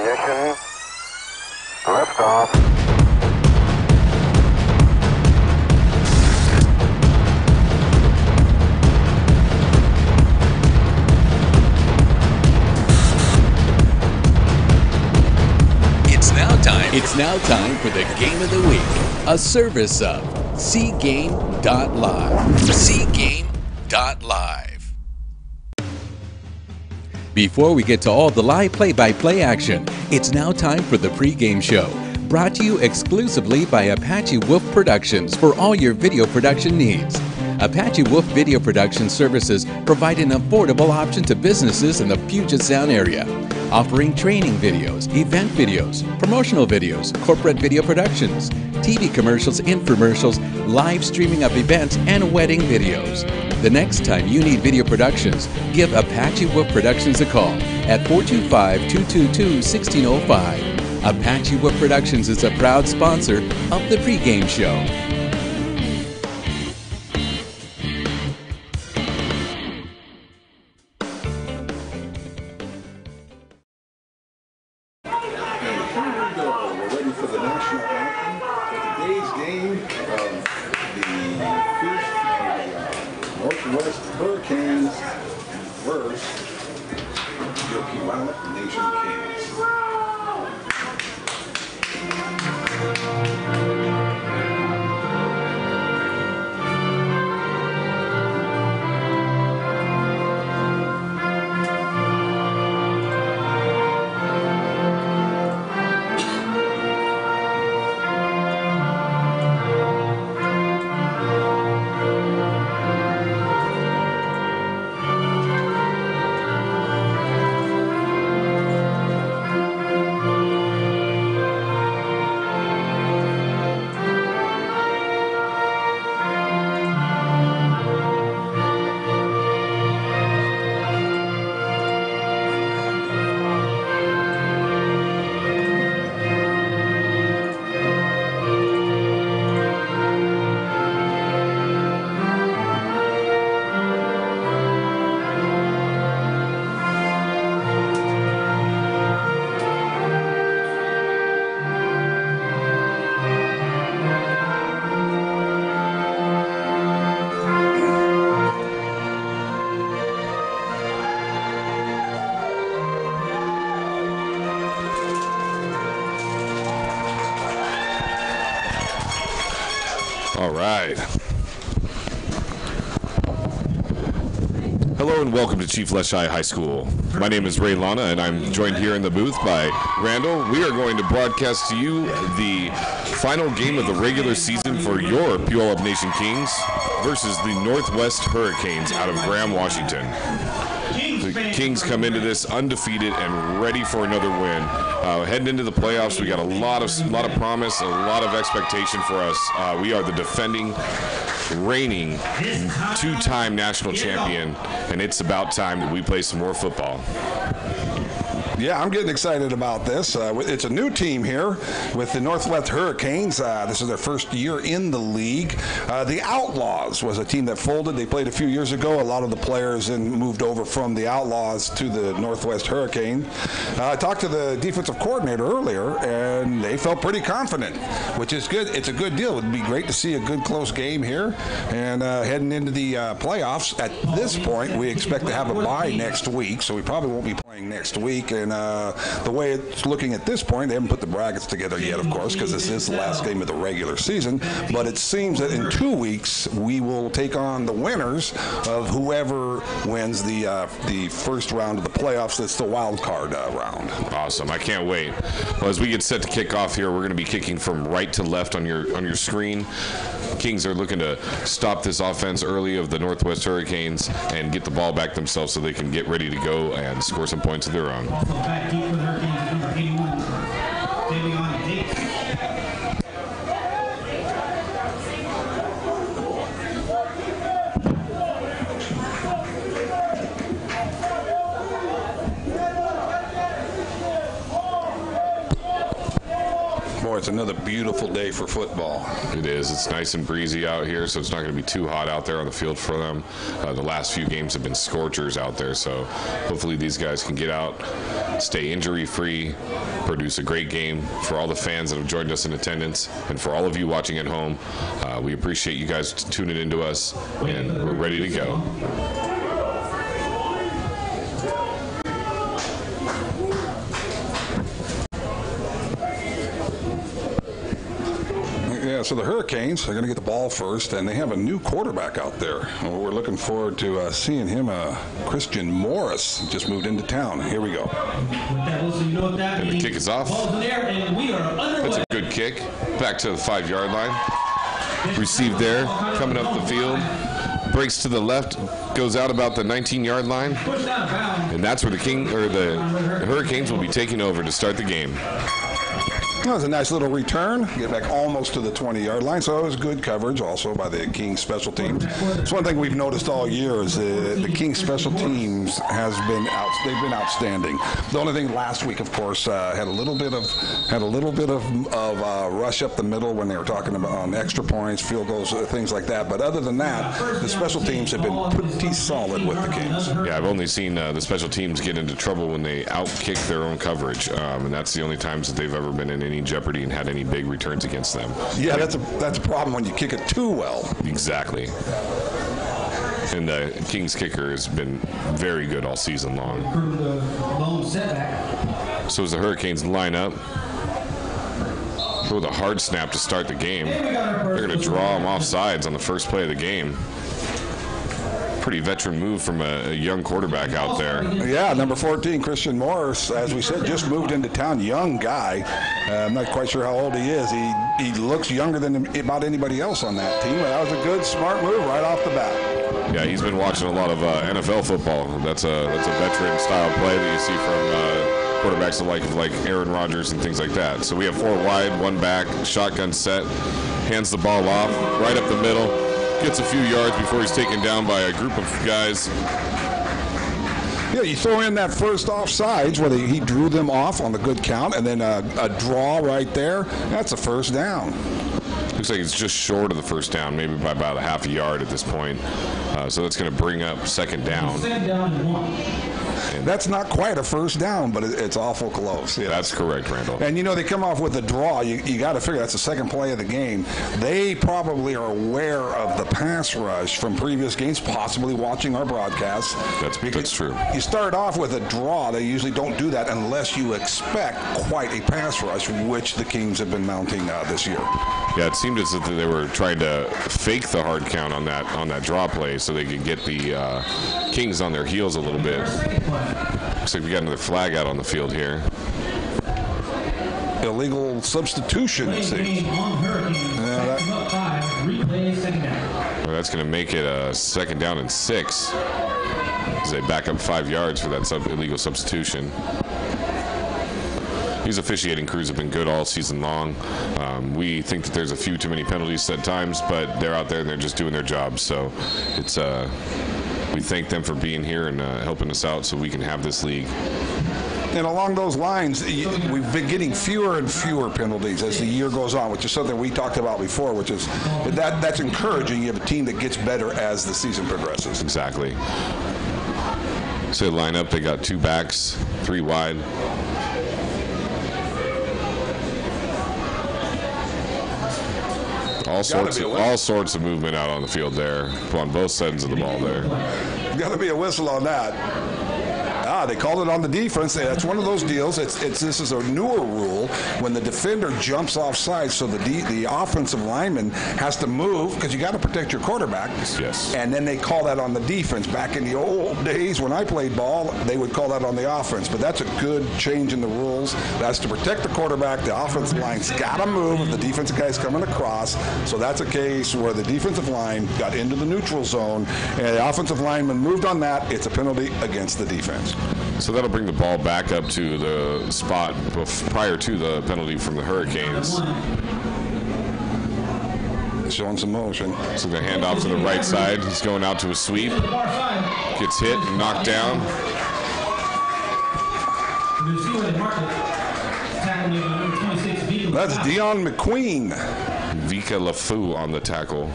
Ignition. Liftoff. It's now time for the Game of the Week, a service of Cgame.live. Cgame.live. Before we get to all the live play-by-play action, it's now time for the pregame show, brought to you exclusively by Apache Wolf Productions for all your video production needs. Apache Wolf Video Production Services provide an affordable option to businesses in the Puget Sound area, offering training videos, event videos, promotional videos, corporate video productions, TV commercials, infomercials, live streaming of events, and wedding videos. The next time you need video productions, give Apache Wolf Productions a call at 425-222-1605. Apache Wolf Productions is a proud sponsor of the pregame show. Northwest Hurricanes versus your Kickoff Nation Kings. All right. Hello and welcome to Chief Leschi High School. My name is Ray Lana and I'm joined here in the booth by Randall. We are going to broadcast to you the final game of the regular season for your Puyallup Nation Kings versus the Northwest Hurricanes out of Graham, Washington. The Kings come into this undefeated and ready for another win. Heading into the playoffs, we got a lot of promise, a lot of expectation for us. We are the defending, reigning, two-time national champion, and it's about time that we play some more football. Yeah, I'm getting excited about this. It's a new team here with the Northwest Hurricanes. This is their first year in the league. The Outlaws was a team that folded. They played a few years ago. A lot of the players then moved over from the Outlaws to the Northwest Hurricane. I talked to the defensive coordinator earlier, and they felt pretty confident, which is good. It's a good deal. It would be great to see a good close game here. And heading into the playoffs, at this point, we expect to have a bye next week, so we probably won't be playing next week. And the way it's looking at this point, they haven't put the brackets together yet, of course, because this is the last game of the regular season. But it seems that in 2 weeks, we will take on the winners of whoever wins the first round of the playoffs. That's the wild card round. Awesome. I can't wait. Well, as we get set to kick off here, we're going to be kicking from right to left on your screen. Kings are looking to stop this offense early of the Northwest Hurricanes and get the ball back themselves so they can get ready to go and score some points of their own. Back deep for the Hurricanes, number 81, Davion Date. Boy, it's another beautiful day for football. It is. It's nice and breezy out here, so it's not going to be too hot out there on the field for them. The last few games have been scorchers out there, so hopefully these guys can get out, stay injury-free, produce a great game for all the fans that have joined us in attendance, and for all of you watching at home. We appreciate you guys tuning into us, and we're ready to go. Yeah, so the Hurricanes are going to get the ball first, and they have a new quarterback out there. We're looking forward to seeing him. Christian Morris just moved into town. Here we go. And the kick is off. That's a good kick. Back to the 5-yard line. Received there, coming up the field. Breaks to the left, goes out about the 19-yard line. And that's where the Hurricanes will be taking over to start the game. That was a nice little return. Get back almost to the 20-yard line. So it was good coverage also by the Kings special teams. It's one thing we've noticed all year is the Kings special teams they've been outstanding. The only thing last week, of course, had a little bit of rush up the middle when they were talking about on extra points, field goals, things like that. But other than that, the special teams have been pretty solid with the Kings. Yeah, I've only seen the special teams get into trouble when they outkick their own coverage, and that's the only times that they've ever been in any jeopardy and had any big returns against them. Yeah, that's a problem when you kick it too well. Exactly. And the Kings kicker has been very good all season long. So as the Hurricanes line up with a hard snap to start the game, they're going to draw them off sides on the first play of the game. Pretty veteran move from a young quarterback out there. Yeah, number 14, Christian Morris, as we said, just moved into town. Young guy. I'm not quite sure how old he is. He looks younger than about anybody else on that team. But that was a good, smart move right off the bat. Yeah, he's been watching a lot of NFL football. That's a veteran style play that you see from quarterbacks like Aaron Rodgers and things like that. So we have 4 wide, 1 back, shotgun set, hands the ball off, right up the middle. Gets a few yards before he's taken down by a group of guys. Yeah, you throw in that first offsides where he drew them off on the good count, and then a draw right there. That's a first down. Looks like it's just short of the first down, maybe by about a half a yard at this point. So that's going to bring up second down. That's not quite a first down, but it's awful close. Yes. That's correct, Randall. And, they come off with a draw. You got to figure that's the second play of the game. They probably are aware of the pass rush from previous games, possibly watching our broadcast. That's true. You start off with a draw. They usually don't do that unless you expect quite a pass rush, which the Kings have been mounting this year. Yeah, it seemed as if they were trying to fake the hard count on that draw play so they could get the Kings on their heels a little bit. Looks like we got another flag out on the field here. Illegal substitution, it seems. That's going to make it a second down and 6 as they back up 5 yards for that illegal substitution. These officiating crews have been good all season long. We think that there's a few too many penalties at times, but they're out there and they're just doing their job. So it's we thank them for being here and helping us out so we can have this league. And along those lines, we've been getting fewer and fewer penalties as the year goes on, which is something we talked about before, which is that's encouraging. You have a team that gets better as the season progresses. Exactly. So they line up, they got 2 backs, 3 wide. All sorts of movement out on the field there, on both sides of the ball there. Got to be a whistle on that. They called it on the defense. That's one of those deals. This is a newer rule when the defender jumps offside, so the offensive lineman has to move because you got to protect your quarterback. Yes. And then they call that on the defense. Back in the old days when I played ball, they would call that on the offense. But that's a good change in the rules. That's to protect the quarterback. The offensive line's got to move if the defensive guy's coming across. So that's a case where the defensive line got into the neutral zone and the offensive lineman moved on that. It's a penalty against the defense. So that'll bring the ball back up to the spot prior to the penalty from the Hurricanes. Showing some motion. So the handoff to the right side. He's going out to a sweep. Gets hit and knocked down. tackle by number 26, Vika. That's Dion McQueen. Vika LaFou on the tackle.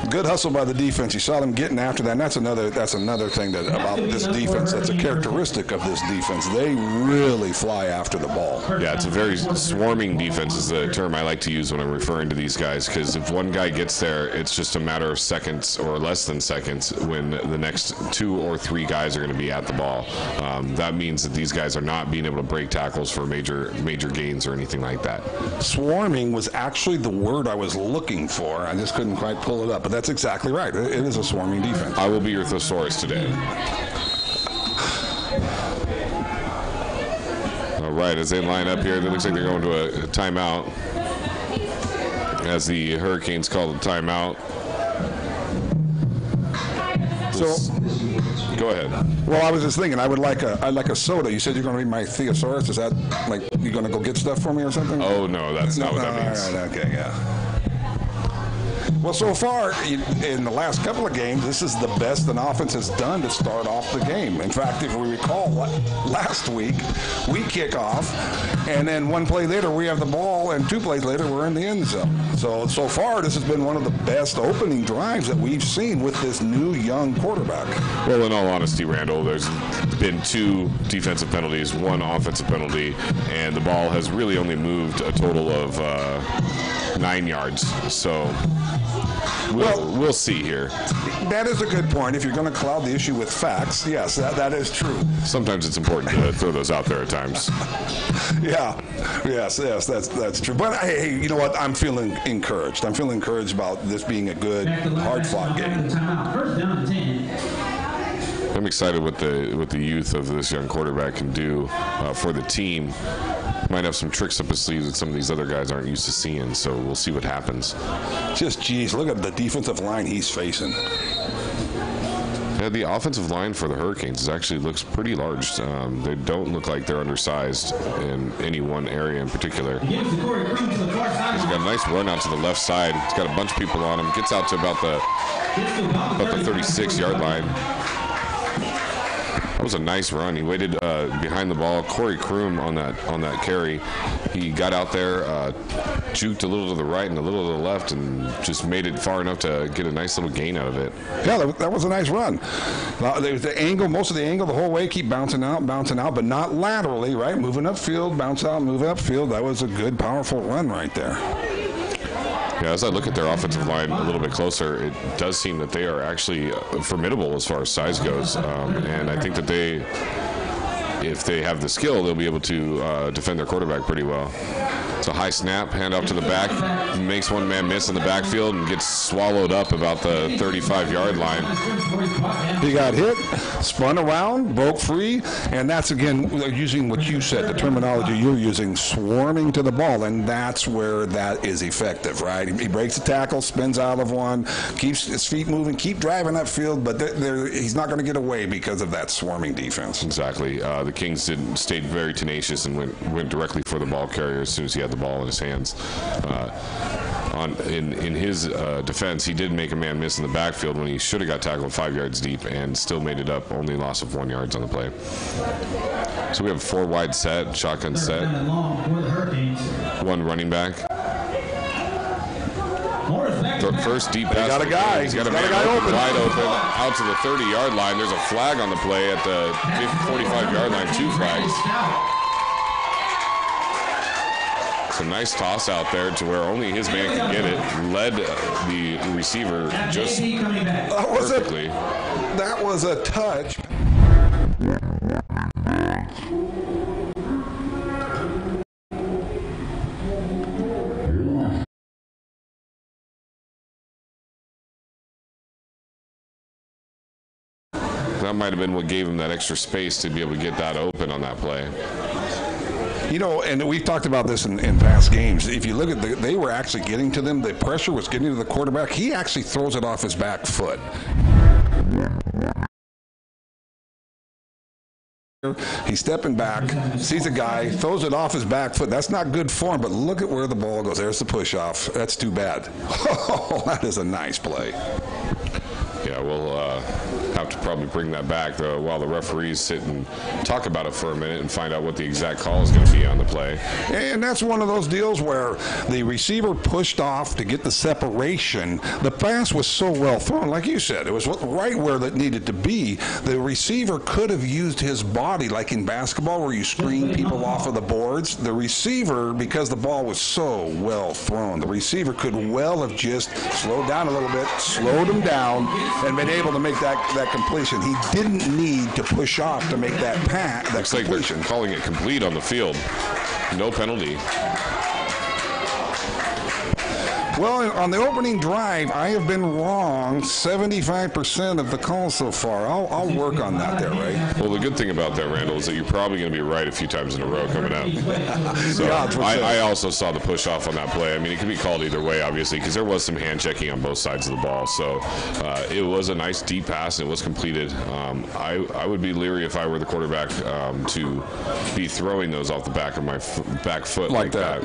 Good hustle by the defense. You saw them getting after that. And that's another thing that about this defense. That's a characteristic of this defense. They really fly after the ball. Yeah, it's a very swarming defense is the term I like to use when I'm referring to these guys, because if one guy gets there, it's just a matter of seconds or less than seconds when the next 2 or 3 guys are going to be at the ball. That means that these guys are not being able to break tackles for major gains or anything like that. Swarming was actually the word I was looking for. I just couldn't quite pull it up, but that's exactly right. It is a swarming defense. I will be your thesaurus today. All right, as they line up here, it looks like they're going to a timeout. As the Hurricanes call the timeout. So, go ahead. well, I was just thinking, I'd like a soda. You said you're going to be my thesaurus. Is that like you're going to go get stuff for me or something? Oh, no, that's not what that means. All right, okay, yeah. Well, so far in the last couple of games, this is the best an offense has done to start off the game. In fact, if we recall, last week we kick off, and then one play later we have the ball, and 2 plays later we're in the end zone. So far, this has been one of the best opening drives that we've seen with this new young quarterback. Well, in all honesty, Randall, there's been 2 defensive penalties, 1 offensive penalty, and the ball has really only moved a total of 9 yards. So we'll see here. That is a good point. If you're going to cloud the issue with facts, yes, that is true. Sometimes it's important to throw those out there at times. Yeah, yes, that's true. But hey, you know what? I'm feeling encouraged. I'm feeling encouraged about this being a good, hard-fought game. First down and 10. I'm excited what the youth of this young quarterback can do for the team. Might have some tricks up his sleeves that some of these other guys aren't used to seeing, so we'll see what happens. Just, geez, look at the defensive line he's facing. Yeah, the offensive line for the Hurricanes actually looks pretty large. They don't look like they're undersized in any one area in particular. He's got a nice run out to the left side. He's got a bunch of people on him. Gets out to about the 36-yard line. That was a nice run. He waited behind the ball. Corey Kroom on that carry. He got out there, juked a little to the right and a little to the left, and just made it far enough to get a nice little gain out of it. Yeah, that was a nice run. The angle, most of the angle, the whole way, keep bouncing out, but not laterally, right? Moving upfield, bounce out, move upfield. That was a good, powerful run right there. Yeah, as I look at their offensive line a little bit closer, it does seem that they are actually formidable as far as size goes. And I think that if they have the skill, they'll be able to defend their quarterback pretty well. It's a high snap, hand off to the back, makes one man miss in the backfield and gets swallowed up about the 35-yard line. He got hit, spun around, broke free, and that's, again, using what you said, the terminology you're using, swarming to the ball, and that's where that is effective, right? He breaks the tackle, spins out of one, keeps his feet moving, keep driving upfield, but he's not going to get away because of that swarming defense. Exactly. The Kings stayed very tenacious and went directly for the ball carrier as soon as he had the ball in his hands. In his defense, he did make a man miss in the backfield when he should have got tackled 5 yards deep and still made it up, only loss of 1 yard on the play. So we have a 4 wide set, shotgun set, 1 running back. First deep pass. He's got a guy. He's got a man wide open out to the 30-yard line. There's a flag on the play at the 45-yard line. 2 flags. It's a nice toss out there to where only his man can get it. Led the receiver just perfectly. That was a touch. That might have been what gave him that extra space to be able to get that open on that play. You know, and we've talked about this in past games. If you look at they were actually getting to them. The pressure was getting to the quarterback. He actually throws it off his back foot. He's stepping back, sees a guy, throws it off his back foot. That's not good form, but look at where the ball goes. There's the push off. That's too bad. Oh, that is a nice play. Yeah, we'll have have to probably bring that back while the referees sit and talk about it for a minute and find out what the exact call is going to be on the play. And that's one of those deals where the receiver pushed off to get the separation. The pass was so well thrown, like you said. It was right where it needed to be. The receiver could have used his body, like in basketball where you screen people off of the boards. The receiver, because the ball was so well thrown, the receiver could well have just slowed down a little bit, slowed him down, and been able to make that completion. He didn't need to push off to make that pass. That Looks completion. like they're calling it complete on the field. No penalty. Well, on the opening drive, I have been wrong 75% of the calls so far. I'll work on that there, right? Well, the good thing about that, Randall, is that you're probably going to be right a few times in a row coming up. So I also saw the push off on that play. I mean, it could be called either way, obviously, because there was some hand checking on both sides of the ball. So it was a nice deep pass, and it was completed. I would be leery if I were the quarterback to be throwing those off the back of my back foot like that,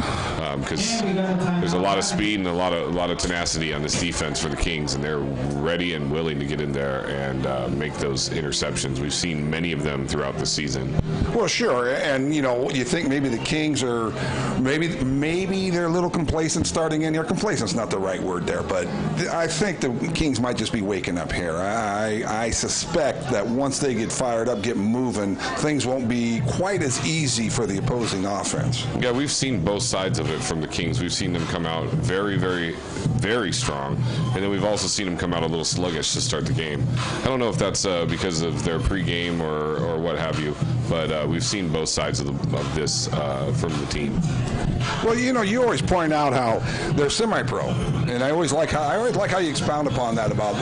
because there's a lot of speed and a lot of tenacity on this defense for the Kings, and they're ready and willing to get in there and make those interceptions. We've seen many of them throughout the season. Well, sure, and you think maybe the Kings are maybe they're a little complacent starting in here. Complacent's not the right word there, but I think the Kings might just be waking up here. I suspect that once they get fired up, get moving, things won't be quite as easy for the opposing offense. Yeah, we've seen both sides of it from the Kings. We've seen them come out very, very, very strong, and then we've also seen them come out a little sluggish to start the game. I don't know if that's because of their pregame or what have you, but we've seen both sides of this from the team. Well, you always point out how they're semi-pro, and I always like how you expound upon that about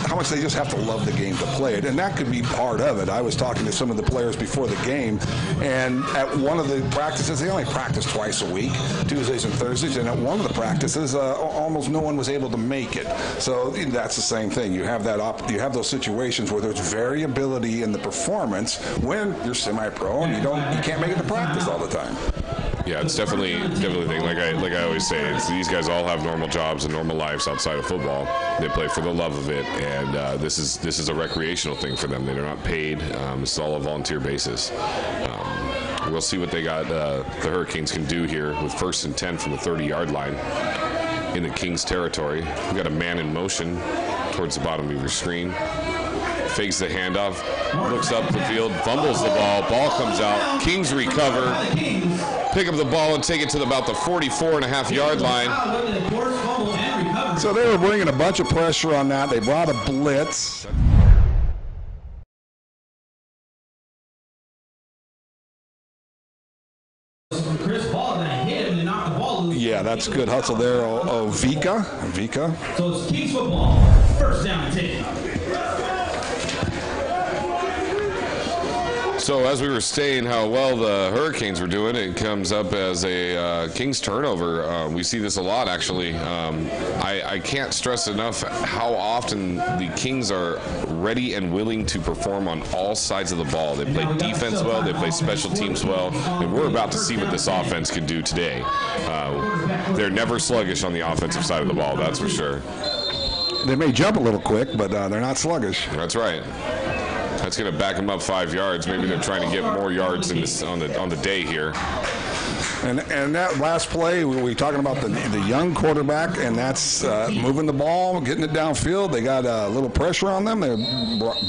how much they just have to love the game to play it, and that could be part of it. I was talking to some of the players before the game, and at one of the practices, they only practice twice a week, Tuesdays and Thursdays, and at one of the practices, almost no one was able to make it. So that's the same thing. You have you have those situations where there's variability in the performance when you're semi-pro and you can't make it to practice all the time. Yeah, it's definitely a thing. Like I always say, these guys all have normal jobs and normal lives outside of football. They play for the love of it, and this is a recreational thing for them. They're not paid. It's all a volunteer basis. We'll see what they got. The Hurricanes can do here with 1st and 10 from the 30-yard line in the Kings territory. We got a man in motion towards the bottom of your screen. Fakes the handoff, looks up the field, fumbles the ball. Ball comes out. Kings recover, pick up the ball and take it to about the 44.5-yard line. So they were bringing a bunch of pressure on that. They brought a blitz. Yeah, that's good hustle there. Vika. So it's Kings football. 1st down and 10. So as we were saying how well the Hurricanes were doing, it comes up as a Kings turnover. We see this a lot, actually. I can't stress enough how often the Kings are ready and willing to perform on all sides of the ball. They play defense well, they play special teams well, and we're about to see what this offense can do today. They're never sluggish on the offensive side of the ball, that's for sure. They may jump a little quick, but they're not sluggish. That's right. That's going to back them up 5 yards. Maybe they're trying to get more yards in this, on the day here. And that last play, we were talking about the young quarterback, and that's moving the ball, getting it downfield. They got a little pressure on them. They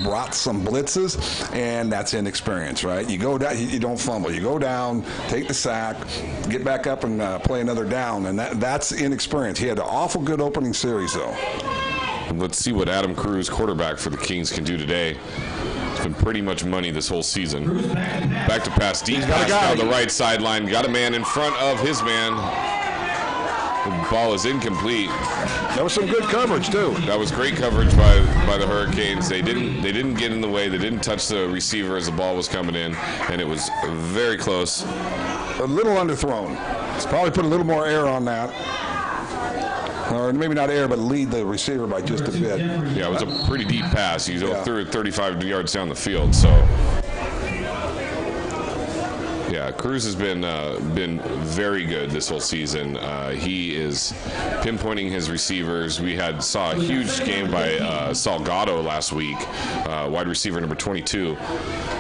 brought some blitzes, and that's inexperience, right? You go down, you don't fumble. You go down, take the sack, get back up and play another down, and that's inexperience. He had an awful good opening series, though. And let's see what Adam Cruz, quarterback for the Kings, can do today. It's been pretty much money this whole season. Back to pass, deep pass down the right sideline. Got a man in front of his man. The ball is incomplete. That was some good coverage too. That was great coverage by the Hurricanes. They didn't get in the way. They didn't touch the receiver as the ball was coming in, and it was very close. A little underthrown. It's probably put a little more air on that. Or maybe not air, but lead the receiver by just a bit. Yeah, it was a pretty deep pass. He threw it 35 yards down the field. So Yeah, Cruz has been very good this whole season. He is pinpointing his receivers. We saw a huge game by Salgado last week, wide receiver number 22.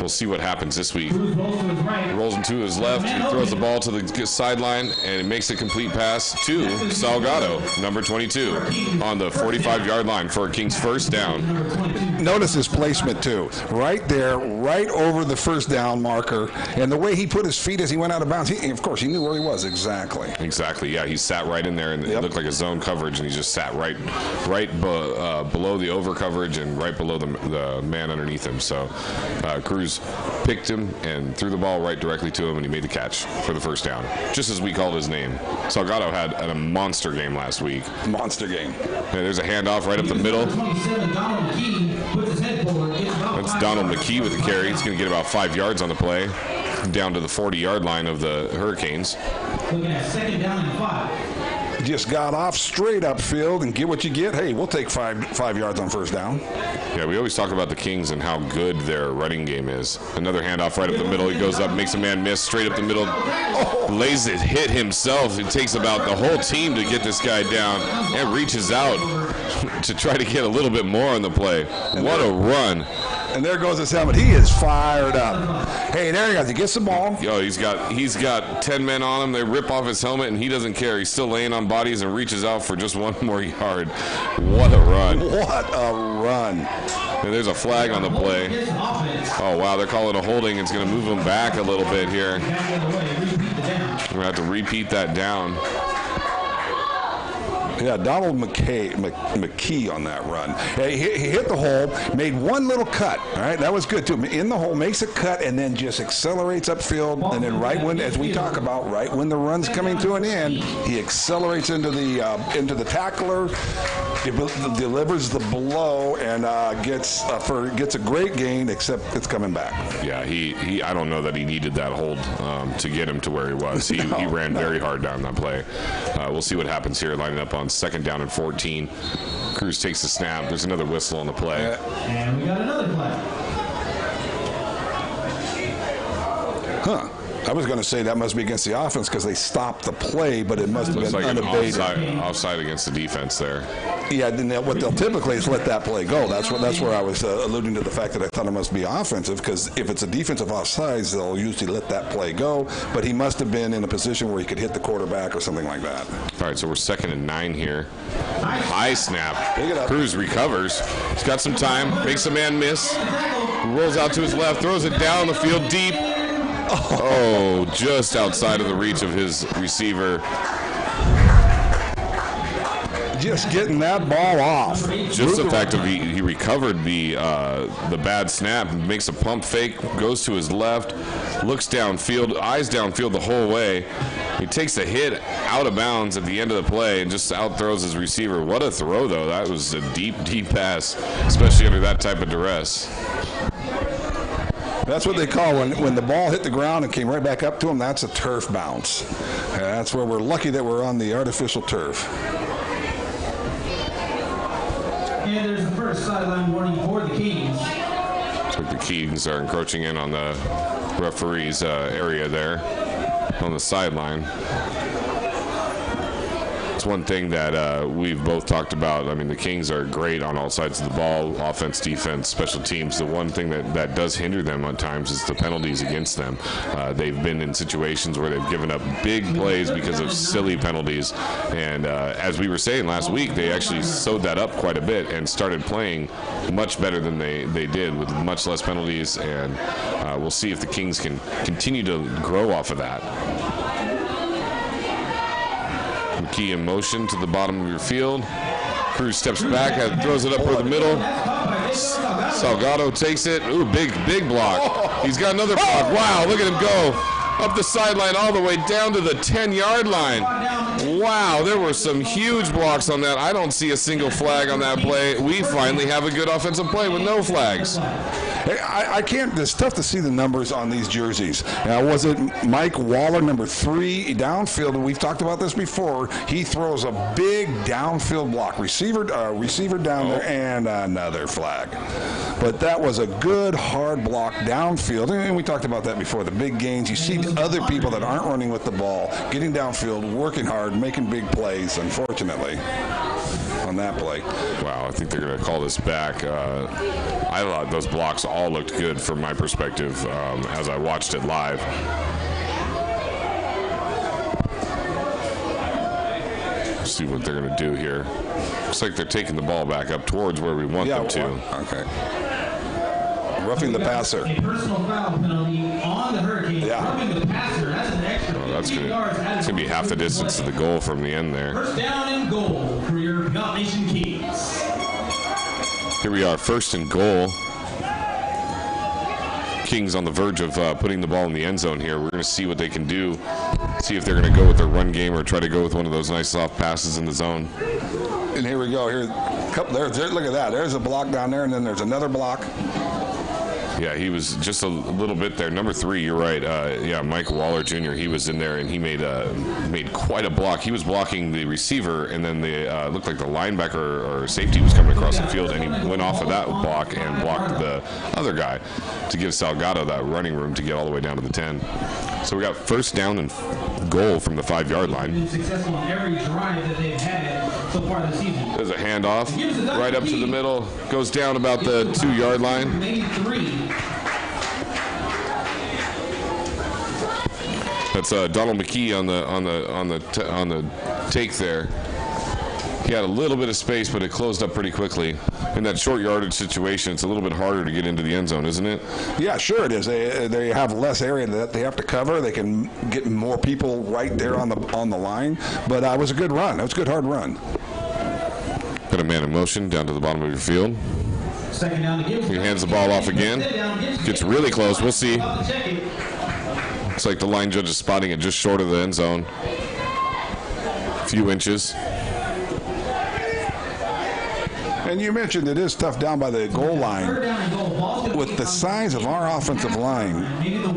We'll see what happens this week. Rolls into his left. He throws the ball to the sideline and makes a complete pass to Salgado, number 22, on the 45-yard line for a Kings first down. Notice his placement, too. Right there, right over the first down marker. And the way he put his feet as he went out of bounds, of course, he knew where he was exactly. Exactly, yeah. He sat right in there, and it looked like a zone coverage, and he just sat right below the over coverage and right below the man underneath him. So Cruz picked him and threw the ball right directly to him, and he made the catch for the first down, just as we called his name. Salgado had a monster game last week. Monster game. And there's a handoff right up the middle. That's Donald McKee with the carry. He's going to get about 5 yards on the play, down to the 40-yard line of the Hurricanes. Looking at 2nd down and 5. Just got off straight upfield and get what you get. Hey, we'll take five yards on first down. Yeah, we always talk about the Kings and how good their running game is. Another handoff right up the middle. He goes up, makes a man miss, straight up the middle. Lays it, hit himself. It takes about the whole team to get this guy down and reaches out to try to get a little bit more on the play. What a run. And there goes his helmet. He is fired up. Hey, there he goes. He gets the ball. Oh, he's got 10 men on him. They rip off his helmet, and he doesn't care. He's still laying on bodies and reaches out for just one more yard. What a run. What a run. And there's a flag on the play. Oh, wow, they're calling a holding. It's going to move him back a little bit here. We're going to have to repeat that down. Yeah, Donald McKee on that run. He hit the hole, made one little cut. All right, that was good too. In the hole, makes a cut, and then just accelerates upfield. And then right when, as we talk about, right when the run's coming to an end, he accelerates into the tackler, delivers the blow, and gets a great gain. Except it's coming back. Yeah, he I don't know that he needed that hold to get him to where he was. He ran very hard down that play. We'll see what happens here, lining up on 2nd down and 14. Cruz takes the snap. There's another whistle on the play. And we got another play. Huh. I was going to say that must be against the offense because they stopped the play, but it must have been like unabated. An offside against the defense there. Yeah, then what they'll typically is let that play go. That's where I was alluding to the fact that I thought it must be offensive, because if it's a defensive offsides, they'll usually let that play go. But he must have been in a position where he could hit the quarterback or something like that. All right, so we're 2nd and 9 here. High snap. Pick it up. Cruz recovers. He's got some time. Makes a man miss. Rolls out to his left. Throws it down the field deep. Oh, just outside of the reach of his receiver. Just getting that ball off. Just the fact that he recovered the bad snap, makes a pump fake, goes to his left, looks downfield, eyes downfield the whole way. He takes a hit out of bounds at the end of the play and just outthrows his receiver. What a throw, though. That was a deep, deep pass, especially under that type of duress. That's what they call when the ball hit the ground and came right back up to him. That's a turf bounce. That's where we're lucky that we're on the artificial turf. And there's the first sideline warning for the Kings. Looks like the Kings are encroaching in on the referee's area there on the sideline. It's one thing that we've both talked about. I mean, the Kings are great on all sides of the ball, offense, defense, special teams. The one thing that does hinder them at times is the penalties against them. They've been in situations where they've given up big plays because of silly penalties. And as we were saying last week, they actually sewed that up quite a bit and started playing much better than they did with much less penalties. And we'll see if the Kings can continue to grow off of that. McKee in motion to the bottom of your field. Cruz steps back, throws it up for the middle. Salgado takes it. Ooh, big block. He's got another block. Wow, look at him go. Up the sideline all the way down to the 10-yard line. Wow, there were some huge blocks on that. I don't see a single flag on that play. We finally have a good offensive play with no flags. I can't. It's tough to see the numbers on these jerseys. Was it Mike Waller, number 3, downfield? We've talked about this before. He throws a big downfield block. Receiver down there, and another flag. But that was a good hard block downfield, and we talked about that before. The big gains. You see other people that aren't running with the ball, getting downfield, working hard, making big plays, unfortunately, on that play. Wow, I think they're going to call this back. I thought those blocks all looked good from my perspective as I watched it live. Let's see what they're going to do here. Looks like they're taking the ball back up towards where we want them to. Okay. Roughing the passer. A personal foul penalty on the Hurricanes. Yeah. Roughing the passer. That's an extra. That's 15 yards. going to be half the distance to the goal from the end there. First down and goal for your Nation Kings. Here we are, first and goal. Kings on the verge of putting the ball in the end zone here. We're going to see what they can do. See if they're going to go with their run game or try to go with one of those nice soft passes in the zone. And here we go. Here, look at that. There's a block down there, and then there's another block. Yeah, he was just a little bit there. Number 3, you're right. Yeah, Mike Waller Jr., he was in there, and he made quite a block. He was blocking the receiver, and then the looked like the linebacker or safety was coming across the field, and he went off of that block and blocked the other guy to give Salgado that running room to get all the way down to the 10. So we got first down and goal from the 5-yard line. Been successful in every drive that they've had so far this season. There's a handoff right up to the middle, goes down about the 2-yard line. Maybe 3. That's Donald McKee on the take there. He had a little bit of space, but it closed up pretty quickly. In that short yardage situation, it's a little bit harder to get into the end zone, isn't it? Yeah, sure it is. They have less area that they have to cover. They can get more people right there on the line. But it was a good run. It was a good, hard run. Got a man in motion down to the bottom of your field. Second down to Gibbs. He hands the ball off again. Gets really close. We'll see. Looks like the line judge is spotting it just short of the end zone. A few inches. And you mentioned it is tough down by the goal line with the size of our offensive line.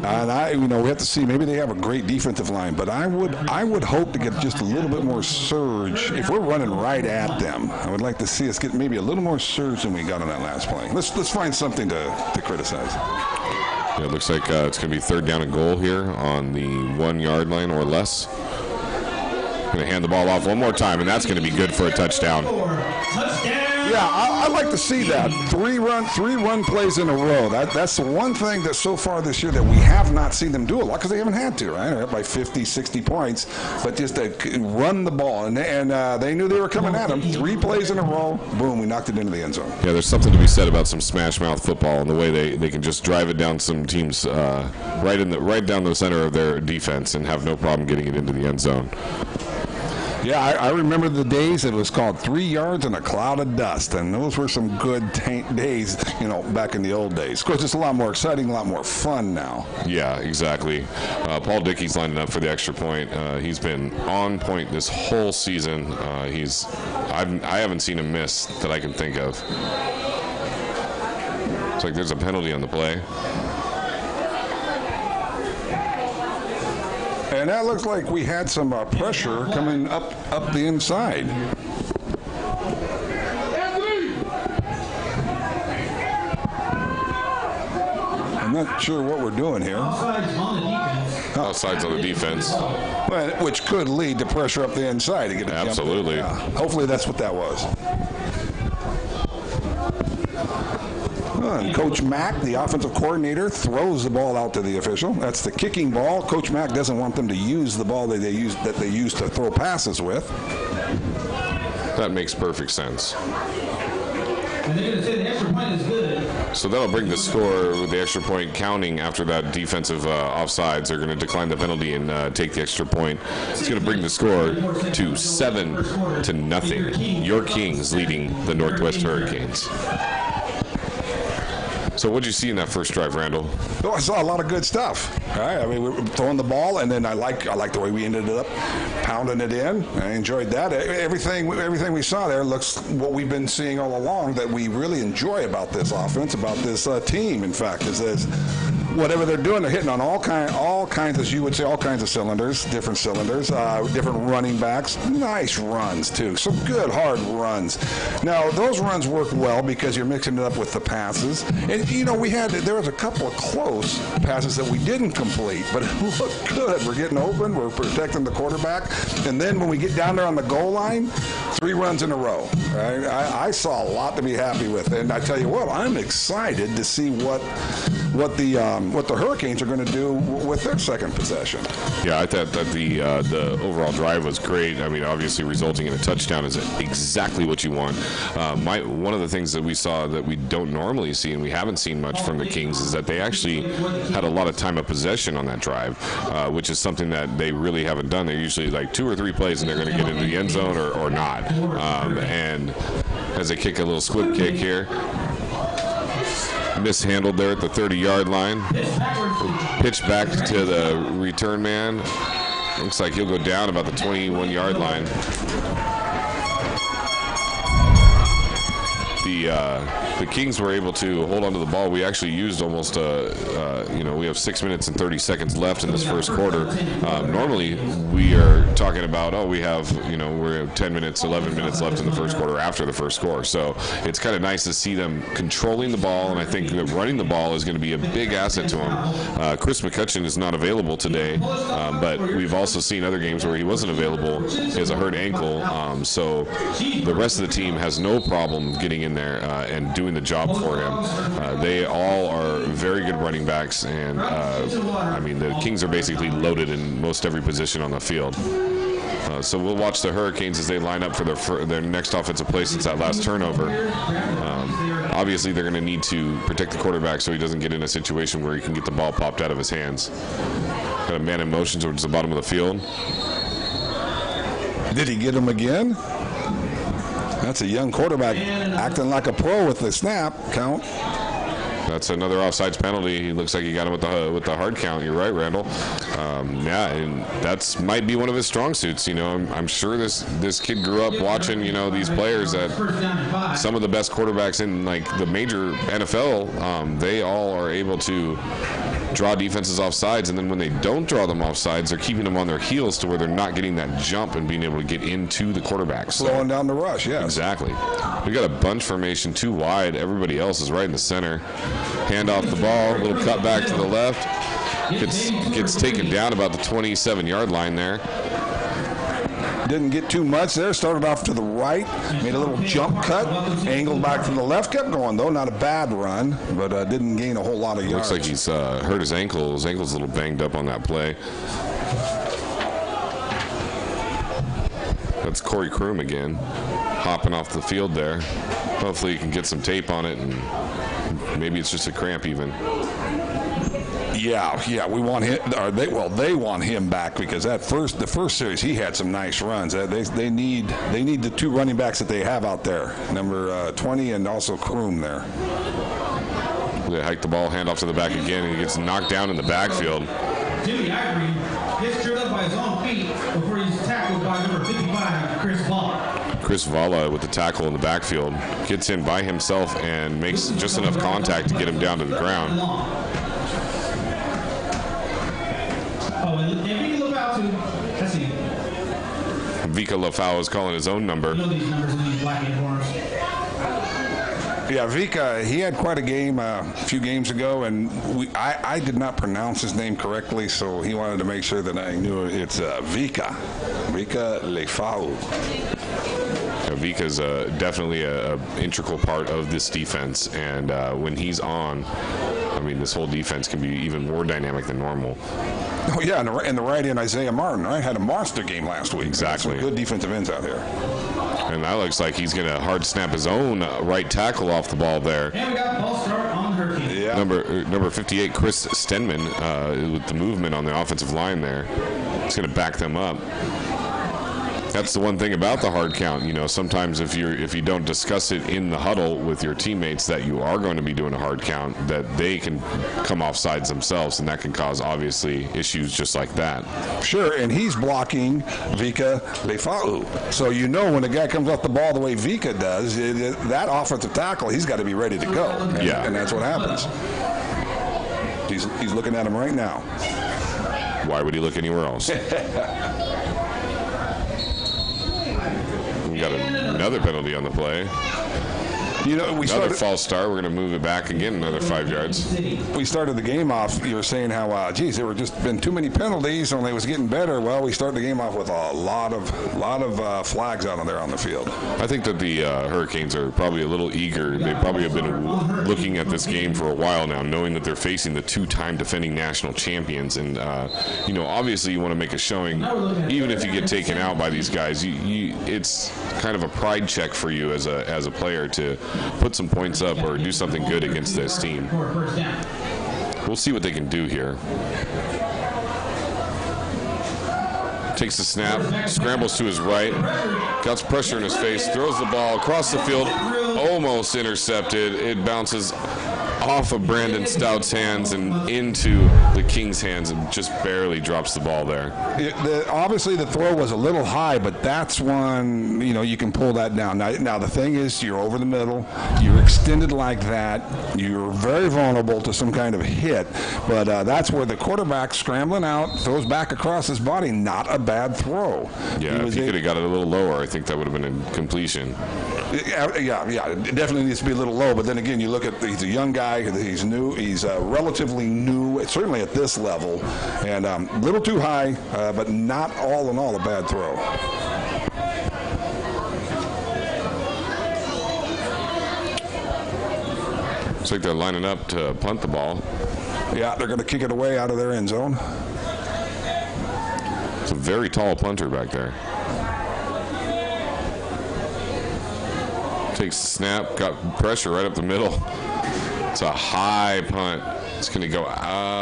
And we have to see. Maybe they have a great defensive line, but I would hope to get just a little bit more surge if we're running right at them. I would like to see us get maybe a little more surge than we got on that last play. Let's find something to criticize. Yeah, it looks like it's going to be third down and goal here on the 1-yard line or less. Going to hand the ball off one more time, and that's going to be good for a touchdown. Yeah, I like to see that. Three run plays in a row. That's the one thing that so far this year that we have not seen them do a lot because they haven't had to, right? They're up by 50, 60 points. But just to run the ball. And they knew they were coming at them. 3 plays in a row. Boom, we knocked it into the end zone. Yeah, there's something to be said about some smash mouth football and the way they can just drive it down some teams right down the center of their defense and have no problem getting it into the end zone. Yeah, I remember the days it was called 3 yards and a cloud of dust, and those were some good days, back in the old days. Of course, it's a lot more exciting, a lot more fun now. Yeah, exactly. Paul Dickey's lining up for the extra point. He's been on point this whole season. I haven't seen him miss that I can think of. Looks like there's a penalty on the play. And that looks like we had some pressure coming up the inside. I'm not sure what we're doing here. Offsides on the defense. Well, which could lead to pressure up the inside to get a Absolutely. Jump. Yeah. Hopefully that's what that was. And Coach Mack, the offensive coordinator, throws the ball out to the official. That's the kicking ball. Coach Mack doesn't want them to use the ball that they use to throw passes with. That makes perfect sense. And they're going to say the extra point is good. So that'll bring the score with the extra point counting after that defensive offsides. They're going to decline the penalty and take the extra point. It's going to bring the score to 7-0. Your Kings leading the Northwest Hurricanes. So what did you see in that first drive, Randall? Oh, I saw a lot of good stuff. All right, we were throwing the ball, and then I like the way we ended up pounding it in. I enjoyed that. Everything we saw there looks what we've been seeing all along that we really enjoy about this offense, about this team. In fact, is this whatever they're doing, they're hitting on all kinds, as you would say, all kinds of cylinders, different running backs. Nice runs, too. Some good, hard runs. Now, those runs work well because you're mixing it up with the passes. And, there was a couple of close passes that we didn't complete, but it looked good. We're getting open. We're protecting the quarterback. And then when we get down there on the goal line, 3 runs in a row. Right? I saw a lot to be happy with. And I tell you what, I'm excited to see what the Hurricanes are going to do with their second possession. Yeah, I thought that the overall drive was great. I mean, obviously resulting in a touchdown is exactly what you want. One of the things that we saw that we don't normally see, and we haven't seen much from the Kings, is that they actually had a lot of time of possession on that drive, which is something that they really haven't done. They're usually like 2 or 3 plays and they're going to get into the end zone or not. And as they kick a little squib kick here, mishandled there at the 30-yard line. Pitch back to the return man. Looks like he'll go down about the 21-yard line. The Kings were able to hold on to the ball. We actually used almost, we have 6 minutes and 30 seconds left in this first quarter. Normally, we are talking about, we have 10 minutes, 11 minutes left in the first quarter after the first score. So it's kind of nice to see them controlling the ball, and I think that running the ball is going to be a big asset to them. Chris McCutcheon is not available today, but we've also seen other games where he wasn't available. He has a hurt ankle, so the rest of the team has no problem getting in there and doing the job for him. They all are very good running backs, and the Kings are basically loaded in most every position on the field. So we'll watch the Hurricanes as they line up for their next offensive play since that last turnover. Obviously, they're going to need to protect the quarterback so he doesn't get in a situation where he can get the ball popped out of his hands. Got a man in motion towards the bottom of the field. Did he get him again? That's a young quarterback acting like a pro with the snap count. That's another offsides penalty. He looks like he got him with the hard count. You're right, Randall. And that's might be one of his strong suits. I'm sure this kid grew up watching these players that some of the best quarterbacks in like the major NFL. They all are able to draw defenses off sides, and then when they don't draw them off sides, they're keeping them on their heels to where they're not getting that jump and being able to get into the quarterback. Slowing down the rush, yeah. Exactly. We got a bunch formation too wide. Everybody else is right in the center. Hand off the ball, a little cut back to the left. Gets taken down about the 27-yard line there. Didn't get too much there. Started off to the right, made a little jump cut, angled back to the left. Kept going, though. Not a bad run, but didn't gain a whole lot of yards. Looks like he's hurt his ankle. His ankle's a little banged up on that play. That's Corey Kroom again, hopping off the field there. Hopefully he can get some tape on it, and maybe it's just a cramp even. Yeah, we want him. They want him back because the first series he had some nice runs. They need the 2 running backs that they have out there, number 20 and also Kroom there. They hike the ball, hand off to the back again, and he gets knocked down in the backfield. Jimmy Ivory gets tripped up by his own feet before he's tackled by number 55, Chris Valla. Chris Valla with the tackle in the backfield gets in by himself and makes just enough contact to get him down to the ground. Vika Lafau is calling his own number. Yeah, Vika, he had quite a game a few games ago, and I did not pronounce his name correctly, so he wanted to make sure that I knew it's Vika Lafau. Vika's definitely an integral part of this defense, and when he's on, this whole defense can be even more dynamic than normal. Oh, yeah, and the right end, Isaiah Martin, right? Had a monster game last week. Exactly. Some good defensive ends out here. And that looks like he's going to hard snap his own right tackle off the ball there. And we got ball start on Hurricane. Yeah. Number 58, Chris Stenman, with the movement on the offensive line there. He's going to back them up. That's the one thing about the hard count. Sometimes if you don't discuss it in the huddle with your teammates that you are going to be doing a hard count, that they can come off sides themselves, and that can cause obviously issues just like that. Sure, and he's blocking Vika Lefau. So when a guy comes off the ball the way Vika does, that offensive tackle, he's got to be ready to go. Yeah. And that's what happens. He's looking at him right now. Why would he look anywhere else? We got another penalty on the play. You know, Another false start. We're going to move it back again another 5 yards. We started the game off. You were saying how, geez, there were just been too many penalties, and it was getting better. Well, we started the game off with a lot of flags out there on the field. I think that the Hurricanes are probably a little eager. They probably have been looking at this game for a while now, knowing that they're facing the two-time defending national champions. And you know, obviously, you want to make a showing, even if you get taken out by these guys. It's kind of a pride check for you as a player to put some points up or do something good against this team. We'll see what they can do here. Takes the snap, scrambles to his right, got some pressure in his face, throws the ball across the field, almost intercepted. It bounces off of Brandon Stout's hands and into the Kings' hands and just barely drops the ball there. Obviously, the throw was a little high, but that's one, you know, you can pull that down. Now, the thing is, you're over the middle, you're extended like that, you're very vulnerable to some kind of hit, but that's where the quarterback scrambling out, throws back across his body, not a bad throw. Yeah, if he could have got it a little lower, I think that would have been a completion. Yeah, it definitely needs to be a little low, but then again, you look at, he's a young guy, he's new, he's relatively new, certainly at this level, and a little too high, but not all in all a bad throw. Looks like they're lining up to punt the ball. Yeah, they're going to kick it away out of their end zone. It's a very tall punter back there. Takes the snap, got pressure right up the middle. It's a high punt. It's going to go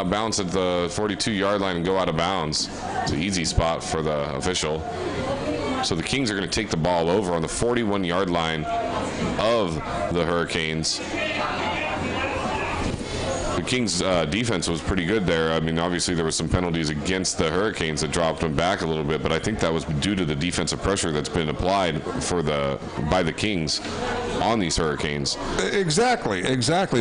bounce at the 42-yard line and go out of bounds. It's an easy spot for the official. So the Kings are going to take the ball over on the 41-yard line of the Hurricanes. The Kings' defense was pretty good there. I mean, obviously there were some penalties against the Hurricanes that dropped them back a little bit, but I think that was due to the defensive pressure that's been applied by the Kings on these Hurricanes. Exactly.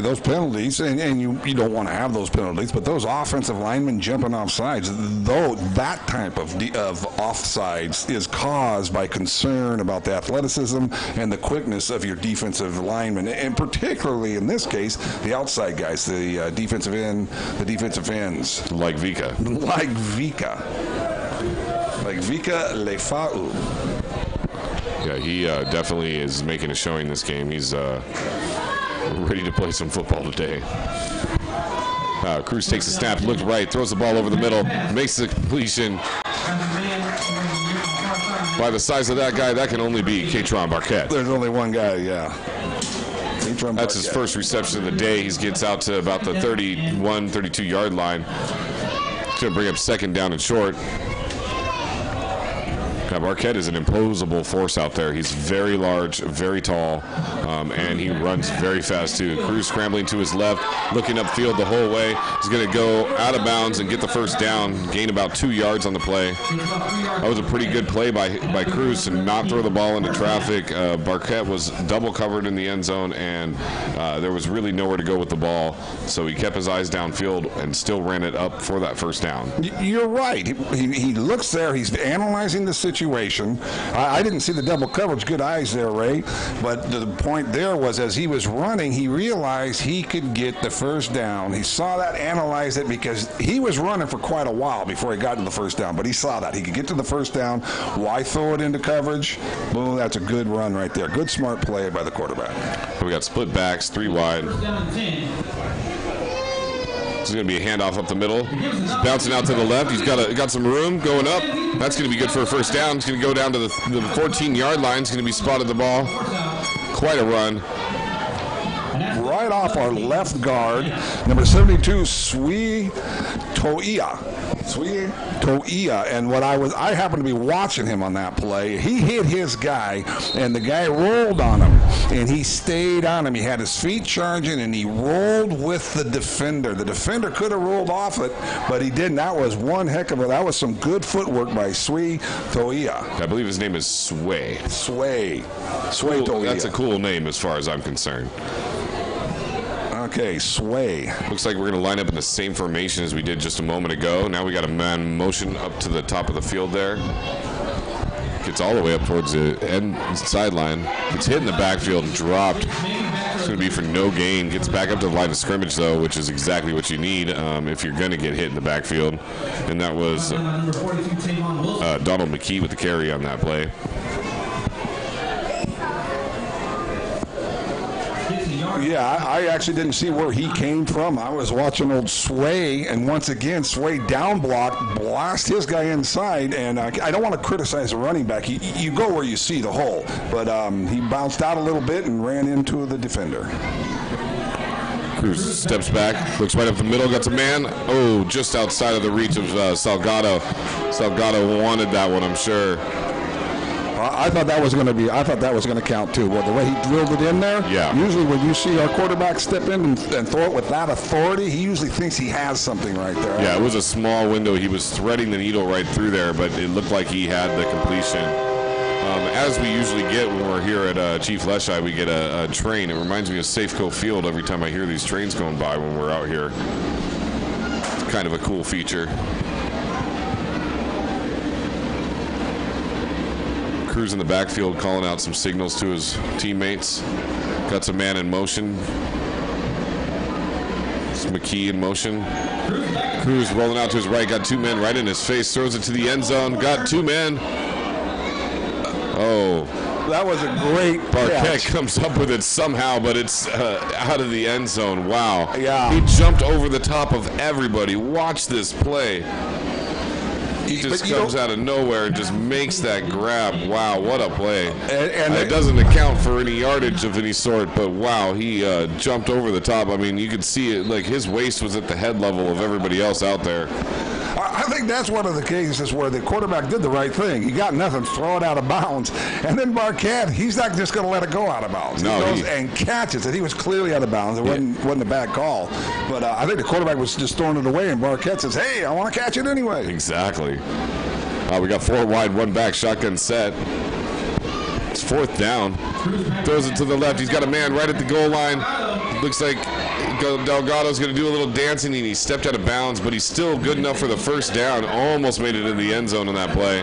Those penalties, and you don't want to have those penalties, but those offensive linemen jumping off sides, though that type of offsides is caused by concern about the athleticism and the quickness of your defensive linemen, and particularly in this case, the outside guys, the defensive ends. Like Vika Lefau. Yeah, he definitely is making a showing this game. He's ready to play some football today. Cruz takes a snap, looks right, throws the ball over the middle, makes the completion. By the size of that guy, that can only be Catron Barquette. There's only one guy, yeah. That's his first reception of the day. He gets out to about the 31, 32-yard line. He's going to bring up second down and short. Now, Barquette is an imposable force out there. He's very large, very tall, and he runs very fast, too. Cruz scrambling to his left, looking upfield the whole way. He's going to go out of bounds and get the first down, gain about 2 yards on the play. That was a pretty good play by Cruz to not throw the ball into traffic. Barquette was double covered in the end zone, and there was really nowhere to go with the ball, so he kept his eyes downfield and still ran it up for that first down. You're right. He looks there. He's analyzing the situation. I didn't see the double coverage. Good eyes there, Ray. But the point there was, as he was running, he realized he could get the first down. He saw that, analyzed it, because he was running for quite a while before he got to the first down. But he saw that. He could get to the first down. Why throw it into coverage? Boom, that's a good run right there. Good, smart play by the quarterback. We got split backs, 3 wide. This is going to be a handoff up the middle. He's bouncing out to the left. He's got some room going up. That's going to be good for a first down. He's going to go down to the 14-yard line. He's going to be spotted the ball. Quite a run. Right off our left guard, number 72, Sui Toia, and I happened to be watching him on that play. He hit his guy, and the guy rolled on him, and he stayed on him. He had his feet charging, and he rolled with the defender. The defender could have rolled off it, but he didn't. That was one heck of a. That was some good footwork by Sui Toia. I believe his name is Sway. Sway Toia. That's a cool name as far as I'm concerned. Okay, Sway. Looks like we're going to line up in the same formation as we did just a moment ago. Now we got a man motion up to the top of the field there. Gets all the way up towards the end sideline. Gets hit in the backfield and dropped. It's going to be for no gain. Gets back up to the line of scrimmage, though, which is exactly what you need if you're going to get hit in the backfield. And that was Donald McKee with the carry on that play. Yeah, I actually didn't see where he came from. I was watching old Sway, and once again, Sway down block, blast his guy inside, and I don't want to criticize the running back. You go where you see the hole, but he bounced out a little bit and ran into the defender. Cruz steps back, looks right up the middle, got a man. Oh, just outside of the reach of Salgado. Salgado wanted that one, I'm sure. I thought that was going to count too. Well, the way he drilled it in there. Yeah. Usually, when you see our quarterback step in and throw it with that authority, he usually thinks he has something right there. Yeah, it was a small window. He was threading the needle right through there, but it looked like he had the completion. As we usually get when we're here at Chief Leschi, we get a train. It reminds me of Safeco Field every time I hear these trains going by when we're out here. It's kind of a cool feature. Cruz in the backfield calling out some signals to his teammates. Got some man in motion. It's McKee in motion. Cruz rolling out to his right, got two men right in his face, throws it to the end zone, got two men. Oh. That was a great Barquette catch. comes up with it somehow, but it's out of the end zone. Wow. Yeah. He jumped over the top of everybody. Watch this play. He just comes out of nowhere and just makes that grab. Wow, what a play. And it doesn't account for any yardage of any sort, but wow, he jumped over the top. I mean, you could see it, like his waist was at the head level of everybody else out there. I think that's one of the cases where the quarterback did the right thing. He got nothing, throw it out of bounds. And then Barquette, he's not just going to let it go out of bounds. No, he goes and catches it. He was clearly out of bounds. It wasn't a bad call. But I think the quarterback was just throwing it away, and Barquette says, hey, I want to catch it anyway. Exactly. We got four wide, one back, shotgun set. It's fourth down. Throws it to the left. He's got a man right at the goal line. Looks like Delgado's going to do a little dancing, and he stepped out of bounds, but he's still good enough for the first down. Almost made it in the end zone on that play.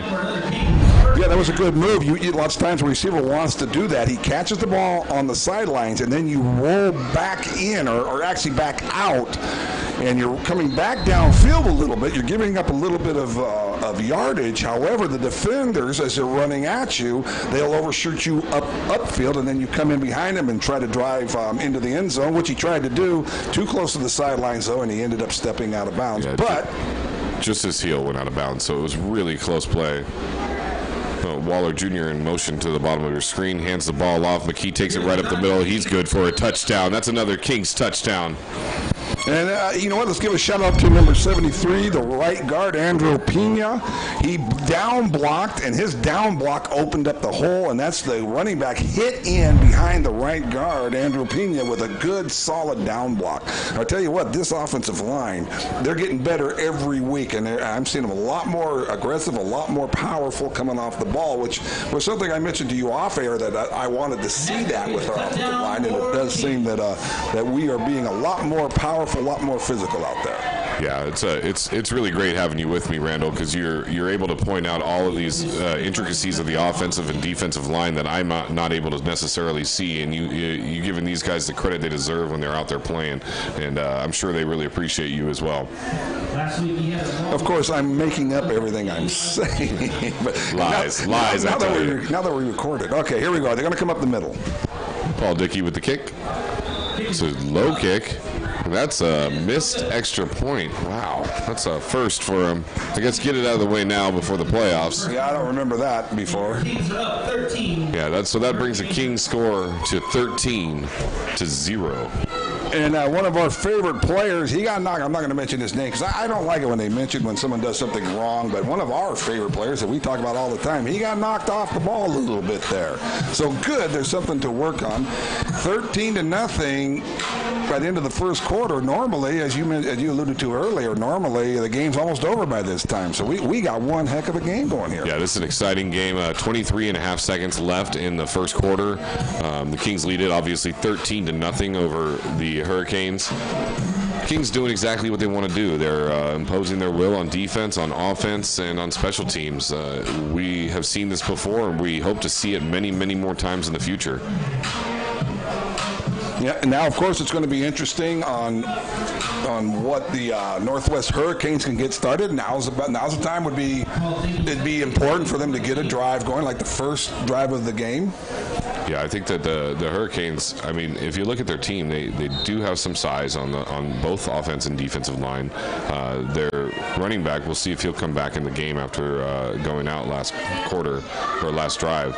Yeah, that was a good move. Lots of times a receiver wants to do that. He catches the ball on the sidelines, and then you roll back in or actually back out, and you're coming back downfield a little bit. You're giving up a little bit of yardage. However, the defenders, as they're running at you, they'll overshoot you upfield, and then you come in behind them and try to drive into the end zone, which he tried to do. Too close to the sidelines, though, and he ended up stepping out of bounds. Yeah, but just his heel went out of bounds, so it was really close play. Waller Jr. in motion to the bottom of your screen, hands the ball off. McKee takes it right up the middle. He's good for a touchdown. That's another Kings touchdown. And you know what? Let's give a shout out to number 73, the right guard, Andrew Pena. He down blocked, and his down block opened up the hole, and that's the running back hit in behind the right guard, Andrew Pena, with a good, solid down block. I tell you what, this offensive line, they're getting better every week, and I'm seeing them a lot more aggressive, a lot more powerful coming off the ball, which was something I mentioned to you off air that I wanted to see that with our offensive line, and it does seem that we are being a lot more powerful, a lot more physical out there. Yeah, it's really great having you with me, Randall, because you're able to point out all of these intricacies of the offensive and defensive line that I'm not able to necessarily see, and you giving these guys the credit they deserve when they're out there playing, and I'm sure they really appreciate you as well. Of course, I'm making up everything I'm saying. But lies. Now that we recorded. Okay, here we go. They're going to come up the middle. Paul Dickey with the kick. It's a low kick. That's a missed extra point. Wow, that's a first for him. I guess get it out of the way now before the playoffs. Yeah, I don't remember that before. Yeah, that brings the Kings score to 13-0. And one of our favorite players, he got knocked. I'm not going to mention his name because I don't like it when they mention when someone does something wrong. But one of our favorite players that we talk about all the time, he got knocked off the ball a little bit there. So good, there's something to work on. 13-0 by the end of the first quarter. Normally, as you alluded to earlier, normally the game's almost over by this time. So we got one heck of a game going here. Yeah, this is an exciting game. 23 and a half seconds left in the first quarter. The Kings lead it obviously 13-0 over the Hurricanes. Kings doing exactly what they want to do. They're imposing their will on defense, on offense, and on special teams. We have seen this before, and we hope to see it many, many more times in the future. Yeah, and now, of course, it's going to be interesting on what the Northwest Hurricanes can get started. Now's the time. It'd be important for them to get a drive going, like the first drive of the game. Yeah, I think that the Hurricanes, I mean, if you look at their team, they do have some size on both offense and defensive line. Their running back, we'll see if he'll come back in the game after going out last quarter or last drive.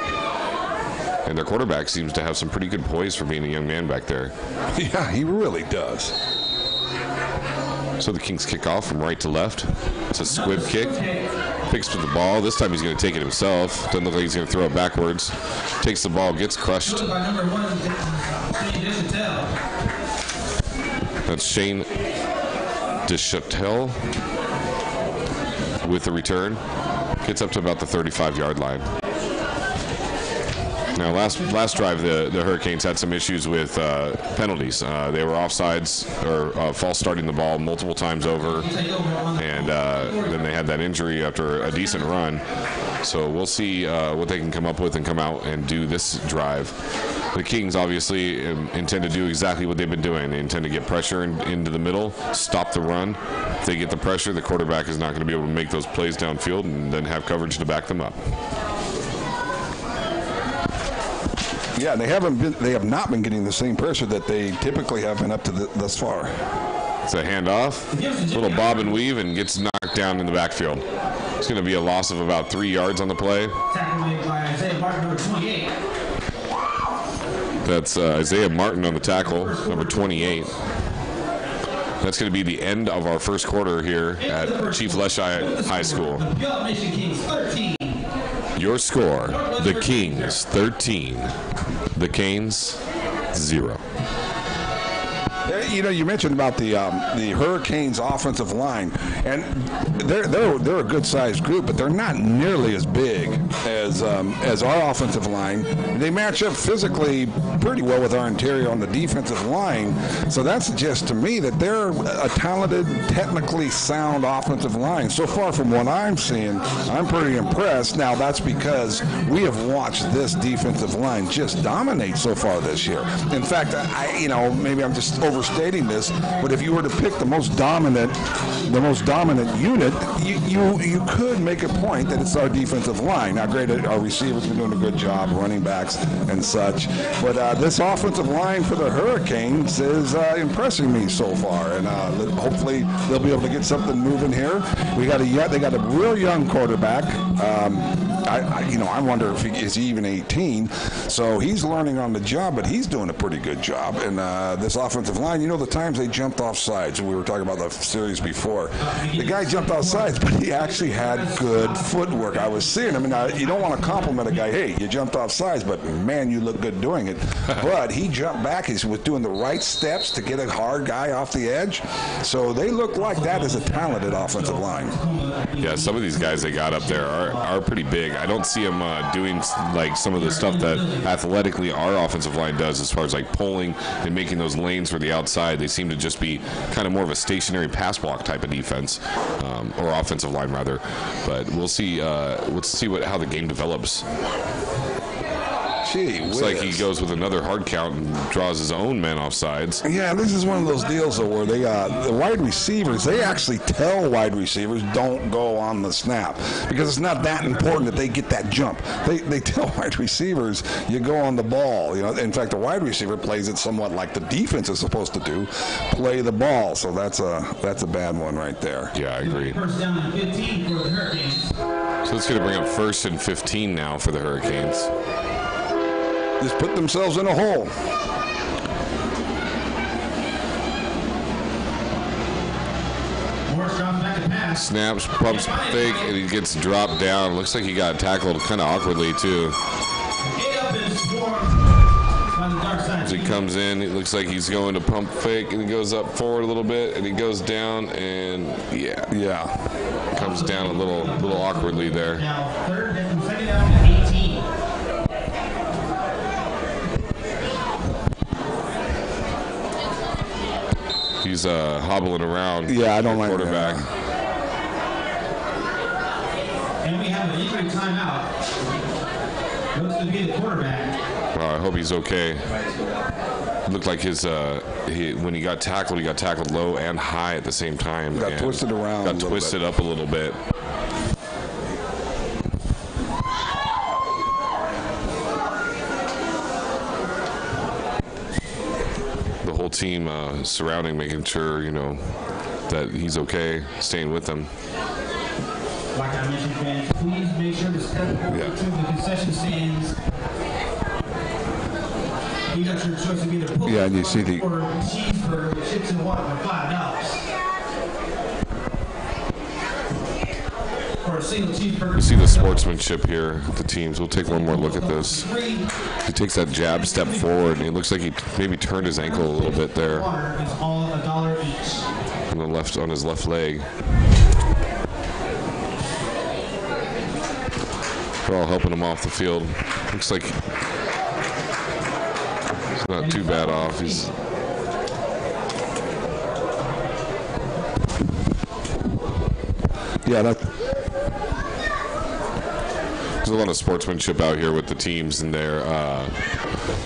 And their quarterback seems to have some pretty good poise for being a young man back there. Yeah, he really does. So the Kings kick off from right to left. It's a squib kick. Picks up the ball. This time he's going to take it himself. Doesn't look like he's going to throw it backwards. Takes the ball, gets crushed. That's Shane DeChatel with the return. Gets up to about the 35-yard line. Now, last drive, the Hurricanes had some issues with penalties. They were offsides or false starting the ball multiple times over, and then they had that injury after a decent run. So we'll see what they can come up with and come out and do this drive. The Kings obviously intend to do exactly what they've been doing. They intend to get pressure into the middle, stop the run. If they get the pressure, the quarterback is not going to be able to make those plays downfield and then have coverage to back them up. Yeah, they have not been getting the same pressure that they typically have been up to thus far. It's a handoff, little bob and weave, and gets knocked down in the backfield. It's going to be a loss of about 3 yards on the play. That's Isaiah Martin on the tackle, number 28. That's going to be the end of our first quarter here at Chief Leschi High School. Your score, the Kings 13, the Canes 0. You know, you mentioned about the Hurricanes' offensive line, and they're a good-sized group, but they're not nearly as big as our offensive line. They match up physically pretty well with our interior on the defensive line, so that suggests to me that they're a talented, technically sound offensive line. So far from what I'm seeing, I'm pretty impressed. Now, that's because we have watched this defensive line just dominate so far this year. In fact, maybe I'm just overstating this, but if you were to pick the most dominant unit, you could make a point that it's our defensive line. Now, granted, our receivers have been doing a good job, running backs and such, but this offensive line for the Hurricanes is impressing me so far, and hopefully they'll be able to get something moving here. They got a real young quarterback. I wonder if is he even 18, so he's learning on the job, but he's doing a pretty good job. And this offensive line, the times they jumped off sides, we were talking about the series before. The guy jumped off sides, but he actually had good footwork. I was seeing him, and you don't want to compliment a guy, hey, you jumped off sides, but man, you look good doing it. But he jumped back. He was doing the right steps to get a hard guy off the edge. So they look like that is a talented offensive line. Yeah, some of these guys they got up there are pretty big. I don't see them doing like some of the stuff that athletically our offensive line does as far as like pulling and making those lanes for the outside. They seem to just be kind of more of a stationary pass block type of defense, or offensive line rather. But we'll see. Let's see how the game develops. Gee Looks whiz. like he goes with another hard count and draws his own men off sides. Yeah, this is one of those deals though, where the wide receivers, they actually tell wide receivers don't go on the snap because it's not that important that they get that jump. They tell wide receivers you go on the ball. In fact, the wide receiver plays it somewhat like the defense is supposed to do, play the ball. So that's a bad one right there. Yeah, I agree. First down and 15 for the Hurricanes. So it's going to bring up 1st and 15 now for the Hurricanes. Just put themselves in a hole. Morris drops back to pass. Snaps, pumps fake, and he gets dropped down. Looks like he got tackled kind of awkwardly too. Get up and score on the dark side. As he comes in, it looks like he's going to pump fake, and he goes up forward a little bit, and he goes down, and yeah, comes down a little awkwardly there. Now second down and 18. he's hobbling around. Yeah, I don't like quarterback. And we have an injury timeout. Looks to be the quarterback. I hope he's okay. It looked like his when he got tackled low and high at the same time. Got twisted around. Got twisted up a little bit. The whole team surrounding, making sure that he's okay, staying with them. Like I mentioned, fans, please make sure to step over to the concession stands. You got your choice of either pull and you see the or cheeseburger, chips and water for $5. Or a single cheeseburger. You see the sportsmanship here, the teams. We'll take one more look at this. He takes that jab step forward, and it looks like he maybe turned his ankle a little bit there. Water is all $1 each. On his left leg. They're all helping him off the field. Looks like he's not too bad off. He's there's a lot of sportsmanship out here with the teams, and they're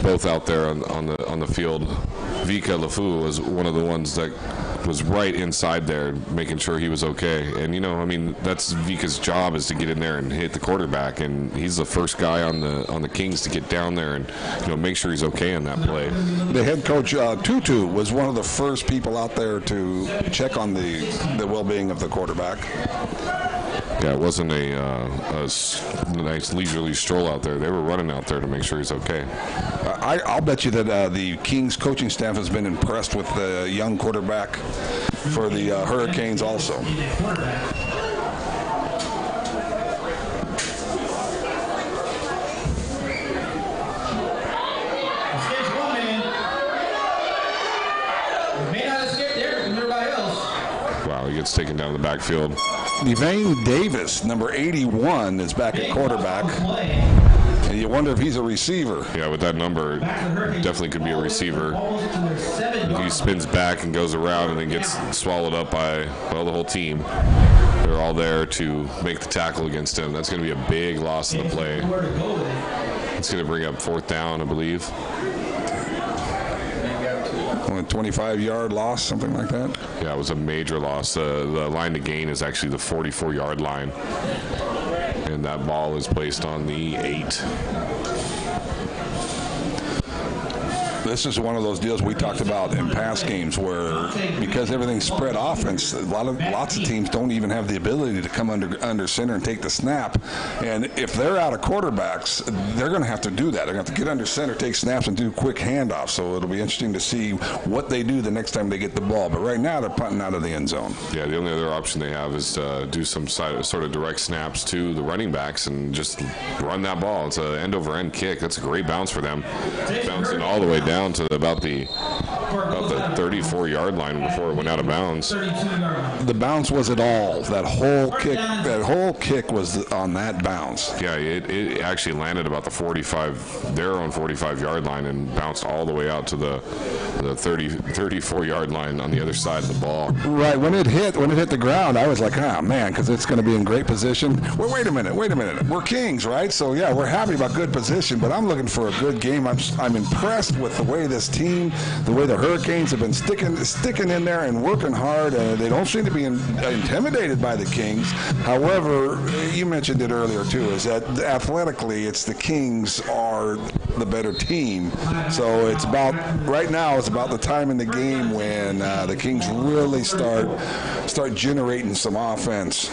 both out there on the field. Vika LeFou was one of the ones that was right inside there, making sure he was okay. And that's Vika's job, is to get in there and hit the quarterback. And he's the first guy on the Kings to get down there and make sure he's okay in that play. The head coach Tutu was one of the first people out there to check on the well-being of the quarterback. Yeah, it wasn't a nice leisurely stroll out there. They were running out there to make sure he's okay. I'll bet you that the Kings coaching staff has been impressed with the young quarterback for the Hurricanes also. Wow, he gets taken down the backfield. Devane Davis, number 81, is back at quarterback. And you wonder if he's a receiver. Yeah, with that number, definitely could be a receiver. He spins back and goes around and then gets swallowed up by, the whole team. They're all there to make the tackle against him. That's going to be a big loss in the play. It's going to bring up 4th down, I believe. Only 25-yard loss, something like that. Yeah, it was a major loss. The line to gain is actually the 44-yard line. And that ball is placed on the 8. This is one of those deals we talked about in past games where, because everything's spread offense, lots of teams don't even have the ability to come under center and take the snap. And if they're out of quarterbacks, they're going to have to do that. They're going to have to get under center, take snaps, and do quick handoffs. So it'll be interesting to see what they do the next time they get the ball. But right now, they're punting out of the end zone. Yeah, the only other option they have is to do some sort of direct snaps to the running backs and just run that ball. It's an end-over-end kick. That's a great bounce for them. Bouncing all the way down to about the 34-yard line before it went out of bounds. The bounce was it all. That whole kick was on that bounce. Yeah, it actually landed about the 45-yard line and bounced all the way out to the 34-yard line on the other side of the ball. Right, when it hit the ground, I was like, man, because it's going to be in great position. Well, wait a minute. We're Kings, right? So yeah, we're happy about good position, but I'm looking for a good game. I'm impressed with the way this team, the way the Hurricanes have been sticking in there and working hard, and they don't seem to be intimidated by the Kings. However, you mentioned it earlier too, is that athletically, it's the Kings are the better team. So it's about the time in the game when the Kings really start generating some offense.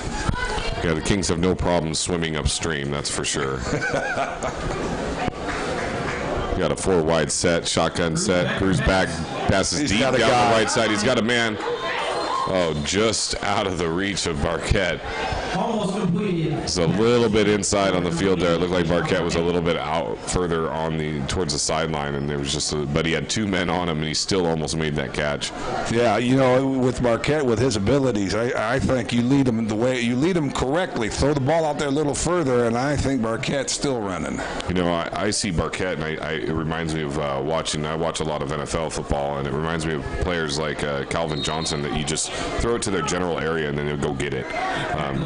Yeah, the Kings have no problem swimming upstream, that's for sure. Got a 4-wide set, shotgun set, Cruz back, passes deep down the right side. He's got a man, just out of the reach of Barquette. Almost completed. It's a little bit inside on the field there. It looked like Barquette was a little bit out further on towards the sideline, and there was but he had 2 men on him, and he still almost made that catch. Yeah, with Barquette, with his abilities, I think you lead him correctly. Throw the ball out there a little further, and I think Barquette's still running. I see Barquette, and it reminds me of I watch a lot of NFL football, and it reminds me of players like Calvin Johnson, that you just throw it to their general area, and then they'll go get it.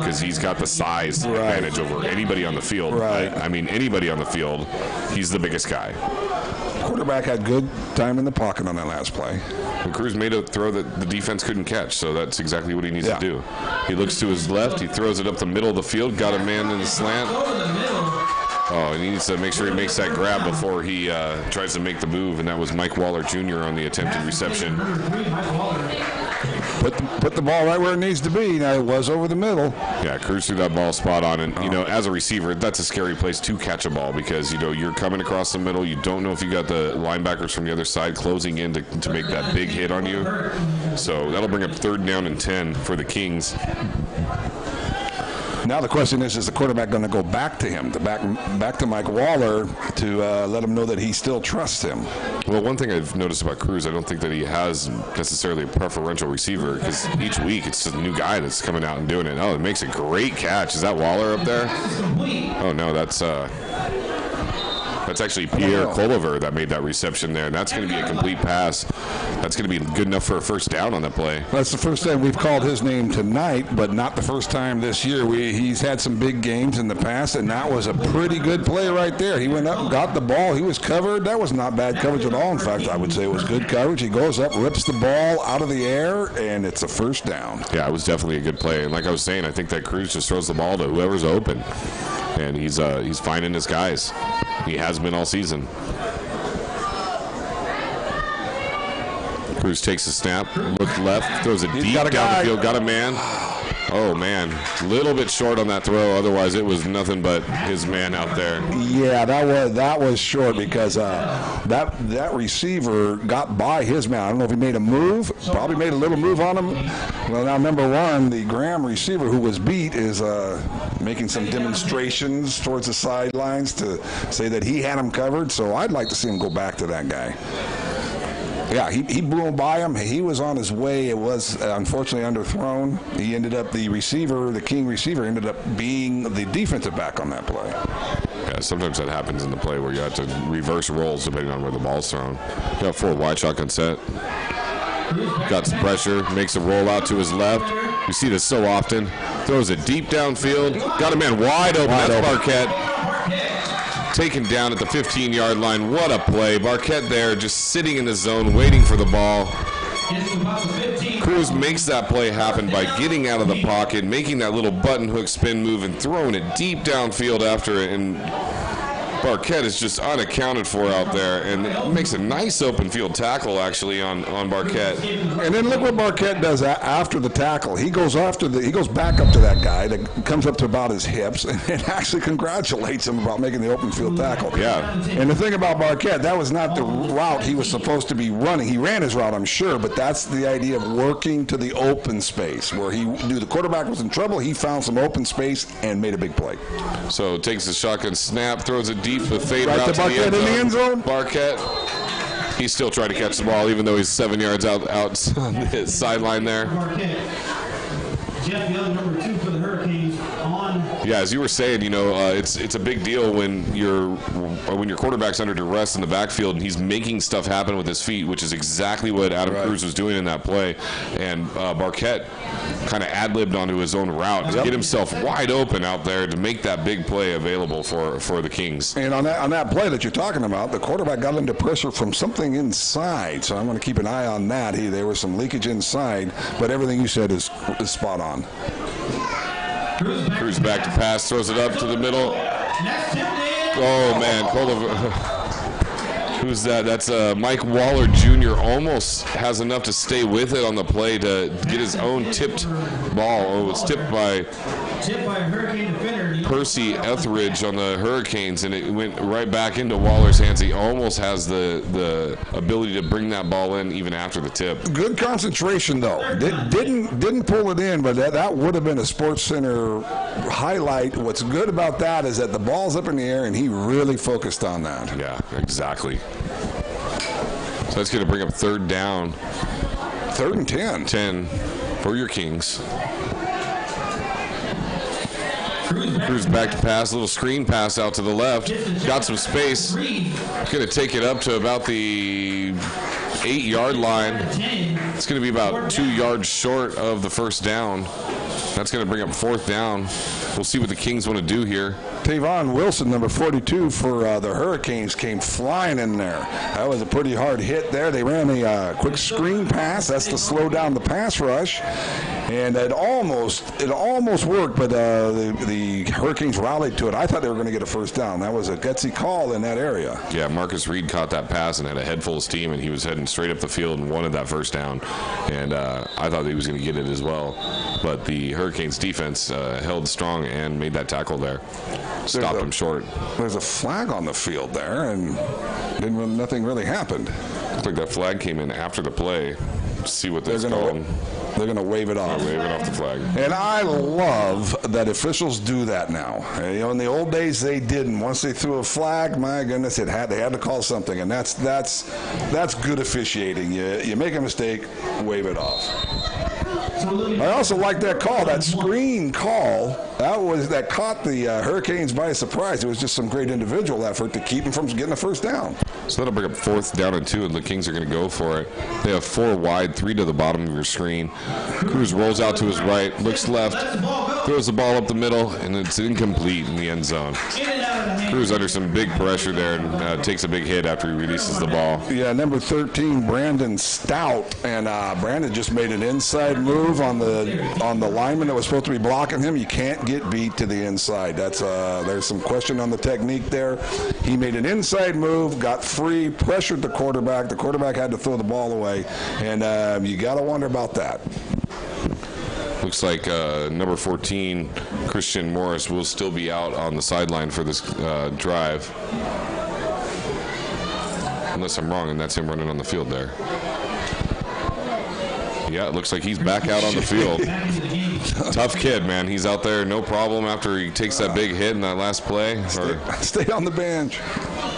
Because he's got the size advantage over anybody on the field. Right. I mean, anybody on the field, he's the biggest guy. Quarterback had good time in the pocket on that last play. And Cruz made a throw that the defense couldn't catch, so that's exactly what he needs to do. He looks to his left, he throws it up the middle of the field, got a man in the slant. Oh, and he needs to make sure he makes that grab before he tries to make the move, and that was Mike Waller Jr. on the attempted reception. Put the ball right where it needs to be. Now, it was over the middle. Yeah, Cruz threw that ball spot on, and as a receiver, that's a scary place to catch a ball because you're coming across the middle. You don't know if you got the linebackers from the other side closing in to make that big hit on you. So that'll bring up 3rd down and 10 for the Kings. Now the question is the quarterback going to go back to him, back to Mike Waller to let him know that he still trusts him? Well, one thing I've noticed about Cruz, I don't think that he has necessarily a preferential receiver because each week it's just a new guy that's coming out and doing it. Oh, it makes a great catch. Is that Waller up there? Oh, no, that's actually Pierre Coliver that made that reception there, and that's going to be a complete pass. That's going to be good enough for a 1st down on that play. That's the first time we've called his name tonight, but not the first time this year. He's had some big games in the past, and that was a pretty good play right there. He went up and got the ball. He was covered. That was not bad coverage at all. In fact, I would say it was good coverage. He goes up, rips the ball out of the air, and it's a 1st down. Yeah, it was definitely a good play. And like I was saying, I think that Cruz just throws the ball to whoever's open, and he's finding his guys. He has been all season. Cruz takes a snap, look left, throws it deep down the field, got a man. Oh, man, a little bit short on that throw. Otherwise, it was nothing but his man out there. Yeah, that was short because that receiver got by his man. I don't know if he made a move. Probably made a little move on him. Well, now, number 1, the Graham receiver who was beat is making some demonstrations towards the sidelines to say that he had him covered. So I'd like to see him go back to that guy. Yeah, he blew him by him. He was on his way. It was unfortunately underthrown. He ended up, the King receiver ended up being the defensive back on that play. Yeah, sometimes that happens in the play where you have to reverse roles depending on where the ball's thrown. You got 4 wide shotgun set. Got some pressure, makes a roll out to his left. You see this so often. Throws it deep downfield. Got a man wide open. That's Barquette. Taken down at the 15-yard line. What a play. Barquette there just sitting in the zone waiting for the ball. Cruz makes that play happen by getting out of the pocket, making that little button hook spin move and throwing it deep downfield after it. And Barquette is just unaccounted for out there, and it makes a nice open field tackle actually on Barquette. And then look what Barquette does after the tackle. He goes back up to that guy that comes up to about his hips and actually congratulates him about making the open field tackle. Yeah. And the thing about Barquette, that was not the route he was supposed to be running. He ran his route, I'm sure, but that's the idea of working to the open space where he knew the quarterback was in trouble. He found some open space and made a big play. So takes the shotgun snap, throws it deep with fade right route to Barquette in the end zone. Barquette, he's still trying to catch the ball even though he's 7 yards out on his sideline there. Jeff Young, number 2 for the Hurricanes, on. Yeah, as you were saying, it's a big deal when your quarterback's under duress in the backfield and he's making stuff happen with his feet, which is exactly what Adam Cruz was doing in that play. And Barquette kind of ad-libbed onto his own route to get himself wide open out there to make that big play available for the Kings. And on that play that you're talking about, the quarterback got into pressure from something inside, so I'm going to keep an eye on that. There was some leakage inside, but everything you said is spot on. Cruz back to pass, throws it up to the middle. Oh, man. Who's that? That's Mike Waller Jr. Almost has enough to stay with it on the play to get his own tipped ball. Oh, it's tipped by Tip by Hurricane defender. Percy Etheridge on the Hurricanes, and it went right back into Waller's hands. He almost has the ability to bring that ball in even after the tip. Good concentration, though. Didn't pull it in, but that would have been a Sports Center highlight. What's good about that is that the ball's up in the air, and he really focused on that. Yeah, exactly. So that's going to bring up third down. 3rd and 10. 10 for your Kings. Cruz back to pass, little screen pass out to the left. Got some space. Going to take it up to about the 8-yard line. It's going to be about 2 yards short of the first down. That's going to bring up 4th down. We'll see what the Kings want to do here. Tavon Wilson, number 42 for the Hurricanes, came flying in there. That was a pretty hard hit there. They ran a quick screen pass. That's to slow down the pass rush. And it almost worked, but the Hurricanes rallied to it. I thought they were going to get a first down. That was a gutsy call in that area. Yeah, Marcus Reed caught that pass and had a head full of steam, and he was heading straight up the field and wanted that first down. And I thought he was going to get it as well. But the Hurricanes defense held strong and made that tackle there. Stopped him short. There's a flag on the field there, and nothing really happened. Looks like that flag came in after the play. See what that's called. They're going to wave it off. Wave it off the flag. And I love that officials do that now. In the old days, they didn't. Once they threw a flag, my goodness, they had to call something, and that's good officiating. You make a mistake, wave it off. I also like that call, that screen call. That caught the Hurricanes by surprise. It was just some great individual effort to keep them from getting a first down. So that'll bring up 4th down and 2, and the Kings are going to go for it. They have 4 wide, 3 to the bottom of your screen. Cruz rolls out to his right, looks left, throws the ball up the middle, and it's incomplete in the end zone. Cruz under some big pressure there and takes a big hit after he releases the ball. Yeah, number 13, Brandon Stout, and Brandon just made an inside move on the lineman that was supposed to be blocking him. You can't get beat to the inside. There's some question on the technique there. He made an inside move, got free, pressured the quarterback. The quarterback had to throw the ball away, and you got to wonder about that. Looks like number 14, Christian Morris, will still be out on the sideline for this drive. Unless I'm wrong, and that's him running on the field there. Yeah, it looks like he's back out on the field. Tough kid, man. He's out there, no problem, after he takes that big hit in that last play. Stay on the bench.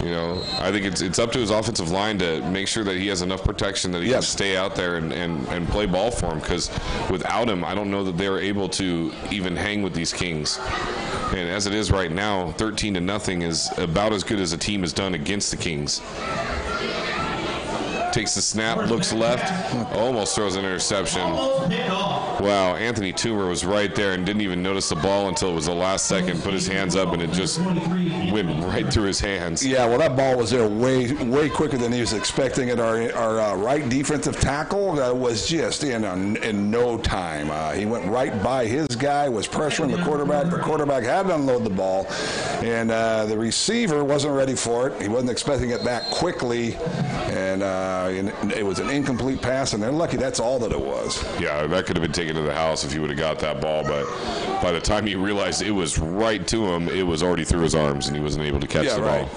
You know, I think it's up to his offensive line to make sure that he has enough protection that he can stay out there and play ball for him, because without him, I don't know that they're able to even hang with these Kings. And as it is right now, 13-0 is about as good as a team has done against the Kings. Takes the snap, looks left, almost throws an interception. Wow, Anthony Toomer was right there and didn't even notice the ball until it was the last second, put his hands up, and it just went right through his hands. Yeah, well, that ball was there way quicker than he was expecting it. Our right defensive tackle was just in no time. He went right by his guy, was pressuring the quarterback. The quarterback had to unload the ball, and the receiver wasn't ready for it. He wasn't expecting it that quickly, and it was an incomplete pass, and they're lucky that's all that it was. Yeah, that could have been taken to the house if he would have got that ball, but by the time he realized it was right to him, it was already through his arms, and he wasn't able to catch the ball.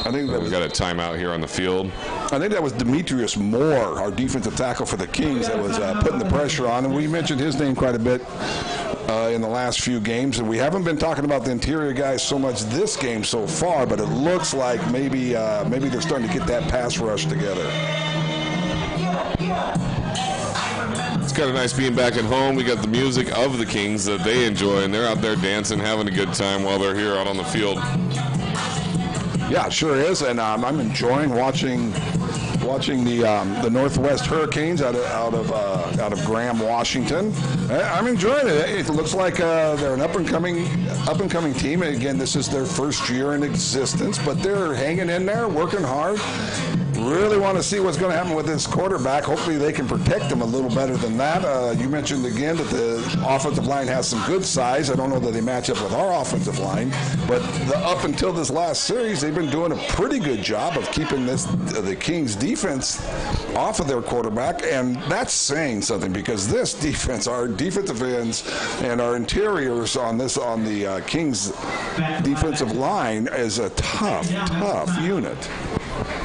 I think we've got a timeout here on the field. I think that was Demetrius Moore, our defensive tackle for the Kings, that was putting the pressure on, and we mentioned his name quite a bit in the last few games, and we haven't been talking about the interior guys so much this game so far, but it looks like maybe they're starting to get that pass rush together. It's kind of nice being back at home. We got the music of the Kings that they enjoy, and they're out there dancing, having a good time while they're here out on the field. Yeah, it sure is, and I'm enjoying watching the Northwest Hurricanes out of Graham, Washington. I'm enjoying it. It looks like they're an up and coming team. And again, this is their first year in existence, but they're hanging in there, working hard, really want to see what's going to happen with this quarterback. Hopefully they can protect him a little better than that. You mentioned again that the offensive line has some good size. I don't know that they match up with our offensive line, but up until this last series, they've been doing a pretty good job of keeping the Kings defense off of their quarterback, and that's saying something because this defense, our defensive ends and our interiors on the Kings defensive line is a tough unit.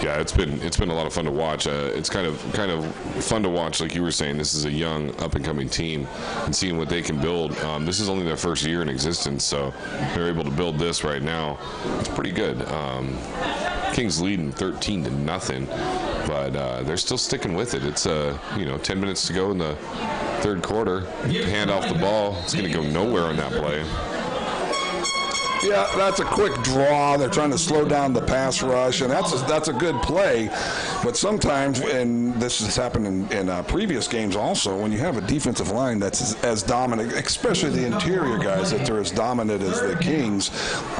Yeah, it's been a lot of fun to watch. It's kind of fun to watch, like you were saying. This is a young, up-and-coming team, and seeing what they can build. This is only their first year in existence, so they're able to build this right now. It's pretty good. Kings leading 13-0, but they're still sticking with it. It's 10 minutes to go in the third quarter. Hand off the ball. It's going to go nowhere on that play. Yeah, that's a quick draw. They're trying to slow down the pass rush, and that's a good play. But sometimes, and this has happened in previous games also, when you have a defensive line that's as dominant, especially the interior guys that are as dominant as the Kings,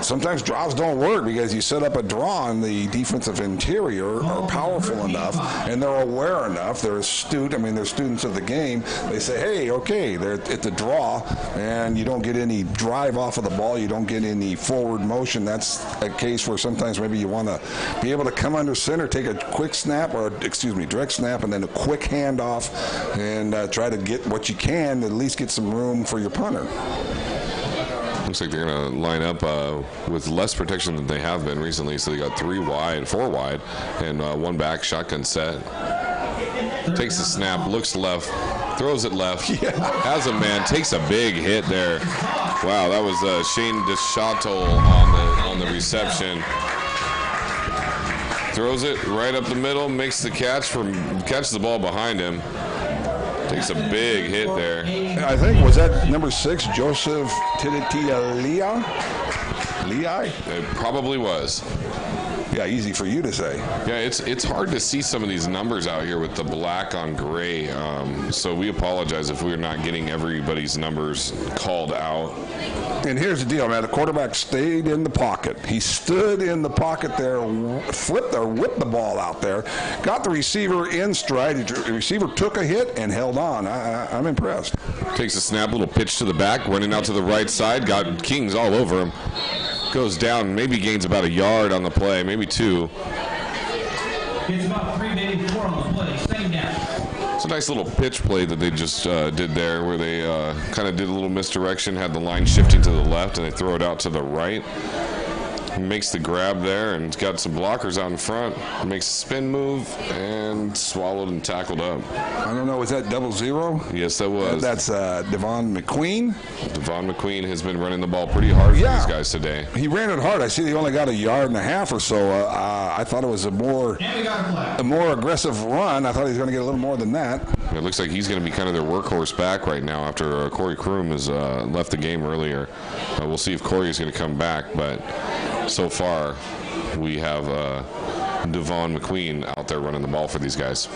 sometimes draws don't work because you set up a draw and the defensive interior are powerful enough and they're aware enough, they're astute. I mean, they're students of the game. They say, hey, okay, it's a draw, and you don't get any drive off of the ball. You don't get any forward motion. That's a case where sometimes maybe you want to be able to come under center, take a quick snap, direct snap, and then a quick handoff, and try to get what you can, at least get some room for your punter. Looks like they're going to line up with less protection than they have been recently. So they got 4 wide, and 1 back, shotgun set. Takes the snap, looks left, throws it left, has a man, takes a big hit there. Wow, that was Shane DeChateau on the reception. Throws it right up the middle, makes the catches the ball behind him. Takes a big hit there. I think, was that number 6, Joseph Tititia Leai? It probably was. Yeah, easy for you to say. Yeah, it's hard to see some of these numbers out here with the black on gray. So we apologize if we're not getting everybody's numbers called out. And here's the deal, man. The quarterback stayed in the pocket. He stood in the pocket there, whipped the ball out there, got the receiver in stride. The receiver took a hit and held on. I'm impressed. Takes a snap, little pitch to the back, running out to the right side. Got Kings all over him. Goes down, maybe gains about a yard on the play, maybe 2. It's about 3, maybe 4 on the play. Same down. It's a nice little pitch play that they just did there, where they kind of did a little misdirection, had the line shifting to the left, and they throw it out to the right. He makes the grab there and got some blockers out in front. Makes a spin move and swallowed and tackled up. I don't know, was that 00? Yes, that was. That's Devon McQueen. Devon McQueen has been running the ball pretty hard for these guys today. He ran it hard. I see he only got 1.5 yards or so. I thought it was a more aggressive run. I thought he was going to get a little more than that. It looks like he's going to be kind of their workhorse back right now after Corey Kroom has left the game earlier. We'll see if Corey is going to come back, but so far we have Devon McQueen out there running the ball for these guys.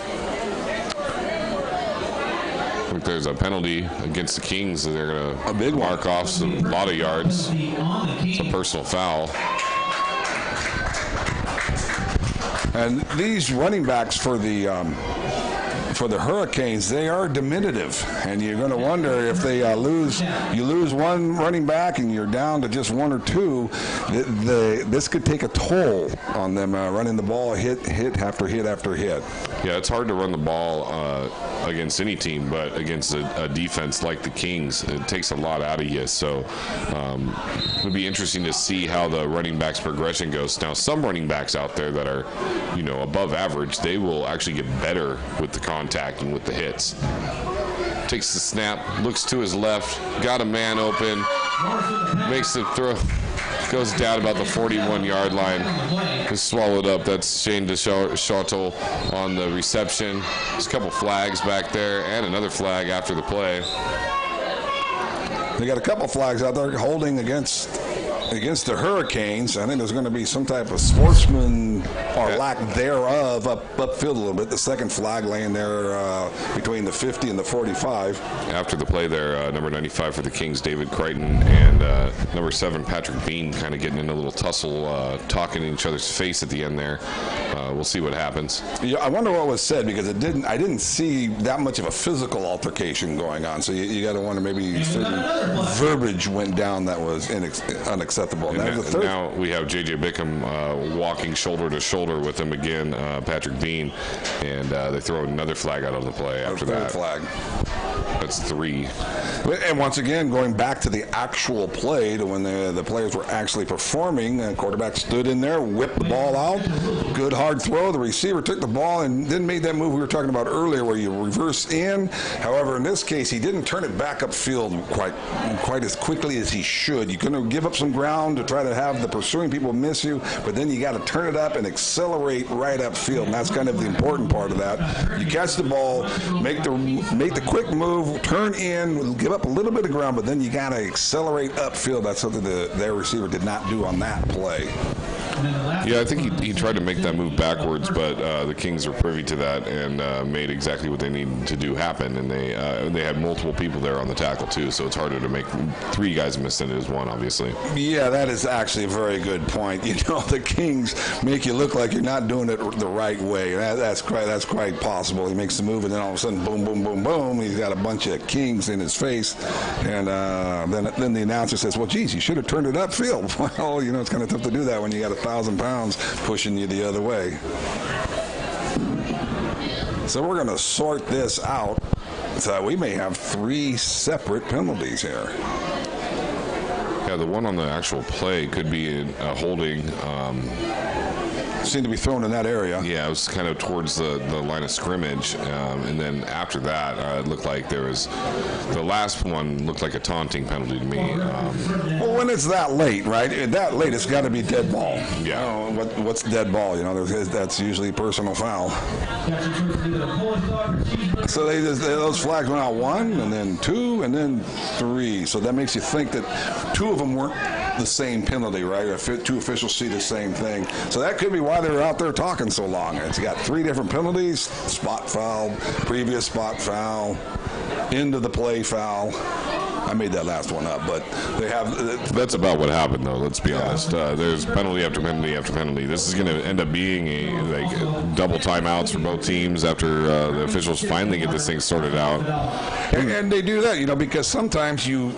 I think there's a penalty against the Kings. They're going to mark off a lot of yards. It's a personal foul. And these running backs for the Hurricanes, they are diminutive, and you're going to wonder if they lose 1 running back and you're down to just 1 or 2. This could take a toll on them running the ball hit after hit after hit. Yeah, it's hard to run the ball against any team, but against a defense like the Kings, it takes a lot out of you. So it'll be interesting to see how the running backs progression goes. Now, some running backs out there that are, above average, they will actually get better with the contact and with the hits. Takes the snap, looks to his left, got a man open, makes the throw, goes down about the 41-yard line, is swallowed up. That's Shane DeChateau on the reception. There's a couple flags back there and another flag after the play. They got a couple flags out there holding against against the Hurricanes, I think there's going to be some type of sportsman or lack thereof upfield a little bit. The second flag laying there between the 50 and the 45. After the play there, number 95 for the Kings, David Crichton, and number 7, Patrick Bean, kind of getting in a little tussle, talking in each other's face at the end there. We'll see what happens. Yeah, I wonder what was said, because I didn't see that much of a physical altercation going on. So you got to wonder, maybe certain verbiage went down that was unacceptable. Now we have J.J. Bickham walking shoulder to shoulder with him again, Patrick Bean, and they throw another flag out on the play after that. Flag. That's 3. And once again, going back to the actual play, to when the players were actually performing, the quarterback stood in there, whipped the ball out, good hard throw. The receiver took the ball and then made that move we were talking about earlier, where you reverse in. However, in this case, he didn't turn it back upfield quite as quickly as he should. You're going to give up some ground to try to have the pursuing people miss you, but then you got to turn it up and accelerate right upfield, and that's kind of the important part of that. You catch the ball, make the quick move, turn in, give up a little bit of ground, but then you got to accelerate upfield. That's something their receiver did not do on that play. Yeah, I think he tried to make that move backwards, but the Kings were privy to that and made exactly what they needed to do happen. And they had multiple people there on the tackle too, so it's harder to make 3 guys miss than it is 1, obviously. Yeah, that is actually a very good point. You know, the Kings make you look like you're not doing it the right way. That's quite possible. He makes the move, and then all of a sudden, boom, boom, boom, boom, he's got a bunch of Kings in his face, and then the announcer says, "Well, geez, you should have turned it upfield." Well, you know, it's kind of tough to do that when you got 1,000 pounds pushing you the other way. So we're going to sort this out. So we may have 3 separate penalties here. Yeah, the one on the actual play could be a holding. Seemed to be thrown in that area. Yeah, it was kind of towards the line of scrimmage, and then after that, it looked like there was the last one looked like a taunting penalty to me. Well, when it's that late, right? That late, it's got to be dead ball. Yeah. You know, what's dead ball? You know, that's usually personal foul. So those flags went out 1, and then 2, and then 3. So that makes you think that 2 of them weren't the same penalty, right? 2 officials see the same thing. So that could be why they were out there talking so long. It's got 3 different penalties: spot foul, previous spot foul, end of the play foul. I made that last one up, but they have... That's about what happened, though, let's be honest. There's penalty after penalty after penalty. This is going to end up being double timeouts for both teams after the officials finally get this thing sorted out. And they do that, you know, because sometimes you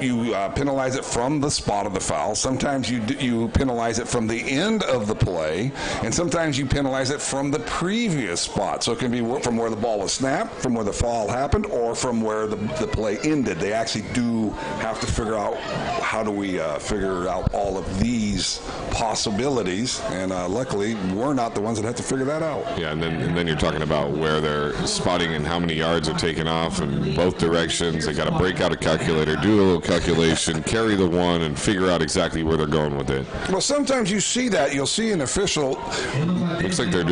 penalize it from the spot of the foul. Sometimes you penalize it from the end of the play, and sometimes you penalize it from the previous spot. So it can be from where the ball was snapped, from where the foul happened, or from where the play ended. They actually do have to figure out how do we figure out all of these possibilities, and luckily we're not the ones that have to figure that out. Yeah, and then you're talking about where they're spotting and how many yards are taken off in both directions. They got to break out a calculator, do a little calculation, carry the one, and figure out exactly where they're going with it. Well, sometimes you see that. You'll see an official. Looks like they're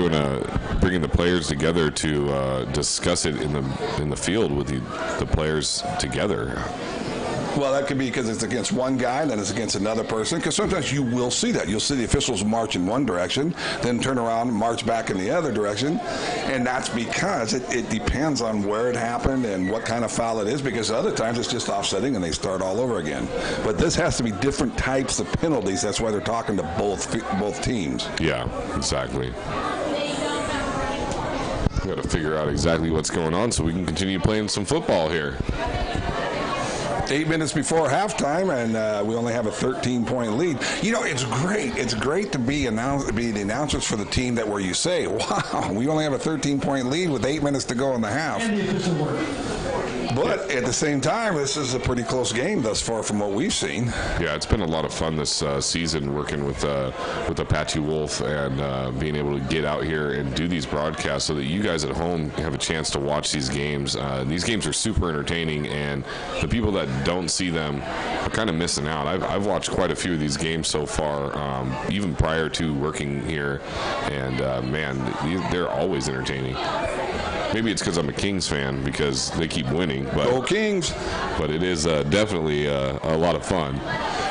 bringing the players together to discuss it in the field with the players together. Well, that could be because it's against one guy, then it's against another person. Because sometimes you will see that. You'll see the officials march in one direction, then turn around and march back in the other direction. And that's because it depends on where it happened and what kind of foul it is, because other times it's just offsetting and they start all over again. But this has to be different types of penalties. That's why they're talking to both teams. Yeah, exactly. We've got to figure out exactly what's going on so we can continue playing some football here. 8 minutes before halftime, and we only have a 13-point lead. You know, it's great. It's great to be the announcers for the team where you say, wow, we only have a 13-point lead with 8 minutes to go in the half. But at the same time, this is a pretty close game thus far from what we've seen. Yeah, it's been a lot of fun this season working with Apache Wolf and being able to get out here and do these broadcasts so that you guys at home have a chance to watch these games. These games are super entertaining, and the people that don't see them are kind of missing out. I've watched quite a few of these games so far, even prior to working here, and man, they're always entertaining. Maybe it's because I'm a Kings fan because they keep winning. But, Go Kings! But it is definitely a lot of fun.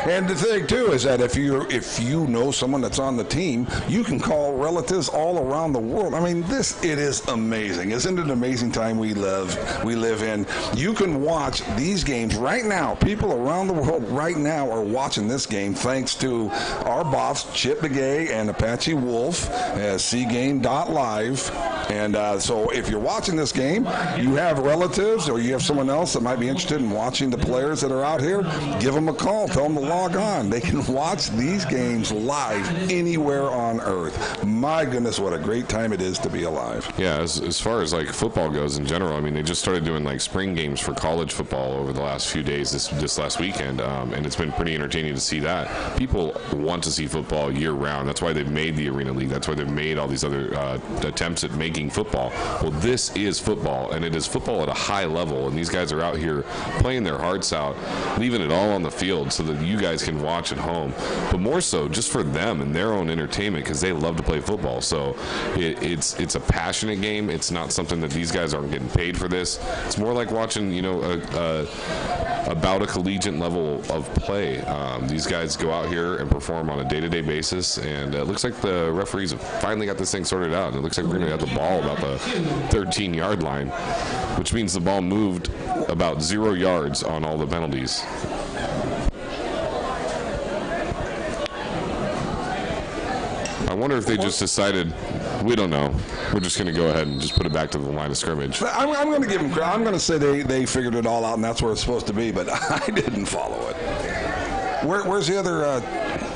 And the thing too is that if you know someone that's on the team, you can call relatives all around the world. I mean, it is amazing. Isn't it an amazing time we live in? You can watch these games right now. People around the world right now are watching this game thanks to our boss Chip McGay and Apache Wolf at Cgame.live. And so if you're watching this game, you have relatives or you have someone else that might be interested in watching the players that are out here, give them a call. Tell them to log on. They can watch these games live anywhere on earth. My goodness, what a great time it is to be alive. Yeah, as far as like football goes in general, I mean, they just started doing like spring games for college football over the last few days, this last weekend, and it's been pretty entertaining to see that. People want to see football year round. That's why they've made the Arena League. That's why they've made all these other attempts at making football. Well, this is football, and it is football at a high level, and these guys are out here playing their hearts out, leaving it all on the field so that you guys can watch at home, but more so just for them and their own entertainment because they love to play football. So it's a passionate game. It's not something that these guys aren't getting paid for this. It's more like watching, about a collegiate level of play. These guys go out here and perform on a day-to-day basis, and it looks like the referees have finally got this thing sorted out. And it looks like we're going to have the ball about the 13-yard line, which means the ball moved about 0 yards on all the penalties. I wonder if they just decided, we don't know, we're just going to go ahead and just put it back to the line of scrimmage. I'm going to give them credit. I'm going to say they figured it all out, and that's where it's supposed to be, but I didn't follow it. Where's the other,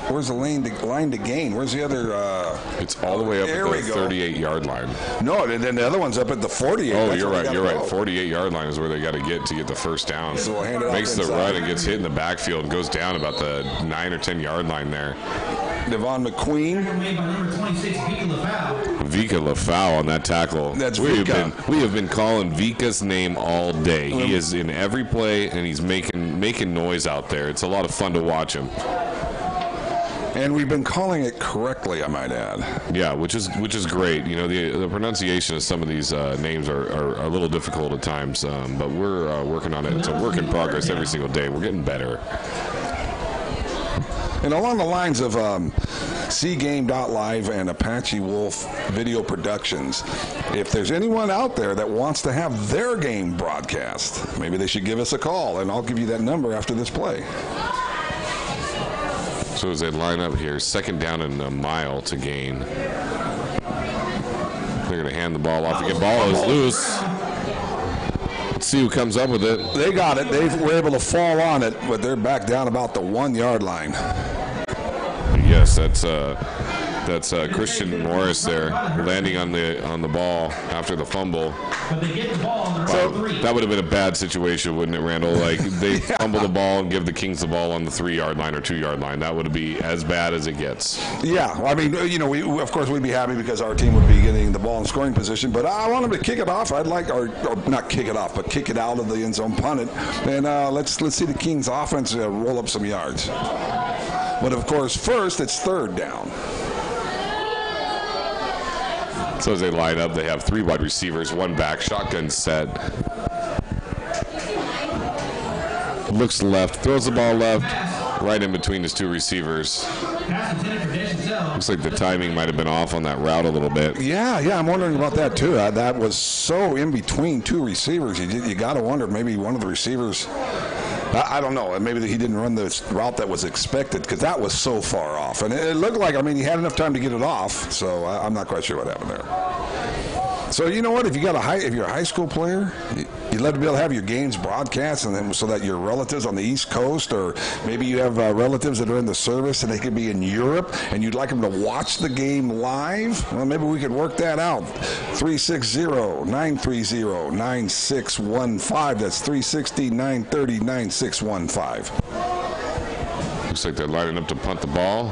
where's the line to gain? Where's the other? It's all the way up at the 38-yard line. No, and then the other one's up at the 48. Oh, you're right. 48-yard line is where they got to get the first down. So we'll hand it makes off the inside. run and gets hit in the backfield and goes down about the 9 or 10-yard line there. Devon McQueen. Made by number 26, Vika LaFau. Vika LaFau on that tackle. That's we Vika. have been calling Vika's name all day. He is in every play, and he's making noise out there. It's a lot of fun to watch him. And we've been calling it correctly, I might add. Yeah, which is great. You know, the pronunciation of some of these names are a little difficult at times, but we're working on it. It's a work in progress every single day. We're getting better. And along the lines of Cgame.live and Apache Wolf Video Productions, if there's anyone out there that wants to have their game broadcast, maybe they should give us a call, and I'll give you that number after this play. So as they line up here, second down and a mile to gain. They're going to hand the ball off again. Ball is loose. Let's see who comes up with it. They got it. They were able to fall on it, but they're back down about the 1 yard line. Yes, that's Christian Morris there, landing on the ball after the fumble. But they get the ball on the right 3. That would have been a bad situation, wouldn't it, Randall? Like, they fumble the ball and give the Kings the ball on the 3 yard line or 2 yard line. That would be as bad as it gets. Yeah, I mean, we of course we'd be happy because our team would be getting the ball in scoring position, but I want them to kick it off. I'd like, or not kick it off, but kick it out of the end zone, punt it, and let's see the Kings offense roll up some yards. But of course, first it's third down. So as they line up, they have 3 wide receivers, 1 back, shotgun set. Looks left, throws the ball left, right in between his 2 receivers. Pass intended for Denzel. Looks like the timing might have been off on that route a little bit. Yeah, I'm wondering about that too. That was so in between 2 receivers. You got to wonder maybe one of the receivers. I don't know. Maybe he didn't run the route that was expected because that was so far off. And it looked like, he had enough time to get it off. So I'm not quite sure what happened there. So you know what? If you're a high school player, you'd love to be able to have your games broadcast, and then so that your relatives on the East Coast, or maybe you have relatives that are in the service and they could be in Europe, and you'd like them to watch the game live. Well, maybe we could work that out. 360-930-9615. That's 360-930-9615. Looks like they're lining up to punt the ball.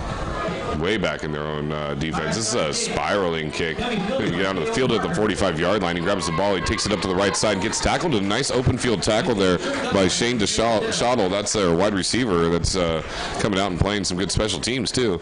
Way back in their own defense. This is a spiraling kick. They get down to the field at the 45-yard line. He grabs the ball. He takes it up to the right side. Gets tackled. A nice open field tackle there by Shane DeShottle. That's their wide receiver that's coming out and playing some good special teams, too.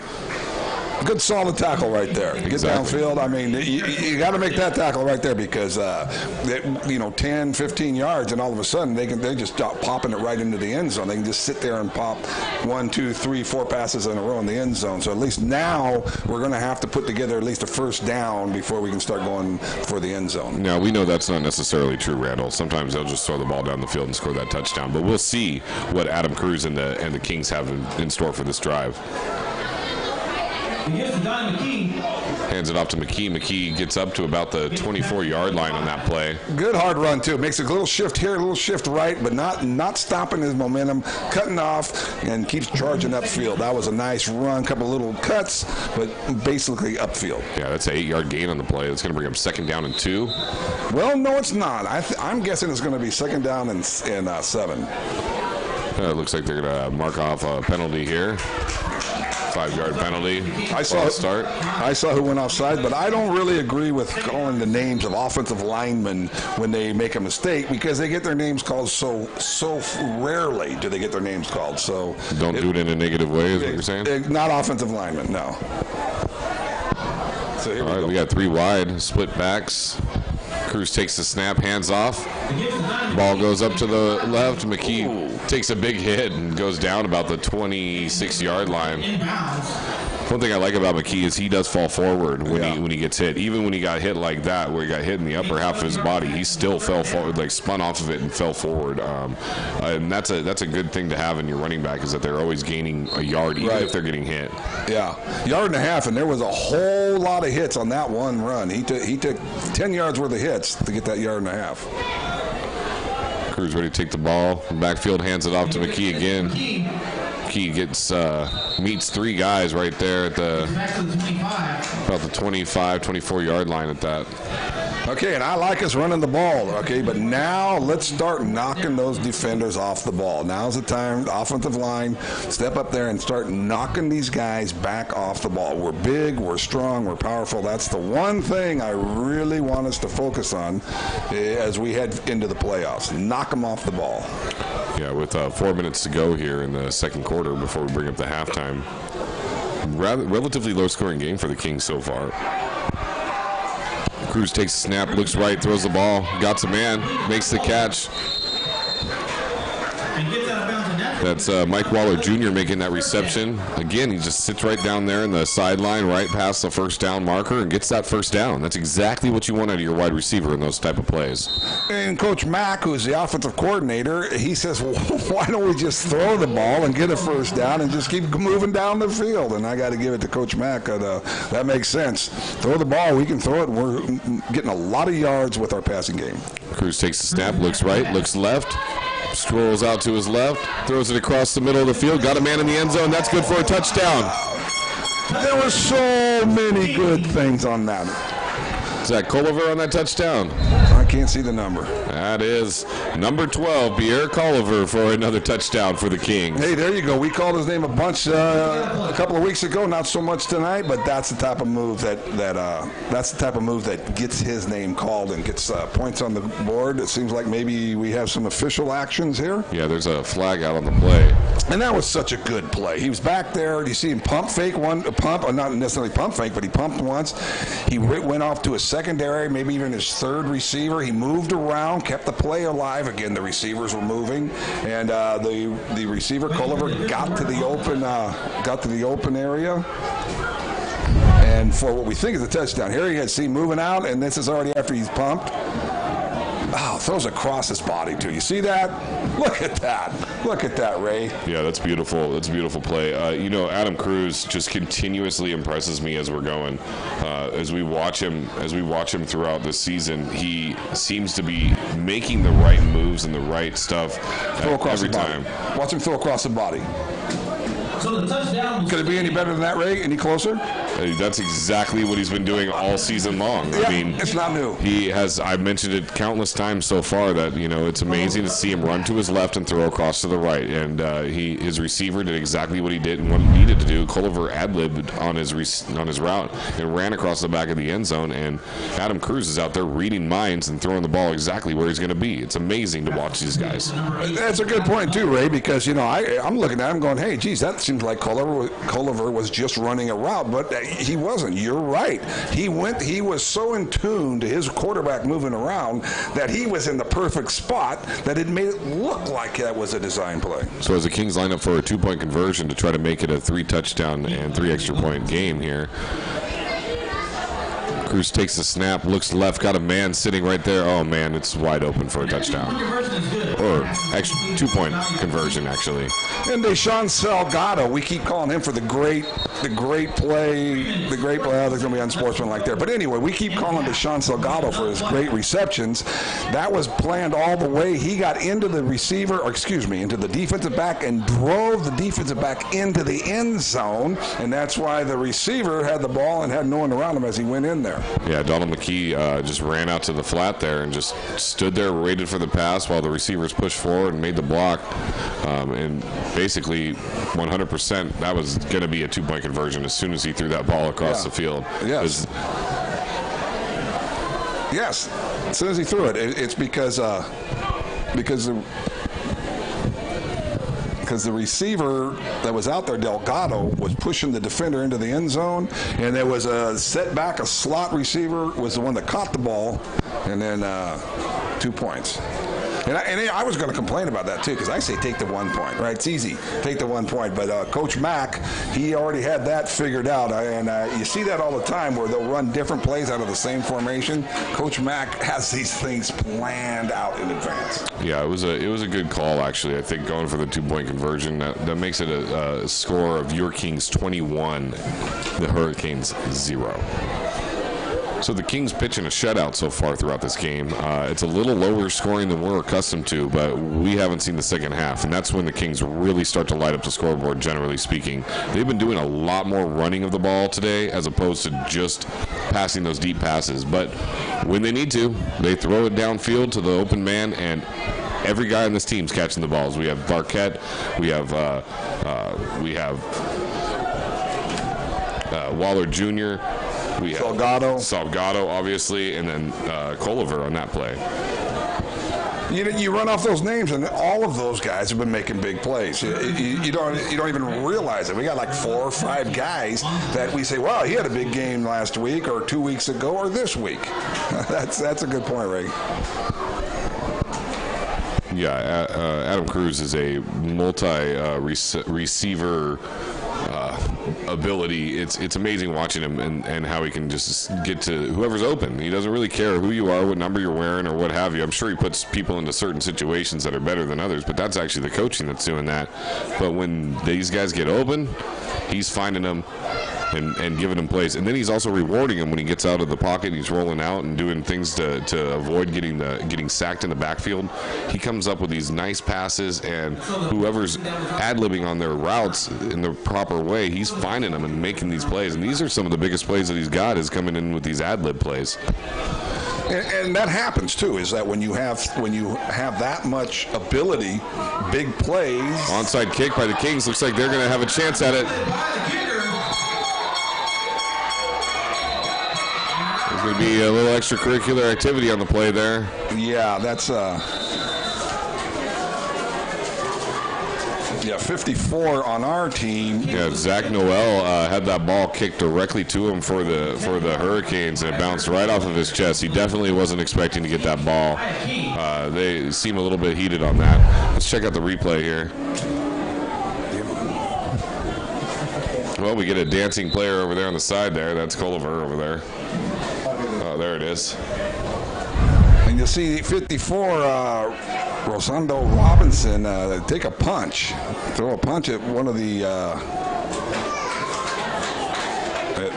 Good solid tackle right there. Get Exactly. downfield. I mean, you got to make that tackle right there because, 10, 15 yards, and all of a sudden they just stop popping it right into the end zone. They can just sit there and pop 1, 2, 3, 4 passes in a row in the end zone. So at least now we're going to have to put together at least a first down before we can start going for the end zone. Now, we know that's not necessarily true, Randall. Sometimes they'll just throw the ball down the field and score that touchdown. But we'll see what Adam Cruz and the Kings have in store for this drive. He gives to Donnie McKee. Hands it off to McKee. McKee gets up to about the 24-yard line on that play. Good hard run too. Makes a little shift here, a little shift right, but not stopping his momentum, cutting off, and keeps charging upfield. That was a nice run, couple little cuts, but basically upfield. Yeah, that's an 8-yard gain on the play. That's going to bring him second down and 2. Well, no, it's not. I'm guessing it's going to be second down and 7. It looks like they're going to mark off a penalty here. 5-yard penalty. I saw who went offside, but I don't really agree with calling the names of offensive linemen when they make a mistake because they get their names called so rarely do they get their names called. So Don't do it in a negative way, is what you're saying? Not offensive linemen, no. So here All right, we got 3 wide, split backs. Cruz takes the snap, hands off. Ball goes up to the left. McKee takes a big hit and goes down about the 26-yard line. One thing I like about McKee is he does fall forward when he gets hit. Even when he got hit like that, where he got hit in the upper half of his body, he still fell forward, like spun off of it and fell forward. And that's a good thing to have in your running back is that they're always gaining a yard, even if they're getting hit. Yeah, yard and a half, and there was a whole lot of hits on that one run. He took 10 yards worth of hits to get that yard and a half. Cruz ready to take the ball. Backfield hands it off to McKee again. McKee gets meets 3 guys right there at about the 25, 24-yard line at that. Okay, and I like us running the ball, okay, but now let's start knocking those defenders off the ball. Now's the time, the offensive line, step up there and start knocking these guys back off the ball. We're big, we're strong, we're powerful. That's the one thing I really want us to focus on as we head into the playoffs. Knock them off the ball. Yeah, with 4 minutes to go here in the second quarter before we bring up the halftime. Relatively low-scoring game for the Kings so far. Cruz takes a snap, looks right, throws the ball, got some man, makes the catch. That's Mike Waller Jr. making that reception. Again, he just sits right down there in the sideline, right past the first down marker, and gets that first down. That's exactly what you want out of your wide receiver in those type of plays. And Coach Mack, who's the offensive coordinator, he says, well, why don't we just throw the ball and get a first down and just keep moving down the field? And I got to give it to Coach Mack. That makes sense. Throw the ball. We can throw it. We're getting a lot of yards with our passing game. Cruz takes the snap, looks right, looks left. Strolls out to his left, throws it across the middle of the field, got a man in the end zone. That's good for a touchdown. There were so many good things on that. Is that Culliver on that touchdown? I can't see the number. That is number 12, Pierre Culliver, for another touchdown for the Kings. Hey, there you go. We called his name a bunch a couple of weeks ago. Not so much tonight, but that's the type of move that gets his name called and gets points on the board. It seems like maybe we have some official actions here. Yeah, there's a flag out on the play. And that was such a good play. He was back there. You see him pump fake not necessarily pump fake, but he pumped once. He went off to a secondary, maybe even his third receiver. He moved around, kept the play alive. Again, the receivers were moving, and the receiver Culliver got to the open area. And for what we think is a touchdown, here he is moving out, and this is already after he's pumped. Wow, throws across his body, too. You see that? Look at that. Look at that, Ray. Yeah, that's beautiful. That's a beautiful play. Adam Cruz just continuously impresses me as we're going. As we watch him throughout the season, he seems to be making the right moves and the right stuff every time. Watch him throw across the body. So the touchdown. Could it be any better than that, Ray? Any closer? That's exactly what he's been doing all season long. Yeah, I mean, it's not new. He has. I've mentioned it countless times so far that it's amazing to see him run to his left and throw across to the right. And his receiver did exactly what he did and what he needed to do. Culliver ad-libbed on his route and ran across the back of the end zone. And Adam Cruz is out there reading minds and throwing the ball exactly where he's going to be. It's amazing to watch these guys. That's a good point too, Ray. Because I'm looking at him going, "Hey, geez, that seems like Culliver was just running a route, but he wasn't. You're right. He was so in tune to his quarterback moving around that he was in the perfect spot that it made it look like that was a design play. So as the Kings line up for a 2-point conversion to try to make it a 3-touchdown and 3 extra point game here. Cruz takes the snap, looks left, got a man sitting right there. Oh man, it's wide open for a touchdown. Or actually 2-point conversion, actually. And Deshaun Salgado, we keep calling him for the great play. Oh, there's going to be unsportsmanlike there. But anyway, we keep calling Deshaun Salgado for his great receptions. That was planned all the way. He got into the into the defensive back and drove the defensive back into the end zone. And that's why the receiver had the ball and had no one around him as he went in there. Yeah, Donald McKee just ran out to the flat there and just stood there, waited for the pass while the receivers pushed forward and made the block. And basically, 100%, that was going to be a 2-point conversion as soon as he threw that ball across the field. Yes. Yes. As soon as he threw it, it's because the receiver that was out there, Delgado, was pushing the defender into the end zone, and there was a setback. A slot receiver was the one that caught the ball, and then 2 points. And I was going to complain about that, too, because I say take the 1 point, right? It's easy. Take the 1 point. But Coach Mack, he already had that figured out. And you see that all the time where they'll run different plays out of the same formation. Coach Mack has these things planned out in advance. Yeah, it was a good call, actually. I think going for the 2-point conversion, that makes it a score of your Kings 21, the Hurricanes 0. So the Kings pitching a shutout so far throughout this game. It's a little lower scoring than we're accustomed to, but we haven't seen the second half, and that's when the Kings really start to light up the scoreboard, generally speaking. They've been doing a lot more running of the ball today as opposed to just passing those deep passes. But when they need to, they throw it downfield to the open man, and every guy on this team's catching the balls. We have Barquette, we have Waller Jr., we have Salgado, obviously, and then Culliver on that play. You run off those names, and all of those guys have been making big plays. You don't even realize it. We got like 4 or 5 guys that we say, "Wow, he had a big game last week, or 2 weeks ago, or this week." That's a good point, Ray. Yeah, Adam Cruz is a multi-receiver ability. It's amazing watching him and how he can just get to whoever's open. He doesn't really care who you are, what number you're wearing, or what have you. I'm sure he puts people into certain situations that are better than others, but that's actually the coaching that's doing that. But when these guys get open, he's finding them and giving him plays. And then he's also rewarding him when he gets out of the pocket. He's rolling out and doing things to avoid getting sacked in the backfield. He comes up with these nice passes, and whoever's ad-libbing on their routes in the proper way, he's finding them and making these plays. And these are some of the biggest plays that he's got, is coming in with these ad-lib plays. And that happens too. Is that when you have that much ability, big plays. Onside kick by the Kings. Looks like they're going to have a chance at it. There's going to be a little extracurricular activity on the play there. Yeah, that's 54 on our team. Yeah, Zach Noel had that ball kicked directly to him for the Hurricanes, and it bounced right off of his chest. He definitely wasn't expecting to get that ball. They seem a little bit heated on that. Let's check out the replay here. Well, we get a dancing player over there on the side there. That's Culliver over there. Oh, there it is. And you'll see 54, Rosando Robinson take a punch, throw a punch at one of the,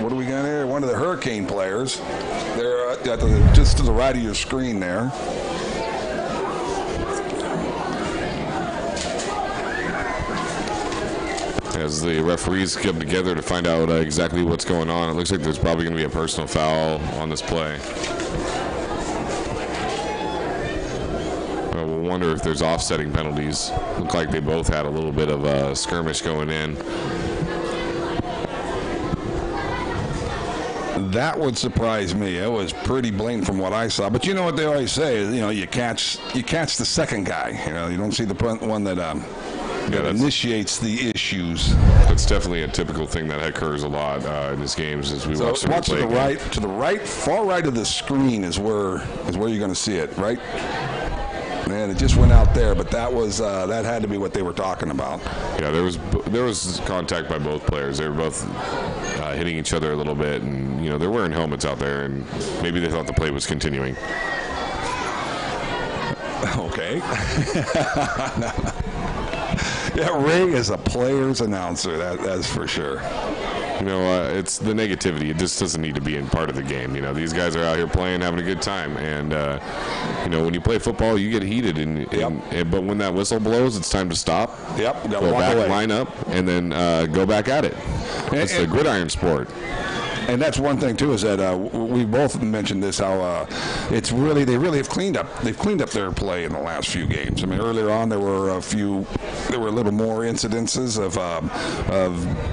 what do we got here? One of the Hurricane players. They're just to the right of your screen there. As the referees come together to find out exactly what's going on, it looks like there's probably going to be a personal foul on this play. We'll wonder if there's offsetting penalties. Look like they both had a little bit of a skirmish going in. That would surprise me. It was pretty blatant from what I saw. But you know what they always say is, you catch the second guy. You don't see the one that that initiates the issues. That's definitely a typical thing that occurs a lot in these games as we watch the replay. To the right, far right of the screen is where you're going to see it, right? Man, it just went out there, but that was that had to be what they were talking about. Yeah, there was contact by both players. They were both hitting each other a little bit, and they're wearing helmets out there, and maybe they thought the play was continuing. Okay. Yeah, Ray is a player's announcer. That's for sure. It's the negativity. It just doesn't need to be in part of the game. These guys are out here playing, having a good time, and when you play football, you get heated, but when that whistle blows, it's time to stop. Yep. Go back, line up, and then go back at it. It's the gridiron sport. And that's one thing too, is that we both mentioned this, how they really have cleaned up their play in the last few games. I mean, earlier on there were a little more incidences of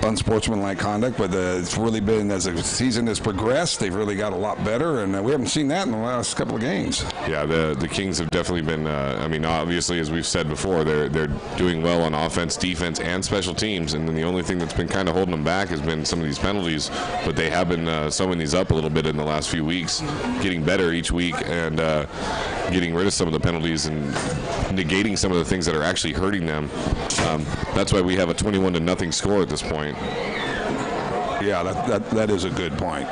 unsportsmanlike conduct, but it's really been, as the season has progressed, they've really got a lot better, and we haven't seen that in the last couple of games. Yeah, the Kings have definitely been. Obviously, as we've said before, they're doing well on offense, defense, and special teams, and then the only thing that's been kind of holding them back has been some of these penalties, but they have been sewing these up a little bit in the last few weeks, getting better each week, and getting rid of some of the penalties and negating some of the things that are actually hurting them. That's why we have a 21-0 score at this point. Yeah, that is a good point.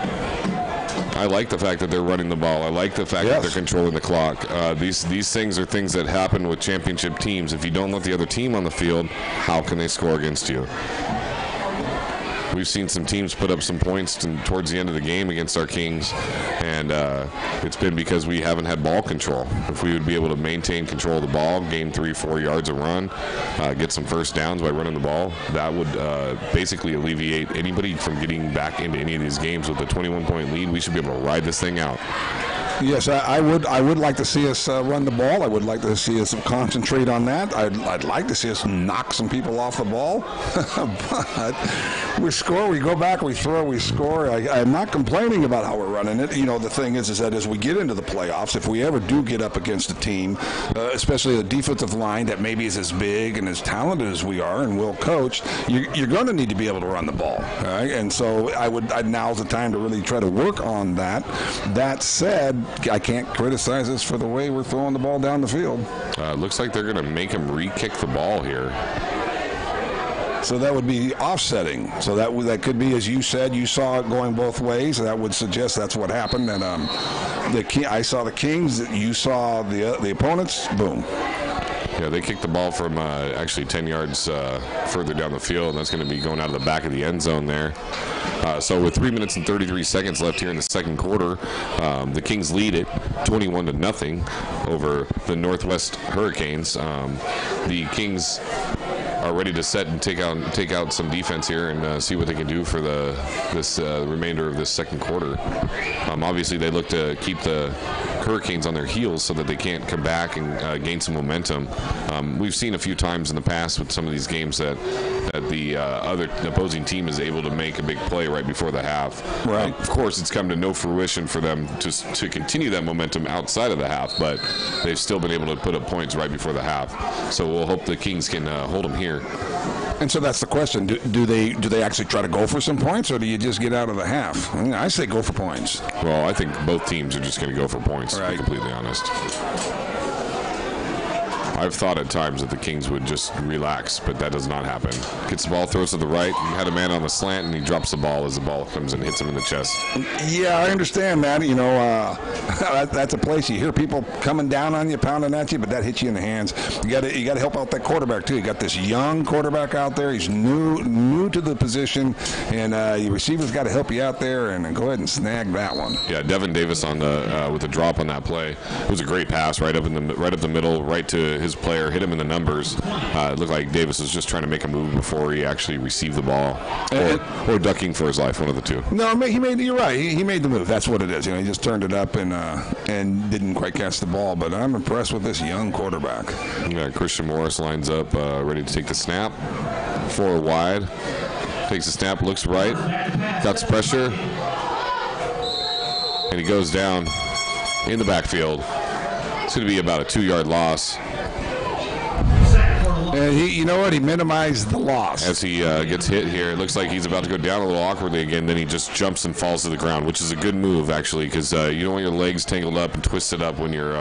I like the fact that they're running the ball. I like the fact that they're controlling the clock. These things are things that happen with championship teams. If you don't let the other team on the field, how can they score against you? We've seen some teams put up some points towards the end of the game against our Kings, and it's been because we haven't had ball control. If we would be able to maintain control of the ball, gain 3-4 yards a run, get some first downs by running the ball, that would basically alleviate anybody from getting back into any of these games with a 21-point lead. We should be able to ride this thing out. Yes, I would like to see us run the ball. I would like to see us concentrate on that. I'd like to see us knock some people off the ball. But we score, we go back, we throw, we score. I'm not complaining about how we're running it. The thing is that as we get into the playoffs, if we ever do get up against a team, especially a defensive line that maybe is as big and as talented as we are and will coach, you're going to need to be able to run the ball. All right? And so now's the time to really try to work on that. That said, I can't criticize us for the way we're throwing the ball down the field. Looks like they're going to make him re-kick the ball here. So that would be offsetting. So that could be, as you said, you saw it going both ways. That would suggest that's what happened. And I saw the Kings. You saw the opponents. Boom. Yeah, they kicked the ball from actually 10 yards further down the field, and that's going to be going out of the back of the end zone there. So with 3 minutes and 33 seconds left here in the second quarter, the Kings lead it 21-0 over the Northwest Hurricanes. The Kings are ready to set and take out some defense here and see what they can do for this remainder of this second quarter. Obviously, they look to keep the Hurricanes on their heels so that they can't come back and gain some momentum. We've seen a few times in the past with some of these games that the other opposing team is able to make a big play right before the half. Right. Of course, it's come to no fruition for them to continue that momentum outside of the half, but they've still been able to put up points right before the half. So we'll hope the Kings can hold them here. And so that's the question. Do they actually try to go for some points, or do you just get out of the half? I say go for points. Well, I think both teams are just going to go for points, to be completely honest. I've thought at times that the Kings would just relax, but that does not happen. Gets the ball, throws to the right, and had a man on the slant, and he drops the ball as the ball comes and hits him in the chest. Yeah, I understand that. That's a place you hear people coming down on you, pounding at you, but that hits you in the hands. You got to help out that quarterback too. You got this young quarterback out there. He's new to the position, and your receivers got to help you out there and go ahead and snag that one. Yeah, Devin Davis on with the drop on that play. It was a great pass right up the middle, right to his player, hit him in the numbers. It looked like Davis was just trying to make a move before he actually received the ball, or ducking for his life, one of the two. No, you're right. He made the move. That's what it is. He just turned it up and didn't quite catch the ball. But I'm impressed with this young quarterback. Yeah, Christian Morris lines up, ready to take the snap. 4 wide. Takes the snap, looks right, cuts pressure, and he goes down in the backfield. It's going to be about a 2-yard loss. And you know what? He minimized the loss. As he gets hit here, it looks like he's about to go down a little awkwardly again. Then he just jumps and falls to the ground, which is a good move, actually, because you don't want your legs tangled up and twisted up when you're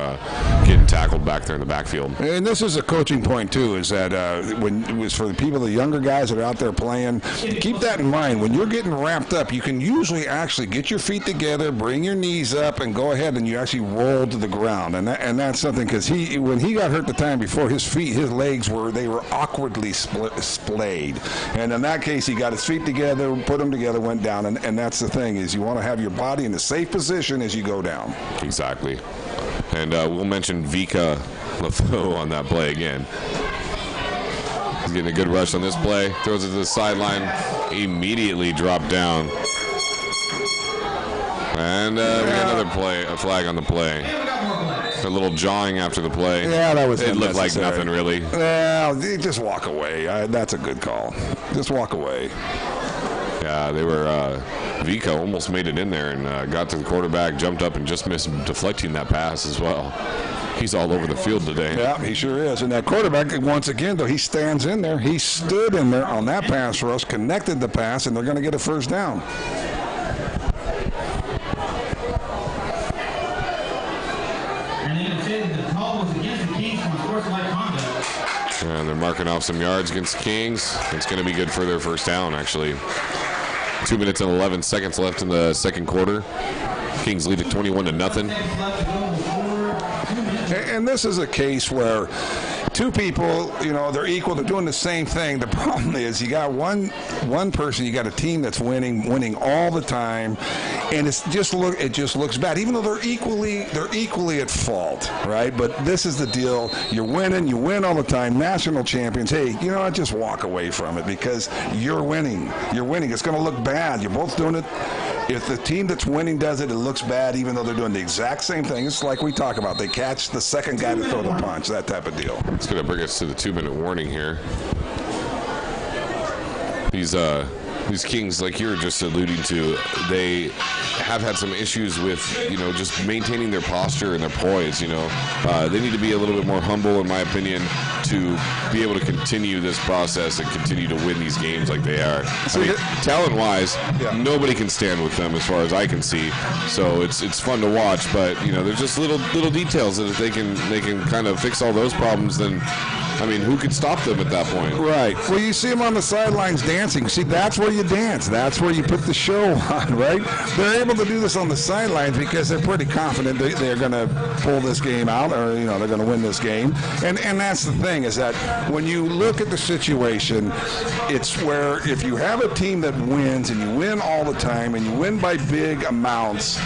getting tackled back there in the backfield. And this is a coaching point, too, is that when it was for the people, the younger guys that are out there playing, keep that in mind. When you're getting wrapped up, you can usually actually get your feet together, bring your knees up, and go ahead and you actually roll to the ground. And that's something, because when he got hurt the time before, his legs were awkwardly splayed. And in that case, he got his feet together, put them together, went down. And that's the thing, is you want to have your body in a safe position as you go down. Exactly. And we'll mention Vika LaFou on that play again. He's getting a good rush on this play. Throws it to the sideline. Immediately dropped down. And we got another play, a flag on the play. A little jawing after the play. Yeah, that was It looked like nothing, really. Well, just walk away. That's a good call. Just walk away. Yeah, they were. Vika almost made it in there and got to the quarterback, jumped up, and just missed deflecting that pass as well. He's all over the field today. Yeah, he sure is. And that quarterback, once again, though, he stands in there. He stood in there on that pass rush, connected the pass, and they're going to get a first down. And they're marking off some yards against the Kings. It's going to be good for their first down, actually. 2 minutes and 11 seconds left in the second quarter. Kings lead at 21-0. And this is a case where two people, they're equal. They're doing the same thing. The problem is you got one person. You got a team that's winning all the time, and it just looks bad. Even though they're equally at fault, right? But this is the deal. You're winning. You win all the time. National champions. Hey, you know what? Just walk away from it because you're winning. You're winning. It's going to look bad. You're both doing it. If the team that's winning does it, it looks bad, even though they're doing the exact same thing. It's like we talk about. They catch the second guy to throw the punch, that type of deal. It's going to bring us to the 2-minute warning here. These Kings, like you were just alluding to, they have had some issues with, just maintaining their posture and their poise. They need to be a little bit more humble, in my opinion, to be able to continue this process and continue to win these games like they are. Talent-wise, nobody can stand with them as far as I can see. So it's fun to watch, but there's just little details that if they can kind of fix all those problems, then who could stop them at that point? Right. Well, you see them on the sidelines dancing. See, that's where you dance. That's where you put the show on, right? They're able to do this on the sidelines because they're pretty confident they're going to pull this game out, or they're going to win this game. And that's the thing, is that when you look at the situation, it's where if you have a team that wins and you win all the time and you win by big amounts,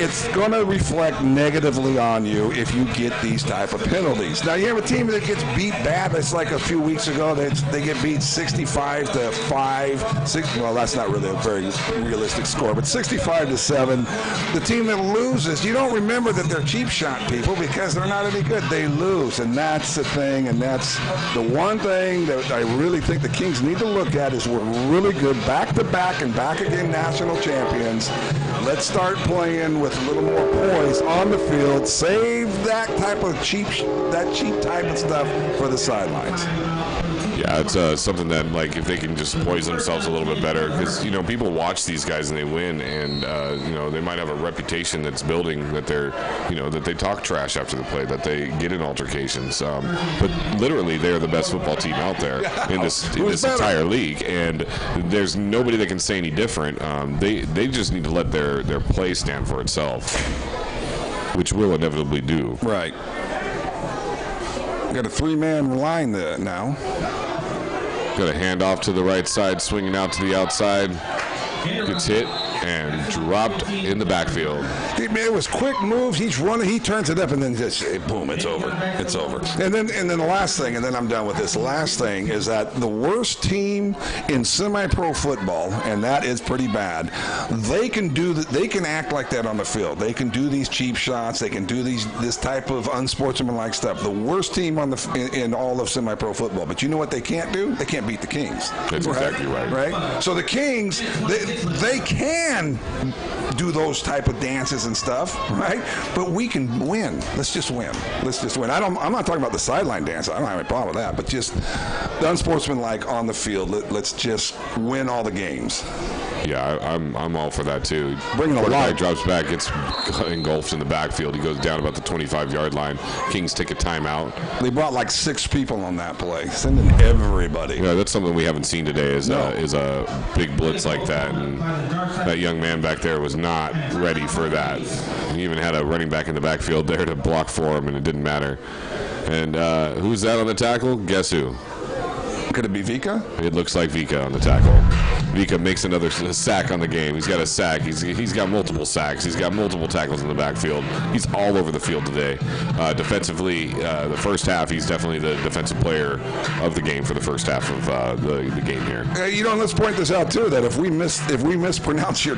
it's going to reflect negatively on you if you get these type of penalties. Now, you have a team that gets beat bad. It's like a few weeks ago, they get beat 65-5. Well, that's not really a very realistic score, but 65-7. The team that loses, you don't remember that they're cheap shot people because they're not any good. They lose, and that's the thing, and that's the one thing that I really think the Kings need to look at is we're really good back-to-back and back again national champions. Let's start playing with a little more poise on the field. Save that type of cheap type of stuff for the sidelines. Yeah, it's something that, if they can just poise themselves a little bit better, because people watch these guys and they win, and they might have a reputation that's building that they're that they talk trash after the play, that they get in altercations, but literally they're the best football team out there in this entire league, and there's nobody that can say any different. They just need to let their play stand for itself, which will inevitably do. Right. Got a 3-man line there now. Got a handoff to the right side, swinging out to the outside. Gets hit and dropped in the backfield. It was quick moves. He's running. He turns it up, and then just boom, it's over. It's over. And then the last thing, and then I'm done with this. Last thing is that the worst team in semi-pro football, and that is pretty bad. They can act like that on the field. They can do these cheap shots. They can do this type of unsportsmanlike stuff. The worst team in all of semi-pro football. But you know what they can't do? They can't beat the Kings. That's exactly right. Right. So the Kings, they can do those type of dances and stuff, right? But we can win. Let's just win. Let's just win. I'm not talking about the sideline dance. I don't have any problem with that. But just the unsportsmanlike on the field. Let's just win all the games. Yeah, I'm all for that too. Bringing a Quarterback lot. drops back, gets engulfed in the backfield. He goes down about the 25-yard line. Kings take a timeout. They brought like 6 people on that play, sending everybody. Yeah, that's something we haven't seen today. Is a big blitz like that, and that young man back there was not ready for that. He even had a running back in the backfield there to block for him, and it didn't matter. And who's that on the tackle? Guess who? Could it be Vika? It looks like Vika on the tackle. Vika makes another sack on the game. He's got a sack. He's got multiple sacks. He's got multiple tackles in the backfield. He's all over the field today. Defensively, the first half, he's definitely the defensive player of the game for the first half of the game here. Let's point this out too. That if we mispronounce your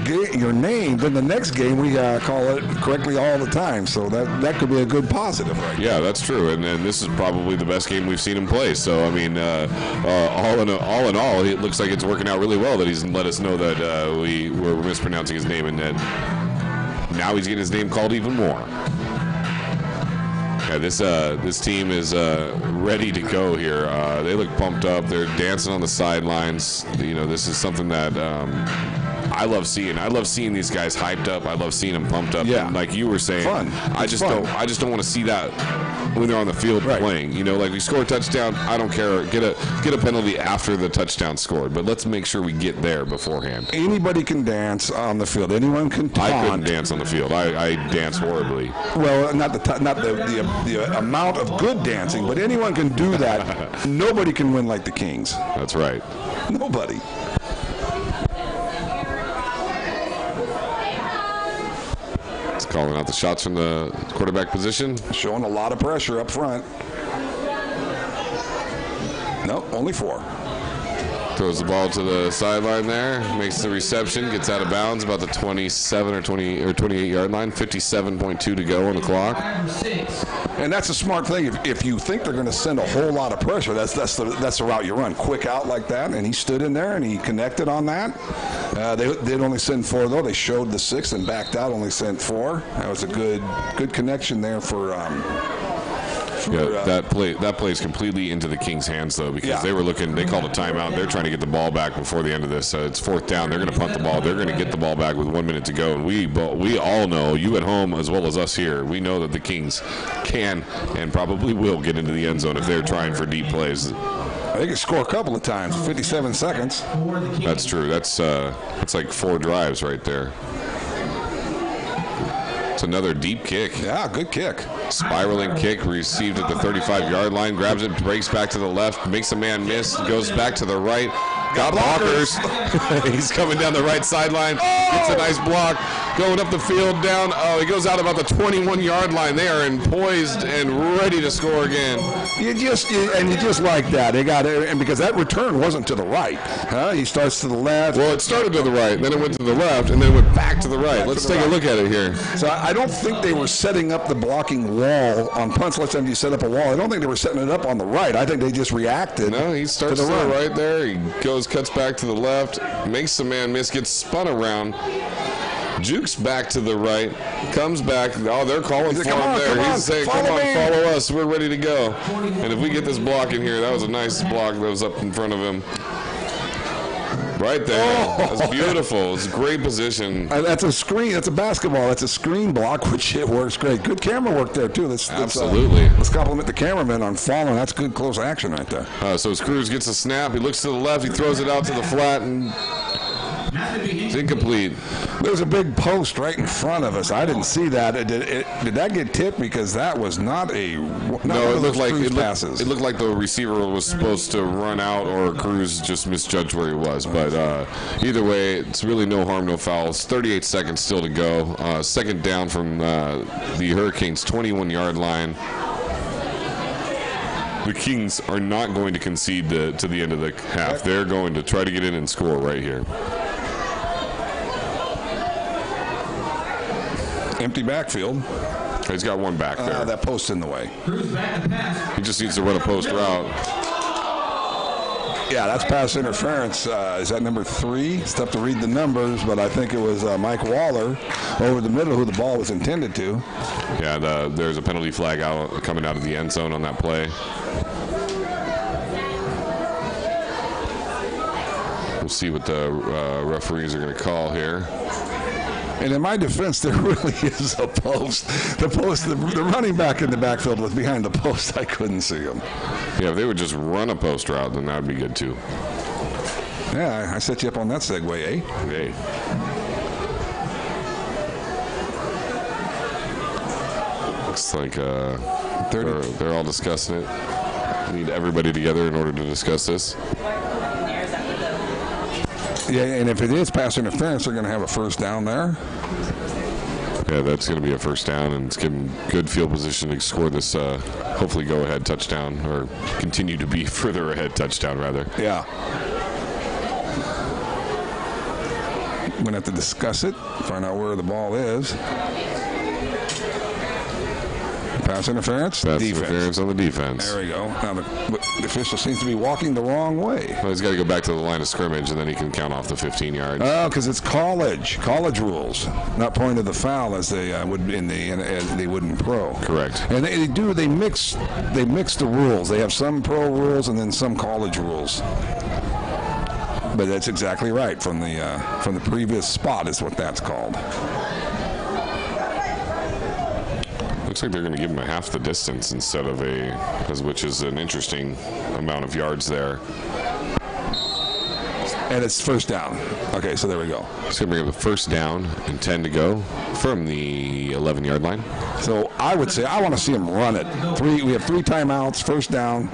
name, then the next game we call it correctly all the time. So that could be a good positive, right? Yeah, that's true. And this is probably the best game we've seen him play. So I mean, all in all, it looks like it's working out really well that he's let us know that we were mispronouncing his name, and then now he's getting his name called even more. Yeah, this team is ready to go here. They look pumped up. They're dancing on the sidelines. This is something that I love seeing. I love seeing these guys hyped up. I love seeing them pumped up. Yeah. And like you were saying, fun. I just don't want to see that when they're on the field playing. Like we score a touchdown, I don't care. Get a penalty after the touchdown scored, but let's make sure we get there beforehand. Anybody can dance on the field. Anyone can taunt. I couldn't dance on the field. I dance horribly. Well, not the amount of good dancing, but anyone can do that. Nobody can win like the Kings. That's right. Nobody. Calling out the shots from the quarterback position. Showing a lot of pressure up front. No, only 4. Throws the ball to the sideline there. Makes the reception. Gets out of bounds about the 27 or 28-yard line. 57.2 to go on the clock. And that's a smart thing. If you think they're going to send a whole lot of pressure, that's the route you run. Quick out like that, and he stood in there and he connected on that. They'd only send 4 though. They showed the 6 and backed out. Only sent 4. That was a good connection there for. That play is completely into the Kings' hands though, because they were looking. They called a timeout. They're trying to get the ball back before the end of this. It's 4th down. They're going to punt the ball. They're going to get the ball back with 1 minute to go. And we all know, you at home as well as us here, we know that the Kings can and probably will get into the end zone if they're trying for deep plays. They can score a couple of times. 57 seconds. That's true. That's like 4 drives right there. It's another deep kick. Yeah, good kick. Spiraling kick received at the 35-yard line. Grabs it, breaks back to the left, makes a man miss, goes back to the right. Got blockers. He's coming down the right sideline. Gets a nice block. Going up the field, down. Oh, he goes out about the 21-yard line. They are poised and ready to score again. You just like that. They got it, and because that return wasn't to the right. He starts to the left. Well, it started to the right, then it went to the left, and then went back to the right. Let's take a look at it here. So I don't think they were setting up the blocking wall on punts. Let's say you set up a wall. I don't think they were setting it up on the right. I think they just reacted. No, he starts to the right there. He cuts back to the left, makes the man miss, gets spun around. Jukes back to the right, comes back. Oh, they're calling for him there. He's saying, come on, follow us. We're ready to go. And if we get this block in here, that was a nice block that was up in front of him. Right there. That's beautiful. It's a great position. That's a screen. That's a basketball. That's a screen block, which it works great. Good camera work there, too. Absolutely. Let's compliment the cameraman on following. That's good close action right there. So Screws gets a snap. He looks to the left. He throws it out to the flat, and it's incomplete. There's a big post right in front of us. I didn't see that. Did that get tipped? Because that was not a no. It looked like the receiver was supposed to run out, or Cruz just misjudged where he was. But either way, it's really no harm, no foul. It's 38 seconds still to go. 2nd down from the Hurricanes' 21-yard line. The Kings are not going to concede to the end of the half. They're going to try to get in and score right here. Empty backfield. He's got one back there. That post in the way. He just needs to run a post route. Yeah, that's pass interference. Is that number 3? It's tough to read the numbers, but I think it was Mike Waller over the middle who the ball was intended to. Yeah, there's a penalty flag coming out of the end zone on that play. We'll see what the referees are going to call here. And in my defense, there really is a post. The running back in the backfield was behind the post. I couldn't see him. Yeah, if they would just run a post route, then that would be good too. Yeah, I set you up on that segue, eh? Hey. Looks like they're all discussing it. We need everybody together in order to discuss this. Yeah, and if it is pass interference, they're going to have a first down there. Yeah, that's going to be a first down, and it's giving good field position to score this, hopefully go-ahead touchdown, or continue to be further ahead touchdown, rather. Yeah. We're going to have to discuss it, find out where the ball is. Pass interference? Pass interference on the defense. There we go. Now the official seems to be walking the wrong way. Well, he's got to go back to the line of scrimmage, and then he can count off the 15 yards. Oh, because it's college rules, not point of the foul as they would in they would in pro. Correct. And they mix the rules. They have some pro rules and then some college rules. But that's exactly right. From the previous spot is what that's called. Looks like they're going to give him a half the distance instead of which is an interesting amount of yards there. And it's first down. Okay, so there we go. It's going to bring up the first down and 10 to go from the 11-yard line. So I would say I want to see him run it. We have 3 timeouts, first down.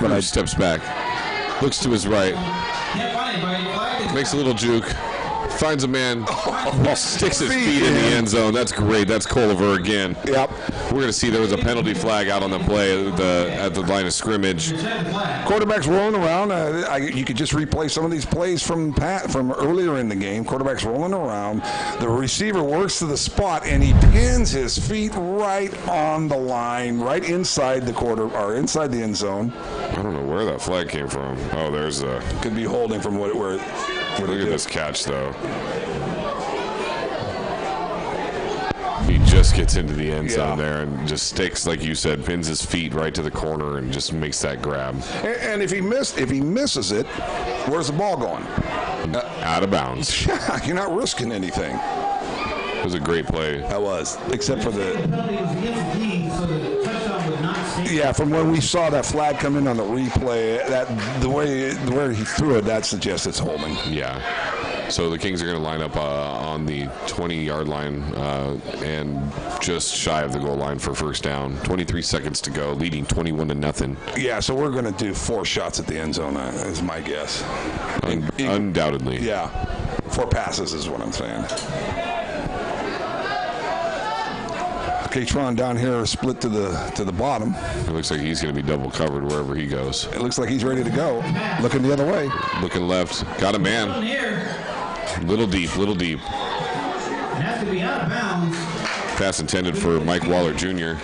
But he steps back, looks to his right, makes a little juke. Finds a man, sticks his feet in the end zone. That's great. That's Culliver again. Yep. We're going to see there was a penalty flag out on the play at the line of scrimmage. Quarterback's rolling around. You could just replay some of these plays from earlier in the game. Quarterback's rolling around. The receiver works to the spot, and he pins his feet right on the line, right inside the inside the end zone. I don't know where that flag came from. Oh, there's a... Could be holding from where Look at this catch, though. He just gets into the end zone there and just sticks, like you said, pins his feet right to the corner and just makes that grab. And if he misses it, where's the ball going? Out of bounds. Yeah, you're not risking anything. It was a great play. That was, except for the... penalty was against the team, so the touchdown would not stand. Yeah, from when we saw that flag come in on the replay, the way he threw it, that suggests it's holding. Yeah. So the Kings are going to line up on the 20-yard line and just shy of the goal line for first down. 23 seconds to go, leading 21-0. Yeah, so we're going to do 4 shots at the end zone, is my guess. Undoubtedly. Yeah, 4 passes is what I'm saying. K-Tron down here split to the bottom. It looks like he's going to be double covered wherever he goes. It looks like he's ready to go. Looking the other way. Looking left. Got a man. Little deep. Has to be out of bounds. Pass intended for Mike Waller Jr.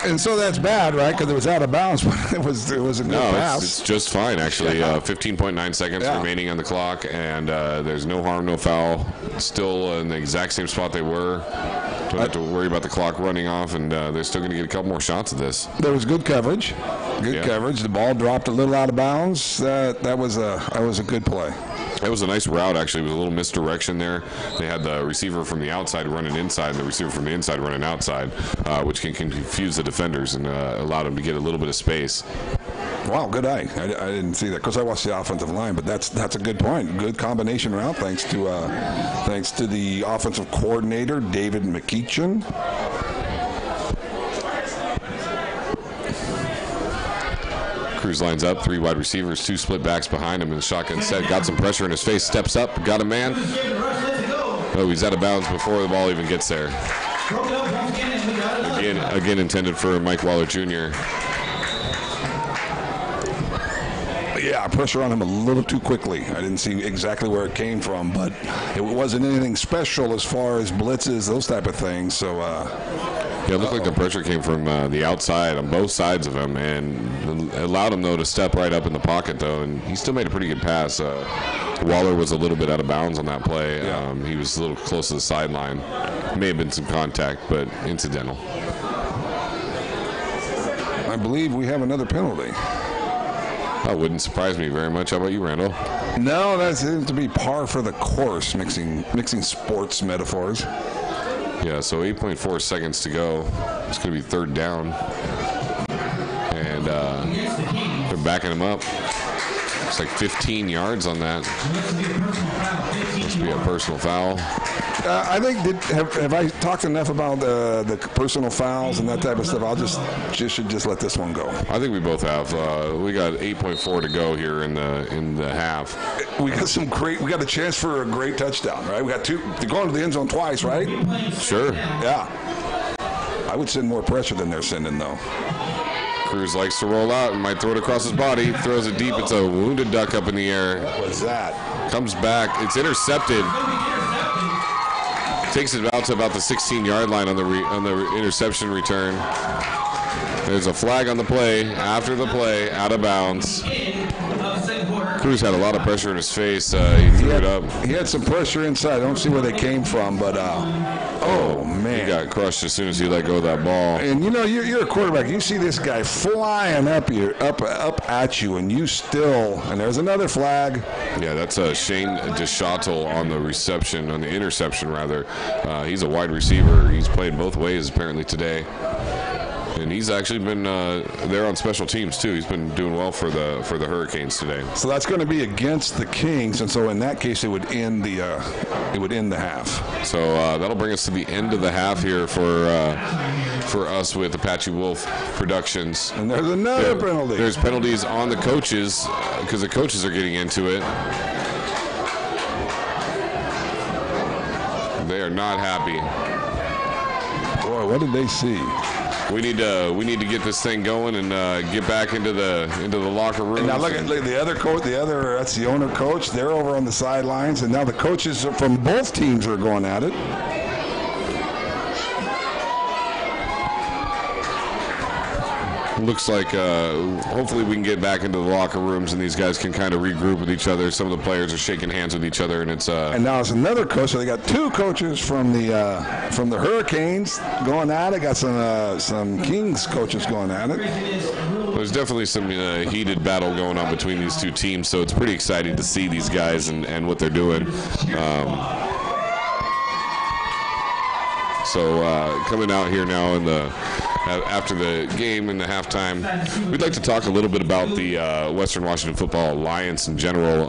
And so that's bad, right? Because it was out of bounds, but it was a good pass. It's just fine, actually. 15.9 seconds remaining on the clock, and there's no harm, no foul. Still in the exact same spot they were. Don't have to worry about the clock running off, and they're still going to get a couple more shots of this. There was good coverage. Coverage. The ball dropped a little out of bounds. That was a good play. It was a nice route, actually. It was a little misdirection there. They had the receiver from the outside running inside and the receiver from the inside running outside, which can confuse the defenders and allow them to get a little bit of space. Wow, good eye. I didn't see that because I watched the offensive line, but that's a good point. Good combination route thanks to the offensive coordinator, David McEachin. Cruz lines up, 3 wide receivers, 2 split backs behind him in the shotgun set. Got some pressure in his face, steps up, got a man. Oh, he's out of bounds before the ball even gets there. Again intended for Mike Waller Jr. Yeah, pressure on him a little too quickly. I didn't see exactly where it came from, but it wasn't anything special as far as blitzes, those type of things. So Yeah, it looked like the pressure came from the outside on both sides of him, and allowed him, though, to step right up in the pocket, though, and he still made a pretty good pass. Waller was a little bit out of bounds on that play. Yeah. He was a little close to the sideline. May have been some contact, but incidental. I believe we have another penalty. That wouldn't surprise me very much. How about you, Randall? No, that seems to be par for the course, mixing sports metaphors. Yeah, so 8.4 seconds to go. It's going to be third down. And they're backing him up. It's like 15 yards on that. Must be a personal foul. I think have I talked enough about the personal fouls and that type of stuff? I'll should just let this one go. I think we both have. We got 8.4 to go here in the half. We got a chance for a great touchdown, right? We got two. They're going to the end zone twice, right? Sure. Yeah. I would send more pressure than they're sending, though. Cruz likes to roll out and might throw it across his body. Throws it deep. It's a wounded duck up in the air. What is that? Comes back. It's intercepted. Takes it out to about the 16-yard line on the interception return. There's a flag on the play. After the play, out of bounds. Cruz had a lot of pressure in his face. He threw it up. He had some pressure inside. I don't see where they came from, but oh man, he got crushed as soon as he let go of that ball. And you know, you're a quarterback. You see this guy flying up at you, and you still. And there's another flag. Yeah, that's Shane DeShottle on the reception, on the interception rather. He's a wide receiver. He's played both ways apparently today. And he's actually been there on special teams too. He's been doing well for the Hurricanes today. So that's going to be against the Kings, and so in that case, it would end the half. So that'll bring us to the end of the half here for us with Apache Wolf Productions. And there's another penalty. There's penalties on the coaches because the coaches are getting into it. They are not happy. Boy, what did they see? We need to get this thing going and get back into the locker room. Now look at the other coach. That's the owner coach. They're over on the sidelines, and now the coaches from both teams are going at it. Looks like hopefully we can get back into the locker rooms and these guys can kind of regroup with each other. Some of the players are shaking hands with each other, and it's and now it's another coach. So they got two coaches from the Hurricanes going at it. Got some Kings coaches going at it. There's definitely some heated battle going on between these two teams, so it's pretty exciting to see these guys and what they're doing. So coming out here now after the game in the halftime, we'd like to talk a little bit about the Western Washington Football Alliance in general.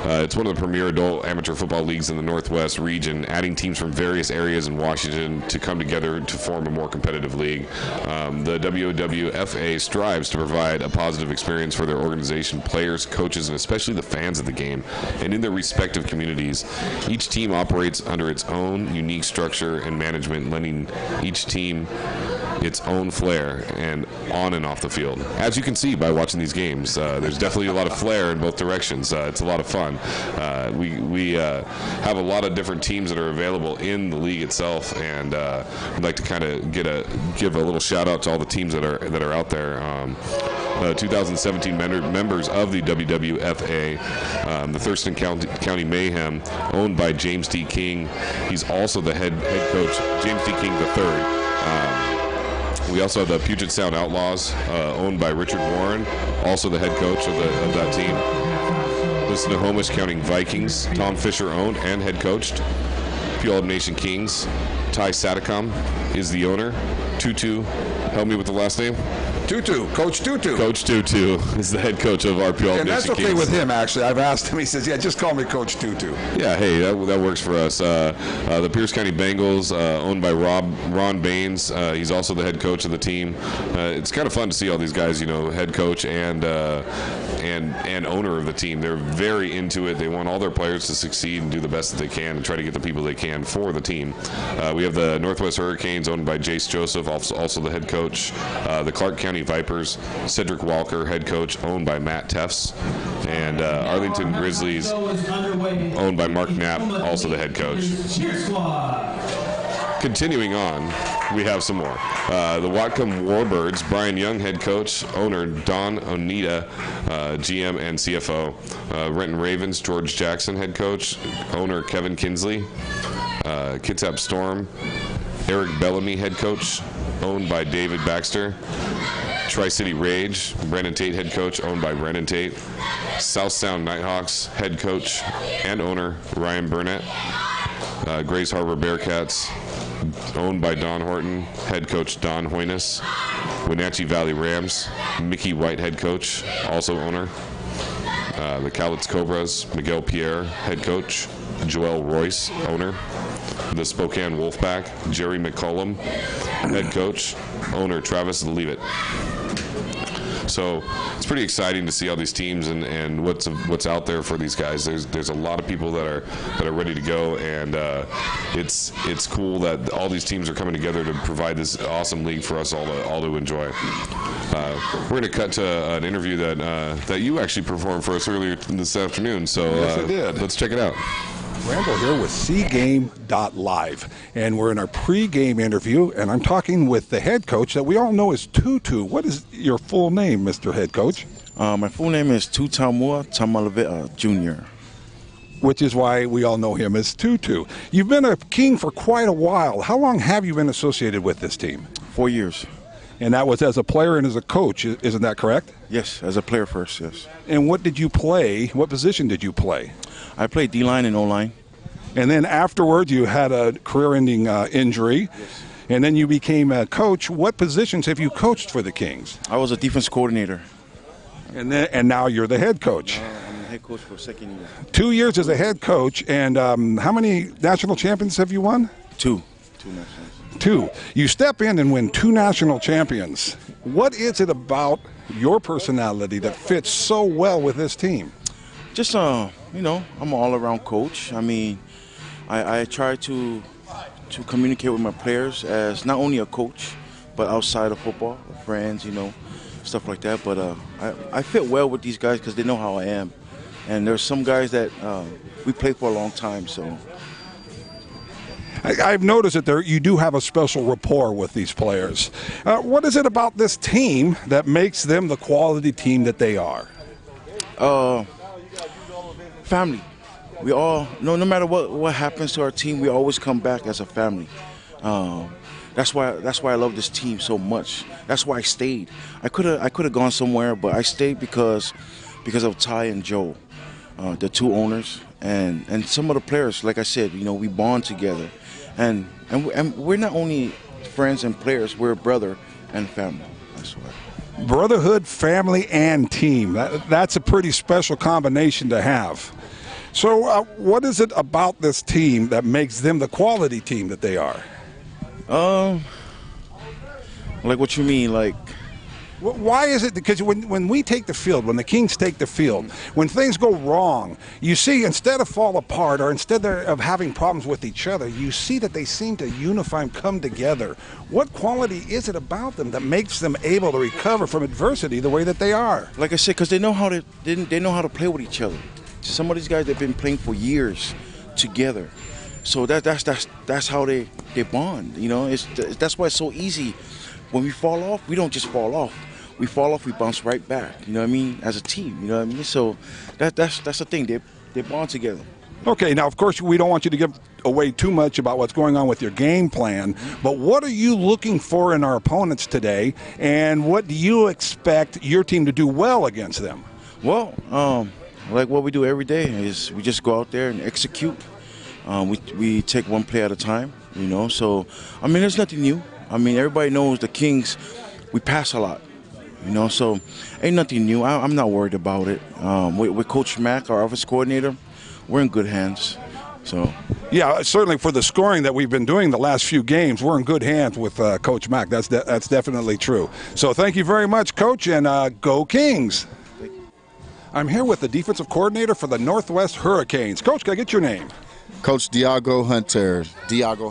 It's one of the premier adult amateur football leagues in the Northwest region, adding teams from various areas in Washington to come together to form a more competitive league. The WWFA strives to provide a positive experience for their organization, players, coaches, and especially the fans of the game, and in their respective communities. Each team operates under its own unique structure and management, lending each team its own flair and on and off the field. As you can see by watching these games, there's definitely a lot of flair in both directions. It's a lot of fun. We have a lot of different teams that are available in the league itself, and we'd like to kind of give a little shout out to all the teams that are out there. 2017 members of the WWFA, the Thurston County Mayhem, owned by James D. King. He's also the head coach, James D. King III. We also have the Puget Sound Outlaws, owned by Richard Warren, also the head coach of that team. The Snohomish County Vikings, Tom Fisher owned and head coached. Puyallup Nation Kings, Ty Satacom is the owner. Tutu, help me with the last name. Tutu, Coach Tutu. Coach Tutu is the head coach of our Puyallup Nation Kings. And that's okay with him, actually. I've asked him. He says, yeah, just call me Coach Tutu. Yeah, hey, that works for us. The Pierce County Bengals, owned by Ron Baines. He's also the head coach of the team. It's kind of fun to see all these guys, head coach and owner of the team. They're very into it. They want all their players to succeed and do the best that they can and try to get the people they can for the team. We have the Northwest Hurricanes, owned by Jace Joseph, also the head coach. The Clark County Vipers, Cedric Walker, head coach, owned by Matt Tefts. And Arlington Grizzlies, owned by Mark Knapp, also the head coach. continuing on, we have some more. The Whatcom Warbirds, Brian Young, head coach, owner Don Onita, GM and CFO. Renton Ravens, George Jackson, head coach, owner Kevin Kinsley. Kitsap Storm, Eric Bellamy, head coach, owned by David Baxter. Tri-City Rage, Brandon Tate, head coach, owned by Brandon Tate. South Sound Nighthawks, head coach and owner Ryan Burnett. Grays Harbor Bearcats, owned by Don Horton, head coach Don Hoynes. Wenatchee Valley Rams, Mickey White, head coach, also owner. The Cowlitz Cobras, Miguel Pierre, head coach, Joel Royce, owner. The Spokane Wolfpack, Jerry McCollum, head coach, owner Travis Leavitt. So it's pretty exciting to see all these teams and what's out there for these guys. There's a lot of people that are ready to go, and it's cool that all these teams are coming together to provide this awesome league for us all to enjoy. We're going to cut to an interview that you actually performed for us earlier this afternoon. So yes, I did. Let's check it out. Randall here with cgame.live, and we're in our pregame interview, and I'm talking with the head coach that we all know is Tutu. What is your full name, Mr. Head Coach? My full name is Tutamua Tamalavea Jr. Which is why we all know him as Tutu. You've been a King for quite a while. How long have you been associated with this team? 4 years. And that was as a player and as a coach, isn't that correct? Yes, as a player first, yes. And what did you play? What position did you play? I played D-line and O-line. And then afterwards, you had a career-ending injury. Yes. And then you became a coach. What positions have you coached for the Kings? I was a defense coordinator. And now you're the head coach. I'm the head coach for the second year. 2 years as a head coach. And how many national champions have you won? Two nationals. 2. You step in and win 2 national champions. What is it about your personality that fits so well with this team? Just, I'm an all-around coach. I mean, I try to communicate with my players as not only a coach, but outside of football, friends, stuff like that. But I fit well with these guys because they know how I am. And there's some guys that we played for a long time, so. I've noticed that you do have a special rapport with these players. What is it about this team that makes them the quality team that they are? Family. We all, no matter what happens to our team, we always come back as a family. That's why I love this team so much. That's why I stayed. I could have gone somewhere, but I stayed because of Ty and Joe, the 2 owners, and some of the players. Like I said, we bond together, and we're not only friends and players. We're brother and family. That's why. Brotherhood, family, and team. That's a pretty special combination to have. So what is it about this team that makes them the quality team that they are? Like what you mean, like? Why is it? Because when we take the field, when the Kings take the field, when things go wrong, you see instead of fall apart or instead of having problems with each other, you see that they seem to unify and come together. What quality is it about them that makes them able to recover from adversity the way that they are? Like I said, because they know how to play with each other. Some of these guys, they've been playing for years together, so that's how they bond. That's why it's so easy. When we fall off, we don't just fall off. We fall off, we bounce right back. You know what I mean? As a team, you know what I mean? So that's the thing. They bond together. Okay, now of course we don't want you to give away too much about what's going on with your game plan, but what are you looking for in our opponents today, and what do you expect your team to do well against them? Well, like what we do every day is we just go out there and execute. We take one play at a time, So, I mean, there's nothing new. I mean, everybody knows the Kings, we pass a lot, So, ain't nothing new. I'm not worried about it. With Coach Mack, our offense coordinator, we're in good hands. So. Yeah, certainly for the scoring that we've been doing the last few games, we're in good hands with Coach Mack. That's definitely true. So, thank you very much, Coach, and go Kings. I'm here with the defensive coordinator for the Northwest Hurricanes. Coach, can I get your name? Coach Diago Hunter. Diago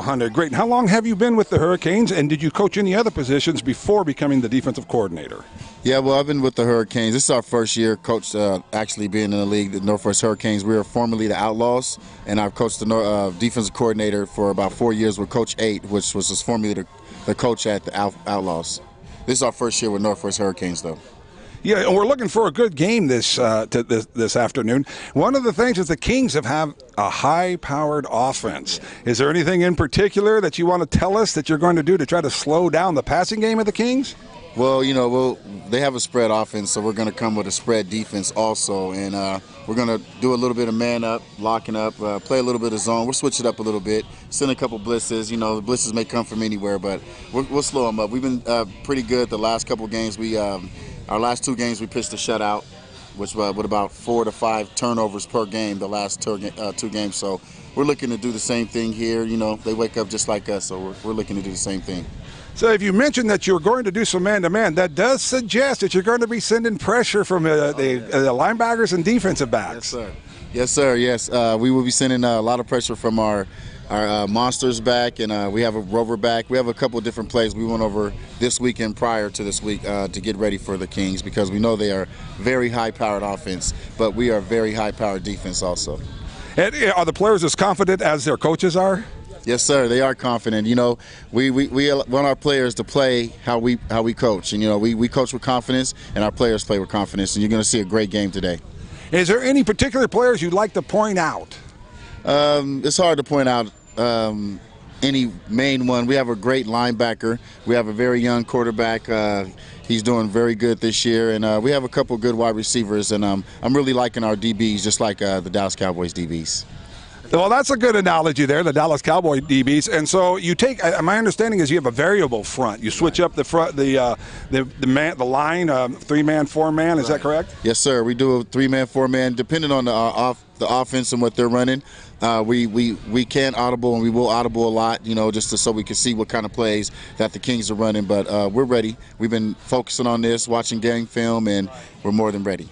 Hunter. Great. And how long have you been with the Hurricanes, and did you coach any other positions before becoming the defensive coordinator? Yeah, well, I've been with the Hurricanes. This is our first year, Coach, actually being in the league, the Northwest Hurricanes. We were formerly the Outlaws, and I've coached the defensive coordinator for about 4 years with Coach 8, which was just formerly the coach at the Outlaws. This is our first year with Northwest Hurricanes, though. Yeah, and we're looking for a good game this afternoon. One of the things is the Kings have a high-powered offense. Is there anything in particular that you want to tell us that you're going to do to try to slow down the passing game of the Kings? Well, they have a spread offense, so we're going to come with a spread defense also, and we're going to do a little bit of man up, locking up, play a little bit of zone. We'll switch it up a little bit, send a couple blitzes. The blitzes may come from anywhere, but we'll slow them up. We've been pretty good the last couple games. Our last 2 games we pitched a shutout, which with about 4 to 5 turnovers per game the last 2 games. So we're looking to do the same thing here. They wake up just like us, so we're looking to do the same thing. So if you mentioned that you're going to do some man-to-man, that does suggest that you're going to be sending pressure from the linebackers and defensive backs. Yes, sir. Yes, sir. Yes, we will be sending a lot of pressure from our monsters back, and we have a rover back. We have a couple of different plays we went over this weekend prior to this week to get ready for the Kings, because we know they are very high-powered offense, but we are very high-powered defense also. And are the players as confident as their coaches are? Yes, sir. They are confident. We want our players to play how we coach. And we coach with confidence, and our players play with confidence. And you're going to see a great game today. Is there any particular players you'd like to point out? It's hard to point out any main one. We have a great linebacker. We have a very young quarterback. He's doing very good this year, and we have a couple good wide receivers. And I'm really liking our DBs, just like the Dallas Cowboys DBs. Well, that's a good analogy there, the Dallas Cowboy DBs. And so you take. My understanding is you have a variable front. You switch up the front, the line, 3-man, 4-man. Is that correct? Yes, sir. We do a 3-man, 4-man, depending on the offense and what they're running. We can audible, and we will audible a lot. Just so we can see what kind of plays that the Kings are running. But we're ready. We've been focusing on this, watching game film, and we're more than ready.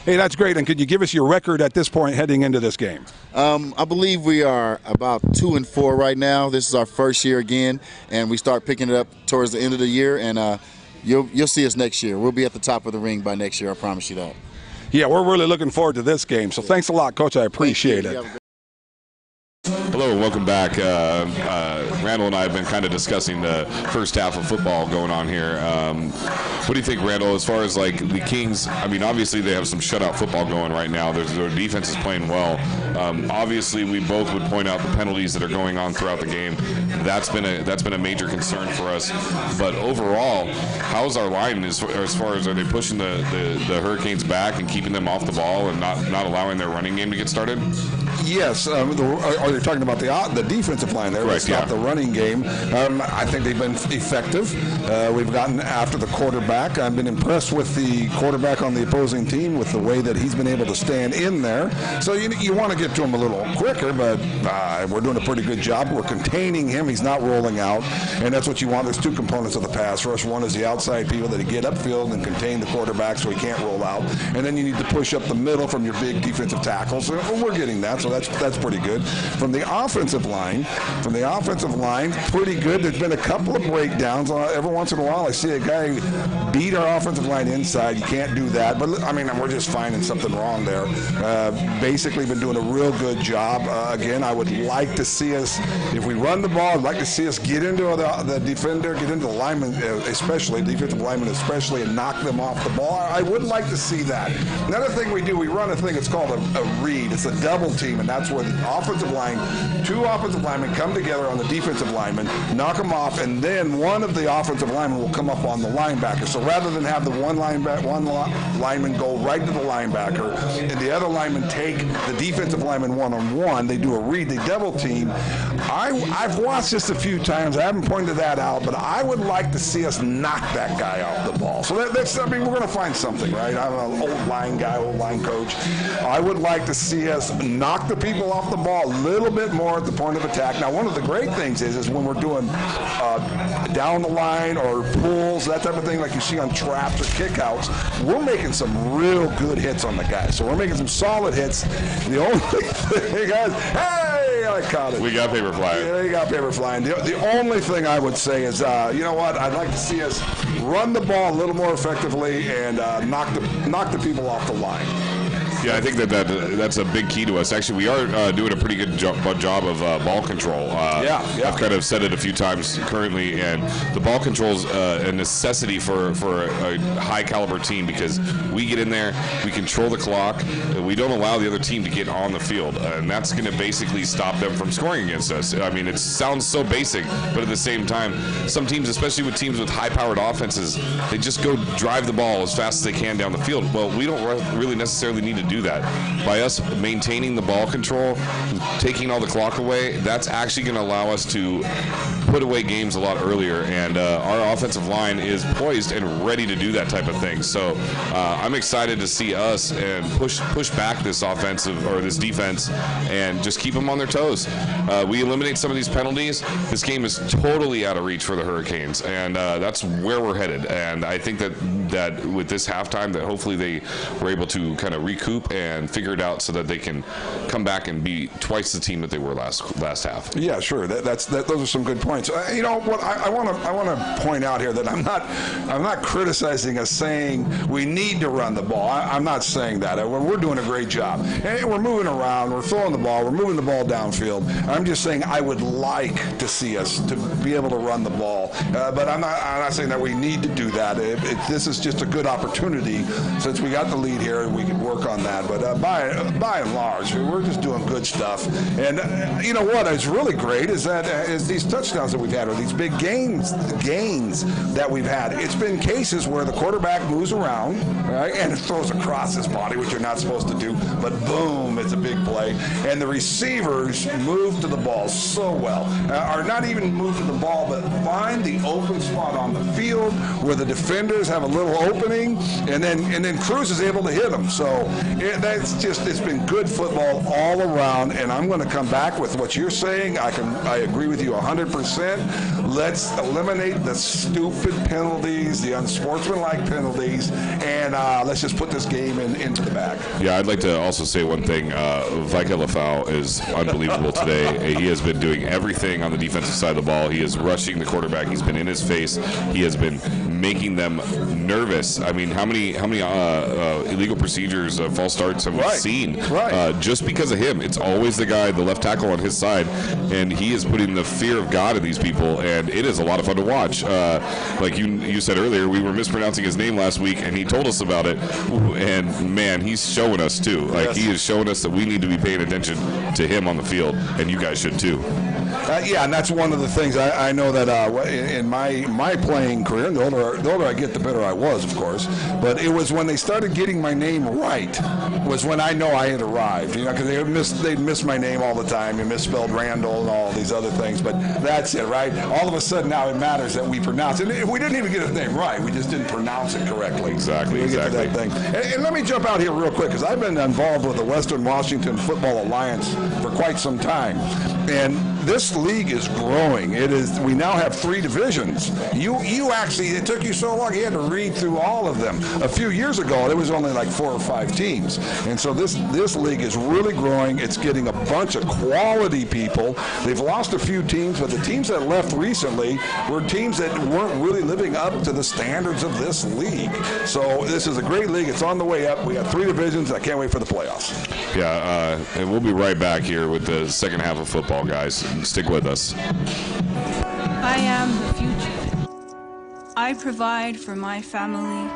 Hey, that's great. And could you give us your record at this point heading into this game? I believe we are about 2-4 right now. This is our first year again, and we start picking it up towards the end of the year. And you'll see us next year. We'll be at the top of the ring by next year. I promise you that. Yeah, we're really looking forward to this game. So thanks a lot, Coach. I appreciate it. Hello and welcome back. Randall and I have been kind of discussing the first half of football going on here. What do you think, Randall, as far as like the Kings? I mean, obviously they have some shutout football going right now. Their defense is playing well. Obviously, we both would point out the penalties that are going on throughout the game. That's been a major concern for us. But overall, how's our line as far as, are they pushing the Hurricanes back and keeping them off the ball and not allowing their running game to get started? Yes. Are you talking about the defensive line there? Right, Stop the running game. I think they've been effective. We've gotten after the quarterback. I've been impressed with the quarterback on the opposing team with the way that he's been able to stand in there. So you want to get to him a little quicker, but we're doing a pretty good job. We're containing him. He's not rolling out, and that's what you want. There's 2 components of the pass rush. One is the outside people that get upfield and contain the quarterback so he can't roll out, and then you need to push up the middle from your big defensive tackles. So we're getting that, so that's pretty good. From the offensive line, pretty good. There's been a couple of breakdowns. Every once in a while, I see a guy beat our offensive line inside. You can't do that. But, I mean, we're just finding something wrong there. Basically been doing a real good job. Again, I would like to see us, if we run the ball, I'd like to see us get into the defender, get into the lineman, especially, defensive lineman especially, and knock them off the ball. I would like to see that. Another thing we do, we run a thing, it's called a read. It's a double team, and that's where the offensive line, 2 offensive linemen come together on the defensive lineman, knock them off, and then one of the offensive linemen will come up on the linebacker. So rather than have the one lineman go right to the linebacker and the other lineman take the defensive lineman one-on-one, they do a read, they double team. I've watched this a few times. I haven't pointed that out, but I would like to see us knock that guy off the ball. So that's, I mean, we're going to find something, right? I'm an old line guy, old line coach. I would like to see us knock the people off the ball a little bit more at the point of attack. Now, one of the great things is when we're doing down the line or pulls, that type of thing, like you see on traps or kickouts, we're making some real good hits on the guys. So we're making some solid hits. The only thing, guys, hey, I caught it. We got paper flying. Yeah, you got paper flying. The only thing I would say is, you know what? I'd like to see us run the ball a little more effectively and knock the people off the line. Yeah, I think that's a big key to us. Actually, we are doing a pretty good job of ball control. Yeah. I've kind of said it a few times currently, and the ball control is a necessity for a high-caliber team because we get in there, we control the clock, we don't allow the other team to get on the field, and that's going to basically stop them from scoring against us. I mean, it sounds so basic, but at the same time, some teams, especially with teams with high-powered offenses, they just go drive the ball as fast as they can down the field. Well, we don't really necessarily need to do that. By us maintaining the ball control, taking all the clock away, that's actually going to allow us to put away games a lot earlier, and our offensive line is poised and ready to do that type of thing. So I'm excited to see us and push back this offensive or this defense and just keep them on their toes. We eliminate some of these penalties. This game is totally out of reach for the Hurricanes, and that's where we're headed. And I think that with this halftime, that hopefully they were able to kind of recoup and figure it out so that they can come back and be twice the team that they were last half. Yeah, sure. Those are some good points. You know what? I want to point out here that I'm not criticizing us saying we need to run the ball. I'm not saying that. We're doing a great job. And we're moving around. We're throwing the ball. We're moving the ball downfield. I'm just saying I would like to see us to be able to run the ball. But I'm not saying that we need to do that. This is just a good opportunity since we got the lead here and we can work on that. But by and large, we're just doing good stuff. And you know what is really great is these touchdowns that we've had, or these big gains that we've had. It's been cases where the quarterback moves around, right, and throws across his body, which you're not supposed to do, but boom, it's a big play. And the receivers move to the ball so well, or not even move to the ball, but find the open spot on the field where the defenders have a little opening, and then Cruz is able to hit them. So it's been good football all around, and I'm going to come back with what you're saying. I agree with you 100%. Let's eliminate the stupid penalties, the unsportsmanlike penalties, and let's just put this game into the bag. Yeah, I'd like to also say one thing. Vika Lafau is unbelievable today. He has been doing everything on the defensive side of the ball. He is rushing the quarterback. He's been in his face. He has been making them nervous. I mean, how many illegal procedures, false starts have we seen? Right. Just because of him. It's always the guy, the left tackle on his side, and he is putting the fear of God in these people, and it is a lot of fun to watch. Like you said earlier, we were mispronouncing his name last week, and he told us about it, and man, he's showing us too. Like, he is showing us that we need to be paying attention to him on the field, and you guys should too. Yeah, and that's one of the things I know that in my playing career, and the older I get, the better I was, of course. But it was when they started getting my name right, was when I know I had arrived. You know, because they'd miss my name all the time. You misspelled Randall and all these other things. But that's it, right? All of a sudden now it matters that we pronounce it. If we didn't even get his name right, we just didn't pronounce it correctly. Exactly. That thing. And let me jump out here real quick, because I've been involved with the Western Washington Football Alliance for quite some time, and this league is growing. We now have 3 divisions. You actually, it took you so long, you had to read through all of them. A few years ago, there was only like 4 or 5 teams. And so this league is really growing. It's getting a bunch of quality people. They've lost a few teams, but the teams that left recently were teams that weren't really living up to the standards of this league. So this is a great league. It's on the way up. We got 3 divisions. I can't wait for the playoffs. Yeah, and we'll be right back here with the second half of football, guys. Stick with us. I am the future. I provide for my family.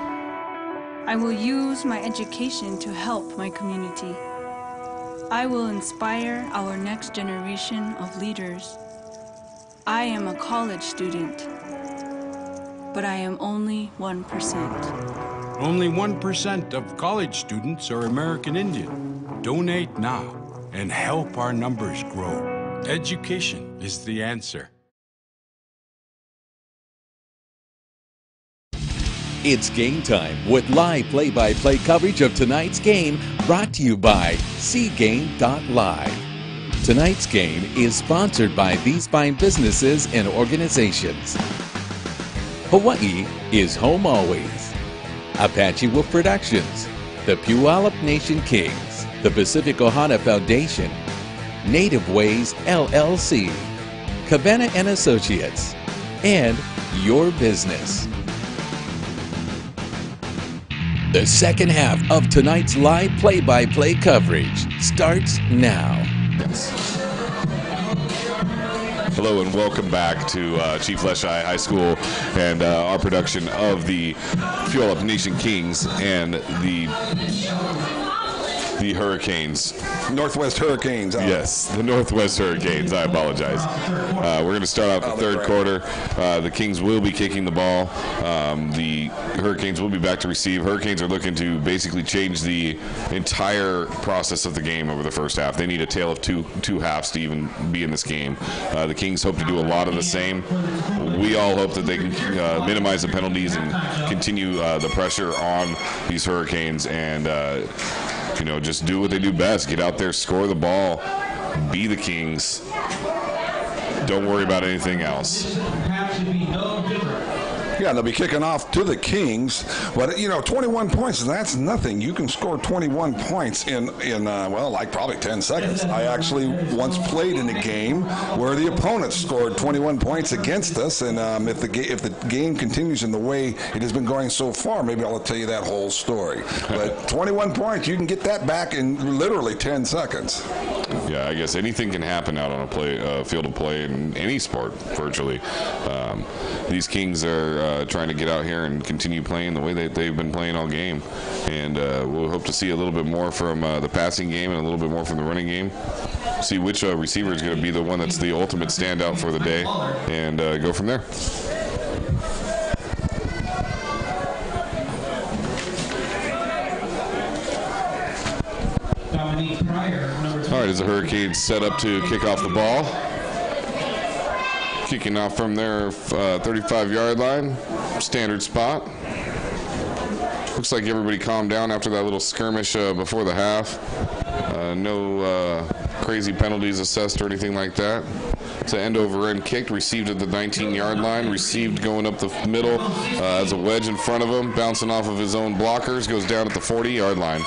I will use my education to help my community. I will inspire our next generation of leaders. I am a college student, but I am only 1%. Only 1% of college students are American Indian. Donate now and help our numbers grow. Education is the answer. It's game time with live play-by-play coverage of tonight's game, brought to you by SeaGame.live. Tonight's game is sponsored by these fine businesses and organizations. Hawaii is home always. Apache Wolf Productions, the Puyallup Nation Kings, the Pacific Ohana Foundation, Native Ways LLC, Cabana and Associates, and your business. The second half of tonight's live play-by-play coverage starts now. Hello and welcome back to Chief Leschi High School and our production of the Puyallup Nation Kings and the Hurricanes. Northwest Hurricanes. Yes, the Northwest Hurricanes. I apologize. We're going to start out the third quarter. The Kings will be kicking the ball. The Hurricanes will be back to receive. Hurricanes are looking to basically change the entire process of the game over the first half. They need a tale of two halves to even be in this game. The Kings hope to do a lot of the same. We all hope that they can minimize the penalties and continue the pressure on these Hurricanes and just do what they do best. Get out there, score the ball, be the Kings. Don't worry about anything else. Yeah, they'll be kicking off to the Kings. But, 21 points, that's nothing. You can score 21 points in probably 10 seconds. I actually once played in a game where the opponents scored 21 points against us. And if the game continues in the way it has been going so far, maybe I'll tell you that whole story. But 21 points, you can get that back in literally 10 seconds. Yeah, I guess anything can happen out on a field of play in any sport, virtually. These Kings are trying to get out here and continue playing the way that they've been playing all game. And we'll hope to see a little bit more from the passing game and a little bit more from the running game. See which receiver is going to be the one that's the ultimate standout for the day, and go from there. All right, as the Hurricanes set up to kick off the ball. Kicking off from their 35-yard line, standard spot. Looks like everybody calmed down after that little skirmish before the half. No crazy penalties assessed or anything like that. It's an end-over-end kick, received at the 19-yard line, received going up the middle as a wedge in front of him, bouncing off of his own blockers, goes down at the 40-yard line.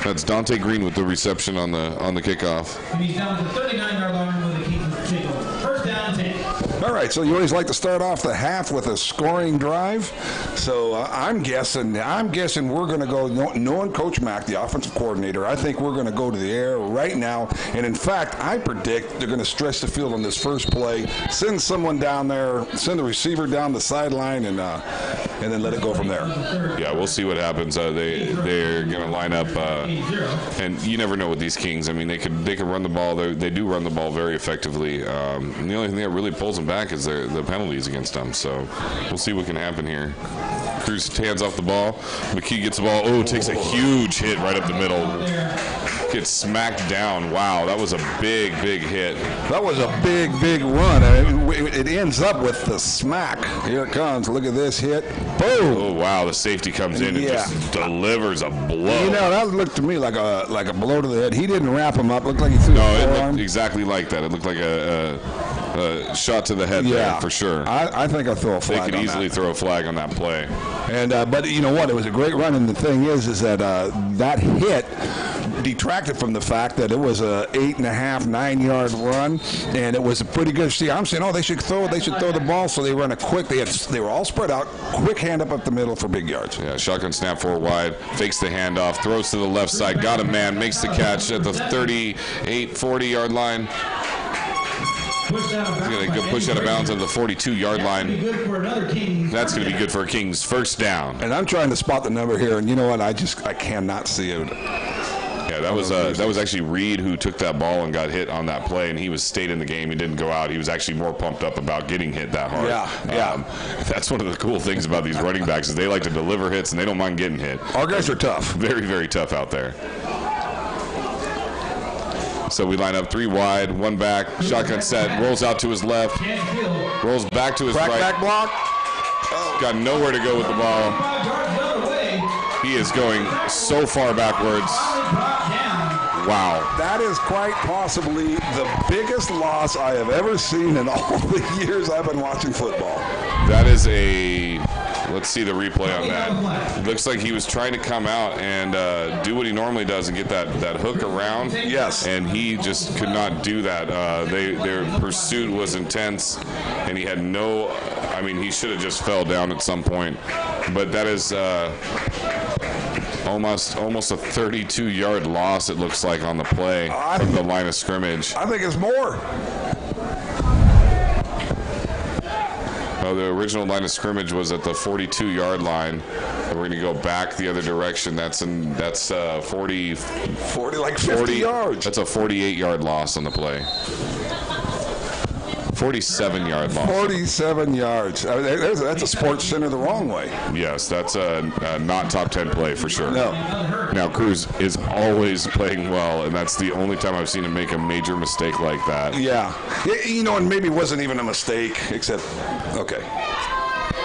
That's Dante Green with the reception on the kickoff. And he's down to the 39-yard line with the Kings take over. First down, 10. All right, so you always like to start off the half with a scoring drive. So I'm guessing we're going to go, knowing Coach Mack, the offensive coordinator, I think we're going to go to the air right now. And in fact, I predict they're going to stretch the field on this first play, send someone down there, send the receiver down the sideline, and then let it go from there. Yeah, we'll see what happens. They're going to line up, and you never know with these Kings. I mean, they could run the ball. They do run the ball very effectively. And the only thing that really pulls them back is the penalties against them. So we'll see what can happen here. Cruz hands off the ball. McKee gets the ball. Oh, takes a huge hit right up the middle. Gets smacked down. Wow, that was a big hit. That was a big run. It ends up with the smack. Here it comes. Look at this hit. Boom. Oh, wow, the safety comes in and just delivers a blow. That looked to me like a blow to the head. He didn't wrap him up. Looked like he threw it looked exactly like that. It looked like a shot to the head there, for sure. I think I'll throw a flag on that. They could easily throw a flag on that play. And but you know what? It was a great run, and the thing is that that hit detracted from the fact that it was a 8.5, 9-yard run, and it was a pretty good. See, I'm saying, they should throw the ball, so they run a quick. They were all spread out, quick hand up the middle for big yards. Yeah, shotgun snap 4 wide, fakes the handoff, throws to the left side, got a man, makes the catch at the 38, 40-yard line. He's going to push out of bounds on the 42-yard line. That's going to be good for a Kings first down. And I'm trying to spot the number here, and you know what? I cannot see it. Yeah, that was actually Reed who took that ball and got hit on that play, and he stayed in the game. He didn't go out. He was actually more pumped up about getting hit that hard. Yeah. That's one of the cool things about these running backs is they like to deliver hits, and they don't mind getting hit. Our guys are tough. Very, very tough out there. So we line up 3 wide, 1 back, shotgun set, rolls out to his left, rolls back to his right. Back block. got nowhere to go with the ball. He is going so far backwards. Wow. That is quite possibly the biggest loss I have ever seen in all the years I've been watching football. That is a... Let's see the replay on that. It looks like he was trying to come out and do what he normally does and get that hook around. Yes. And he just could not do that. Their pursuit was intense, and he had no... I mean, he should have just fell down at some point. But that is almost a 32-yard loss, it looks like, on the play from the line of scrimmage. I think it's more. The original line of scrimmage was at the 42-yard line. We're going to go back the other direction. That's 40, like 50 yards. That's a 48-yard loss on the play. 47-yard loss. 47 yards. I mean, that's a Sports Center the wrong way. Yes, that's a not top 10 play for sure. No. Now, Cruz is always playing well, and that's the only time I've seen him make a major mistake like that. Yeah. You know, and maybe it wasn't even a mistake, except, okay.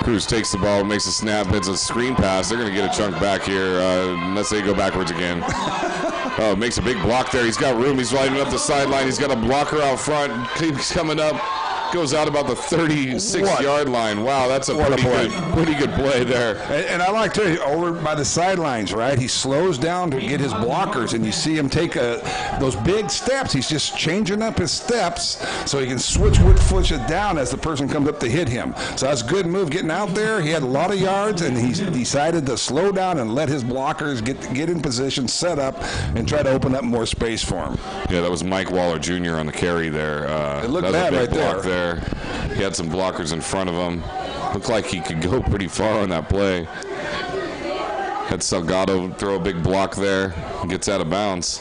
Cruz takes the ball, makes a snap, hits a screen pass. They're going to get a chunk back here unless they go backwards again. Oh, makes a big block there. He's got room. He's riding up the sideline. He's got a blocker out front. Keeps coming up. Goes out about the 36-yard line. Wow, that's a pretty good play there. And I like to, over by the sidelines, right? He slows down to get his blockers, and you see him take those big steps. He's just changing up his steps so he can switch it down as the person comes up to hit him. So that's a good move getting out there. He had a lot of yards, and he decided to slow down and let his blockers get in position, set up, and try to open up more space for him. Yeah, that was Mike Waller Jr. on the carry there. It looked bad right there. He had some blockers in front of him. Looked like he could go pretty far on that play. Had Salgado throw a big block there. Gets out of bounds.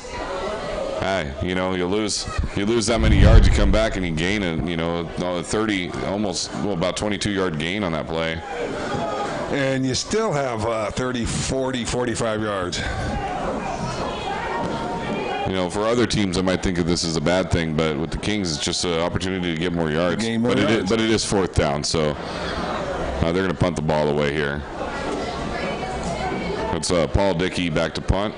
Hey, you know, you lose that many yards, you come back and you gain a 30, about 22-yard gain on that play. And you still have 30, 40, 45 yards. You know, for other teams, I might think of this as a bad thing, but with the Kings, it's just an opportunity to get more yards. But it is fourth down, so they're going to punt the ball away here. It's Paul Dickey back to punt.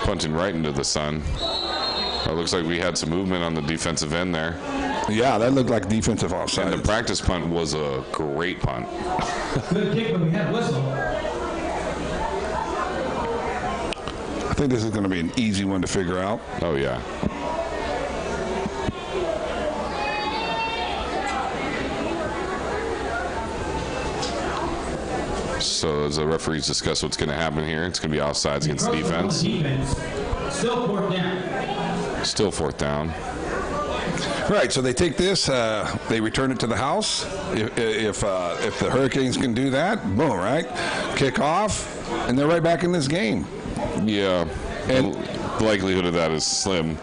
Punting right into the sun. It looks like we had some movement on the defensive end there. Yeah, that looked like defensive offside. And the practice punt was a great punt. Good kick, but we had whistle. I think this is going to be an easy one to figure out. Oh, yeah. So as the referees discuss what's going to happen here, it's going to be offsides against the defense. Still fourth down. Still fourth down. Right, so they take this, they return it to the house. If the Hurricanes can do that, boom, right? Kick off, and they're right back in this game. Yeah, and the likelihood of that is slim.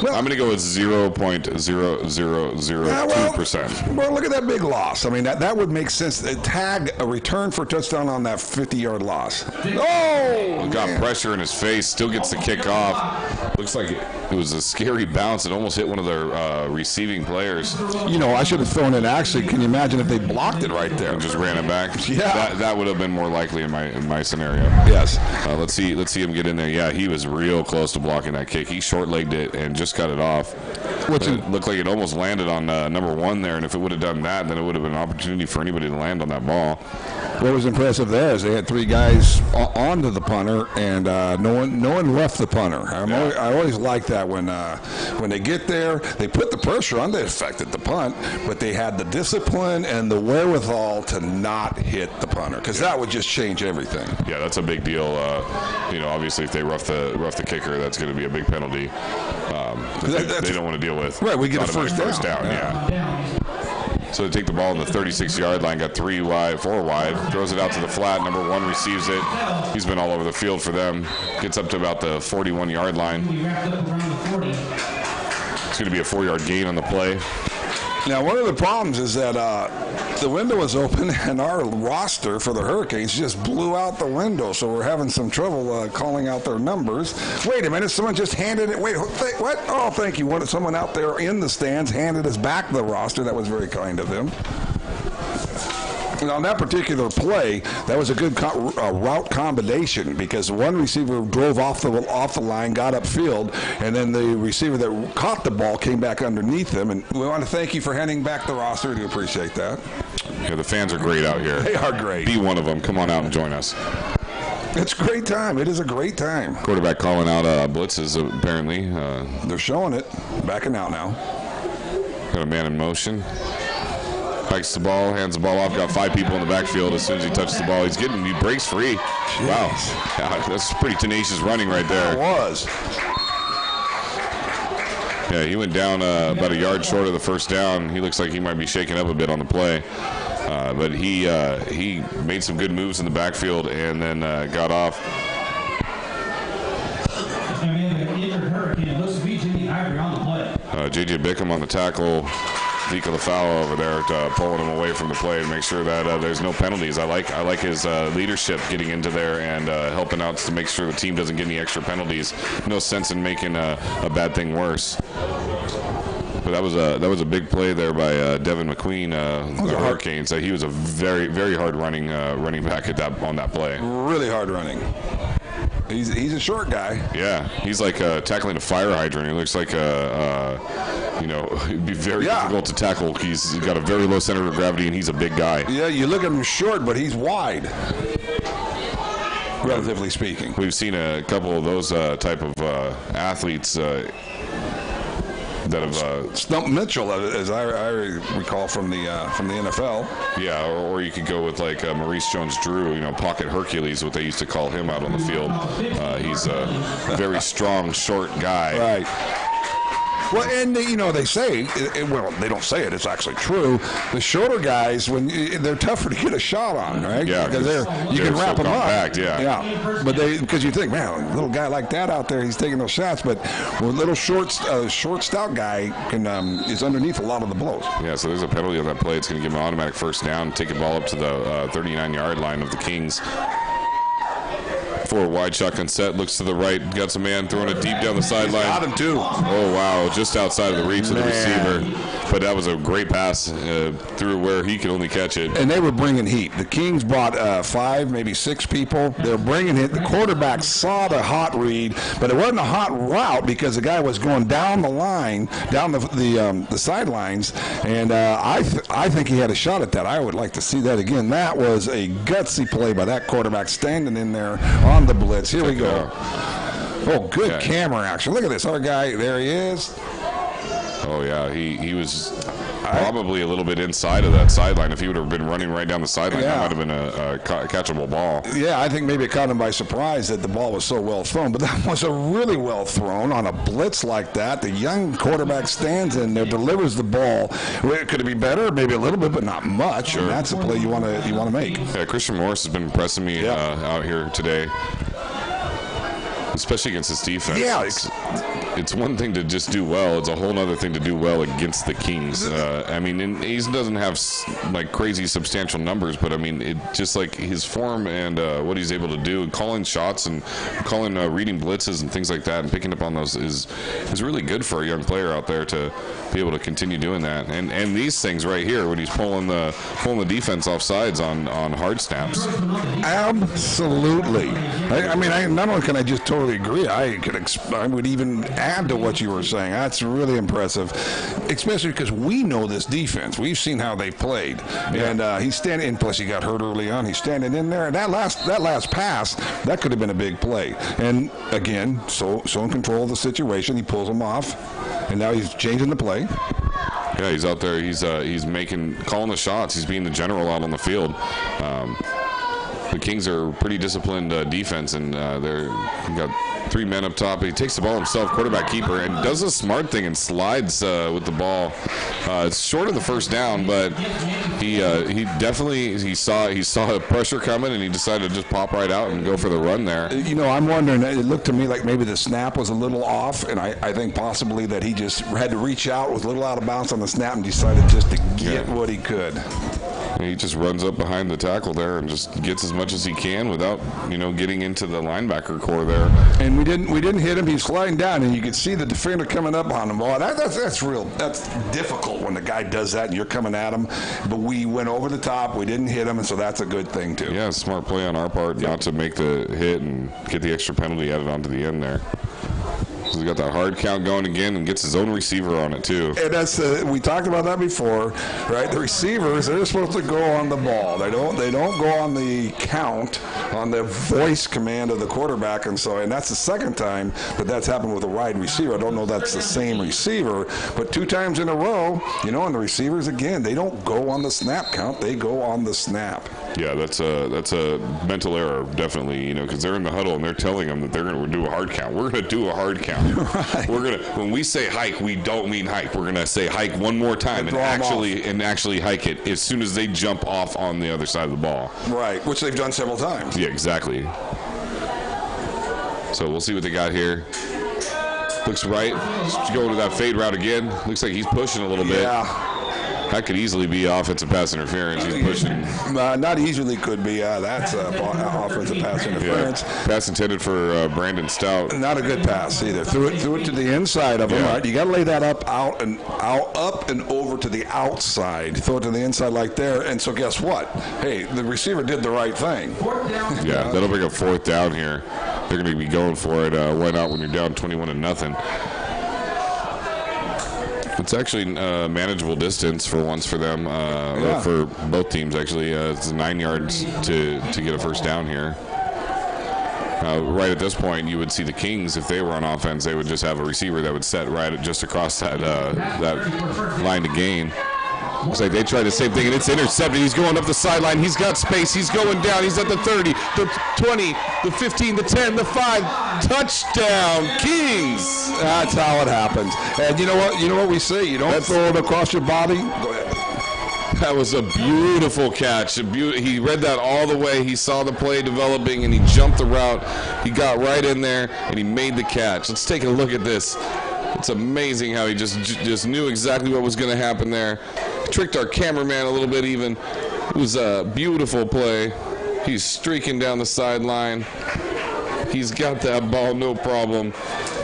Well, I'm going to go with 0.0002%. Well, look at that big loss. I mean, that would make sense. Tag a return for a touchdown on that 50-yard loss. Oh! Got pressure in his face, still gets the kick off. Looks like it was a scary bounce. It almost hit one of their receiving players. You know, I should have thrown it. Actually, can you imagine if they blocked it right there? And just ran it back? Yeah. That would have been more likely in my scenario. Yes. Let's see him get in there. Yeah, he was real close to blocking that kick. He short-legged it and just cut it off. It looked like it almost landed on number one there, and if it would have done that, then it would have been an opportunity for anybody to land on that ball. What was impressive there is they had three guys onto the punter, and no one left the punter. I always like that when they get there, they put the pressure on. They affected the punt, but they had the discipline and the wherewithal to not hit the punter, because that would just change everything. Yeah, that's a big deal. Obviously, if they rough the kicker, that's going to be a big penalty. They don't want to deal with. Right, we get a first down. Yeah. So they take the ball on the 36-yard line, got 4 wide, throws it out to the flat. Number one receives it. He's been all over the field for them. Gets up to about the 41-yard line. It's going to be a 4-yard gain on the play. Now, one of the problems is that the window was open and our roster for the Hurricanes just blew out the window, so we're having some trouble calling out their numbers. Wait a minute, someone just handed it. Wait, what? Oh, thank you. Someone out there in the stands handed us back the roster. That was very kind of them. Now, on that particular play, that was a good route combination because one receiver drove off the line, got upfield, and then the receiver that caught the ball came back underneath him. And we want to thank you for handing back the roster. We do appreciate that. Yeah, the fans are great out here. They are great. Be one of them. Come on out and join us. It's a great time. It is a great time. Quarterback calling out blitzes, apparently. They're showing it. Backing out now. Got a man in motion. Hikes the ball, hands the ball off. Got 5 people in the backfield. As soon as he touches the ball, he breaks free. Jeez. Wow, yeah, that's pretty tenacious running right there. It was. Yeah, he went down about a yard short of the first down. He looks like he might be shaking up a bit on the play, but he made some good moves in the backfield and then got off. J.J. Bickham on the tackle. Vika Lafau over there pulling him away from the play to make sure that there's no penalties. I like his leadership getting into there and helping out to make sure the team doesn't get any extra penalties. No sense in making a bad thing worse. But that was a big play there by Devin McQueen, the Hurricanes. He was a very, very hard running back on that play. Really hard running. He's a short guy. Yeah, he's like tackling a fire hydrant. He looks like it'd be very difficult to tackle. He's got a very low center of gravity, and he's a big guy. Yeah, you look at him short, but he's wide, relatively speaking. We've seen a couple of those type of athletes that have stumped Mitchell, as I recall from the NFL. Yeah, or you could go with like Maurice Jones-Drew, Pocket Hercules, what they used to call him out on the field. He's a very strong, short guy. Right. Well, and they say, well, they don't say it. It's actually true. The shorter guys, they're tougher to get a short on, right? Yeah, because you can wrap them compact, up. Yeah. But because you think, man, a little guy like that out there, he's taking those shots. But a little short, stout guy is underneath a lot of the blows. Yeah. So there's a penalty on that play. It's going to give him an automatic first down. Take the ball up to the 39-yard line of the Kings. For a wide shotgun set, looks to the right, got some man throwing it deep down the sideline. Got him too. Oh wow, just outside of the reach of the receiver. But that was a great pass through where he could only catch it. And they were bringing heat. The Kings brought 5, maybe 6 people. They were bringing it. The quarterback saw the hot read, but it wasn't a hot route because the guy was going down the line, down the sidelines, and I think he had a shot at that. I would like to see that again. That was a gutsy play by that quarterback standing in there on the blitz. Here we go. Oh, good camera action. Look at this. Our guy, there he is. Oh, yeah. He was probably a little bit inside of that sideline. If he would have been running right down the sideline, that might have been a catchable ball. Yeah, I think maybe it caught him by surprise that the ball was so well thrown. But that was a really well thrown on a blitz like that. The young quarterback stands in there, delivers the ball. Could it be better? Maybe a little bit, but not much. Sure. And that's the play you want to make. Yeah, Christian Morris has been impressing me out here today, especially against this defense. Yeah, it's one thing to just do well. It's a whole other thing to do well against the Kings. I mean, he doesn't have like crazy substantial numbers, but I mean, it just like his form and what he's able to do, calling shots and reading blitzes and things like that, and picking up on those is really good for a young player out there to be able to continue doing that. And these things right here, when he's pulling the defense off sides on hard snaps. Absolutely. I mean, not only can I just totally agree, I would even add to what you were saying. That's really impressive, especially because we know this defense. We've seen how they've played, and he's standing. And plus, he got hurt early on. He's standing in there, and that last pass, that could have been a big play. And again, so in control of the situation, he pulls him off, and now he's changing the play. Yeah, he's out there. He's calling the shots. He's being the general out on the field. the Kings are pretty disciplined defense, and they're got 3 men up top. He takes the ball himself, quarterback keeper, and does a smart thing and slides with the ball. It's short of the first down, but he definitely saw a pressure coming, and he decided to just pop right out and go for the run there. You know, I'm wondering, it looked to me like maybe the snap was a little off, and I think possibly that he just had to reach out, was a little out of bounds on the snap, and decided just to get what he could. He just runs up behind the tackle there and just gets as much as he can without, getting into the linebacker core there. And we didn't hit him. He's sliding down, and you could see the defender coming up on him. Boy, that's difficult when the guy does that and you're coming at him. But we went over the top. We didn't hit him, and so that's a good thing too. Yeah, smart play on our part not to make the hit and get the extra penalty added onto the end there. So he's got that hard count going again and gets his own receiver on it too. And that's we talked about that before, right? The receivers, they're supposed to go on the ball. They don't go on the count, on the voice command of the quarterback, and that's the second time that's happened with a wide receiver. I don't know if that's the same receiver, but 2 times in a row, and the receivers again, they don't go on the snap count. They go on the snap. Yeah, that's a mental error, definitely, because they're in the huddle and they're telling them that they're going to do a hard count. We're going to do a hard count. Right. When we say hike, we don't mean hike. We're going to say hike one more time and actually hike it as soon as they jump off on the other side of the ball. Right, which they've done several times. Yeah, exactly. So we'll see what they got here. Looks right. Going to that fade route again. Looks like he's pushing a little bit. Yeah. That could easily be offensive pass interference. He's pushing. Not easily could be. That's offensive pass interference. Yeah. Pass intended for Brandon Stout. Not a good pass either. Threw it to the inside of him. Right? You got to lay that up and over to the outside. Throw it to the inside like there. And so guess what? Hey, the receiver did the right thing. Yeah, that'll bring a 4th down here. They're going to be going for it. Why not when you're down 21-0? It's actually manageable distance for once for them, for both teams actually. It's 9 yards to get a first down here. Right at this point, you would see the Kings, if they were on offense, they would just have a receiver that would set right just across that line to gain. Looks like they tried the same thing, and it's intercepted. He's going up the sideline. He's got space. He's going down. He's at the 30, the 20, the 15, the 10, the 5. Touchdown, Kings. That's how it happens. And you know what? You know what we say? You don't throw it across your body. Go ahead. That was a beautiful catch. He read that all the way. He saw the play developing, and he jumped the route. He got right in there, and he made the catch. Let's take a look at this. It's amazing how he just knew exactly what was going to happen there. Tricked our cameraman a little bit even. It was a beautiful play. He's streaking down the sideline. He's got that ball, no problem.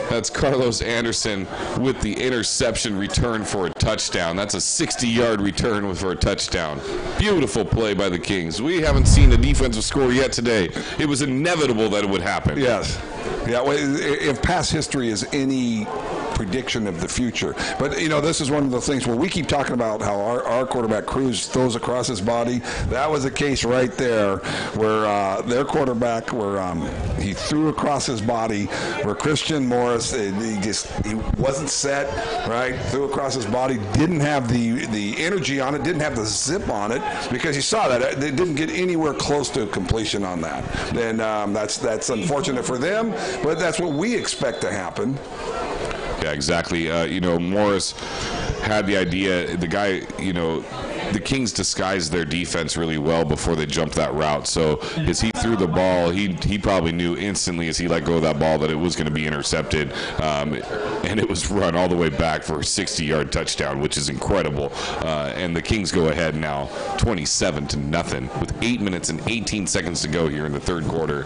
That's Carlos Anderson with the interception return for a touchdown. That's a 60-yard return for a touchdown. Beautiful play by the Kings. We haven't seen a defensive score yet today. It was inevitable that it would happen. Yes. Yeah, well, if past history is any prediction of the future. But, this is one of the things where we keep talking about how our quarterback Cruz throws across his body. That was a case right there where their quarterback, he threw across his body, where Christian Morris, he wasn't set, right? Threw across his body, didn't have the energy on it, didn't have the zip on it, because you saw that. They didn't get anywhere close to completion on that. And that's unfortunate for them, but that's what we expect to happen. Yeah, exactly. Morris had the idea. The guy, the Kings disguised their defense really well before they jumped that route. So as he threw the ball, he probably knew instantly as he let go of that ball that it was going to be intercepted. And it was run all the way back for a 60-yard touchdown, which is incredible. And the Kings go ahead now 27-0 with 8 minutes and 18 seconds to go here in the third quarter.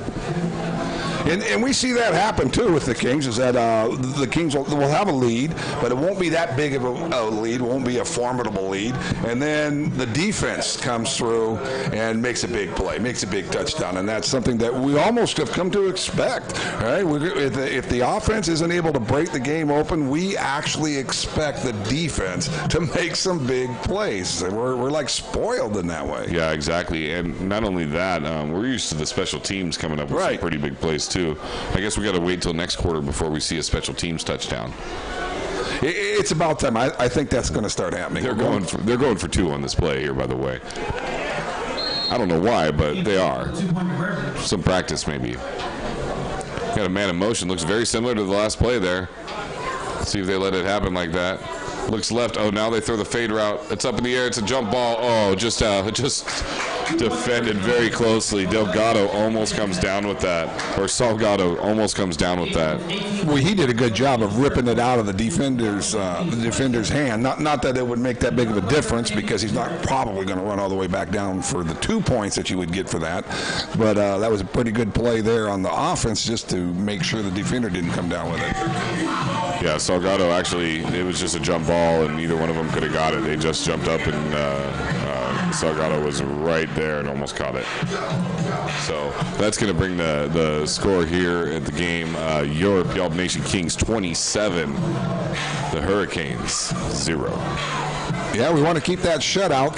And we see that happen, too, with the Kings, is that the Kings will have a lead, but it won't be that big of a lead. It won't be a formidable lead. And then the defense comes through and makes a big play, makes a big touchdown. And that's something that we almost have come to expect, right? If the offense isn't able to break the game open, we actually expect the defense to make some big plays. We're like spoiled in that way. Yeah, exactly. And not only that, we're used to the special teams coming up with some pretty big plays, too. I guess we got to wait till next quarter before we see a special teams touchdown. It's about time. I think that's going to start happening. They're going for 2 on this play here, by the way. I don't know why, but they are. Some practice, maybe. Got a man in motion. Looks very similar to the last play there. Let's see if they let it happen like that. Looks left. Oh, now they throw the fade route. It's up in the air. It's a jump ball. Oh, just defended very closely. Delgado almost comes down with that. Or Salgado almost comes down with that. Well, he did a good job of ripping it out of the defender's hand. Not that it would make that big of a difference, because he's not probably going to run all the way back down for the 2 points that you would get for that. But that was a pretty good play there on the offense, just to make sure the defender didn't come down with it. Yeah, Salgado actually, it was just a jump ball, and neither one of them could have got it. They just jumped up, and Salgado was right there and almost caught it. So that's going to bring the score here at the game. Your Puyallup Nation Kings 27, the Hurricanes 0. Yeah, we want to keep that shutout,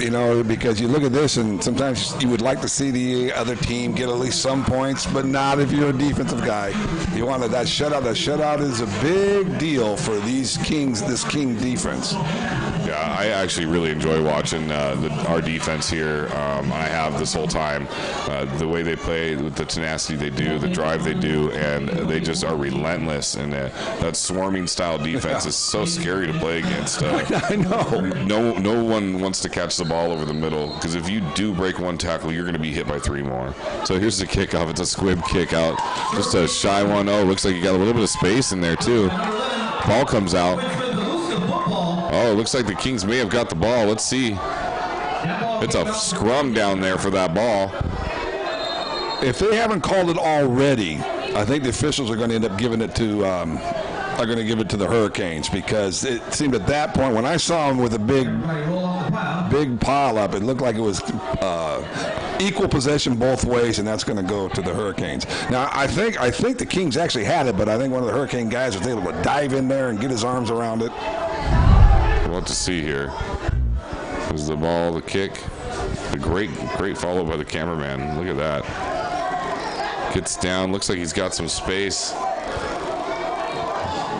because you look at this and sometimes you would like to see the other team get at least some points, but not if you're a defensive guy. You wanted that shutout. That shutout is a big deal for this King defense. Yeah, I actually really enjoy watching our defense here. I have this whole time. The way they play, with the tenacity they do, the drive they do, and they just are relentless. And that swarming style defense is so scary to play against. I know. No one wants to catch the ball over the middle, because if you do break one tackle, you're going to be hit by 3 more. So here's the kickoff. It's a squib kick out. Just a shy one. Oh, looks like you got a little bit of space in there, too. Ball comes out. Oh, it looks like the Kings may have got the ball. Let's see. It's a scrum down there for that ball. If they haven't called it already, I think the officials are going to end up giving it to the Hurricanes, because it seemed at that point, when I saw them with a big pile up, it looked like it was equal possession both ways, and that's going to go to the Hurricanes. Now, I think the Kings actually had it, but I think one of the Hurricane guys was able to dive in there and get his arms around it. We'll have to see here. Is the ball, the kick, the great follow by the cameraman. Look at that. Gets down. Looks like he's got some space.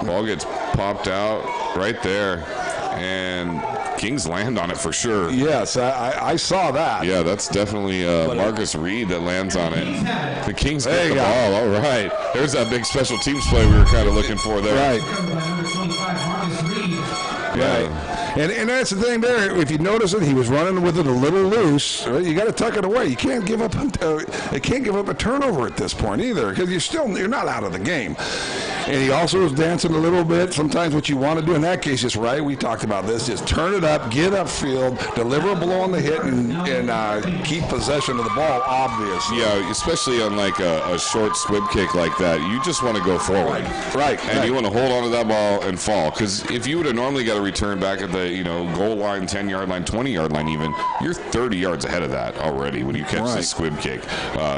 Ball gets popped out right there, and Kings land on it for sure. Yes, I saw that. Yeah, that's definitely Marcus Reed that lands on it. The Kings get the ball. All right. There's that big special teams play we were kind of looking for there. Right. Right. And that's the thing there. If you notice it, he was running with it a little loose. Right? You got to tuck it away. You can't give up. They can't give up a turnover at this point either, because you're not out of the game. And he also was dancing a little bit. Sometimes what you want to do in that case is right. We talked about this. Just turn it up, get upfield, deliver a blow on the hit, and keep possession of the ball. Obviously. Yeah, especially on like a short squib kick like that. You just want to go forward. Right. And you want to hold on to that ball and fall. Because if you would have normally got a return back at the goal line, 10-yard line, 20-yard line even, you're 30 yards ahead of that already when you catch the squib kick.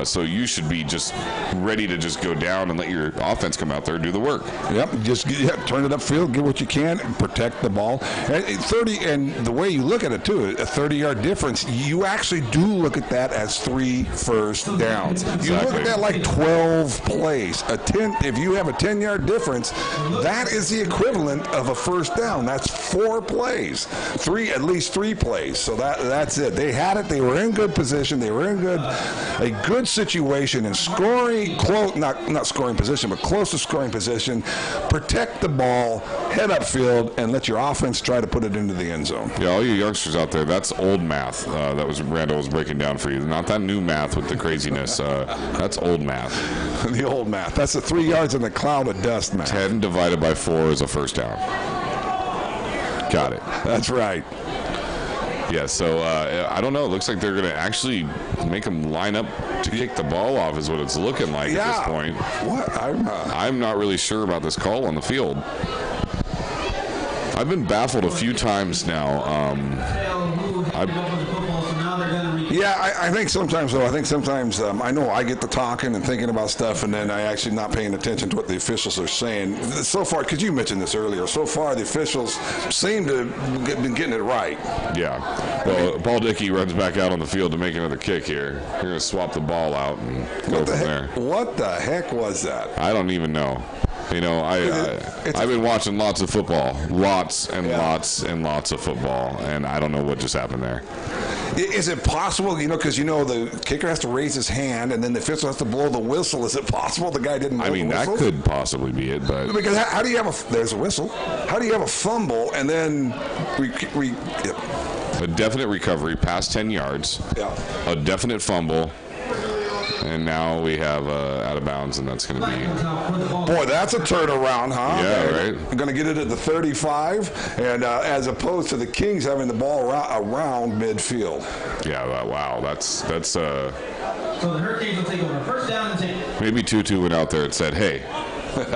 So you should be just ready to just go down and let your offense come out there and do the work. Yep, just turn it upfield, get what you can, and protect the ball. And 30, and the way you look at it too, a 30-yard difference, you actually do look at that as 3 first downs. Exactly. You look at that like 12 plays. If you have a 10-yard difference, that is the equivalent of a first down. That's 4 plays, at least 3 plays. So that's it. They had it. They were in good position. They were in a good situation and scoring close, not scoring position, but close to scoring position. Protect the ball, head upfield, and let your offense try to put it into the end zone. Yeah, all you youngsters out there, that's old math. That was Randall was breaking down for you. Not that new math with the craziness. That's old math. The old math. That's the 3 yards in the cloud of dust math. 10 divided by 4 is a first down. Got it. That's right. Yeah, so I don't know. It looks like they're going to actually make them line up to kick the ball off is what it's looking like at this point. What? I'm not really sure about this call on the field. I've been baffled a few times now. Yeah, I think sometimes, though, I know I get to talking and thinking about stuff, and then I actually not paying attention to what the officials are saying. So far, because you mentioned this earlier, so far the officials seem to have been getting it right. Yeah. Well, Paul Dickey runs back out on the field to make another kick here. They're going to swap the ball out and go from there. What the heck was that? I don't even know. I've been watching lots of football, lots and lots of football, and I don't know what just happened there. Is it possible, because the kicker has to raise his hand and then the official has to blow the whistle? Is it possible the guy didn't blow the whistle? That could possibly be it, but... Because how do you have there's a whistle. How do you have a fumble and then a definite recovery past 10 yards, a definite fumble, and now we have out of bounds, and that's going to be... Boy, that's a turnaround, huh? Yeah, right. We're going to get it at the 35, and as opposed to the Kings having the ball around midfield. Yeah, wow, that's So the Hurricanes will take over first down and 10. Maybe Tutu went out there and said, hey,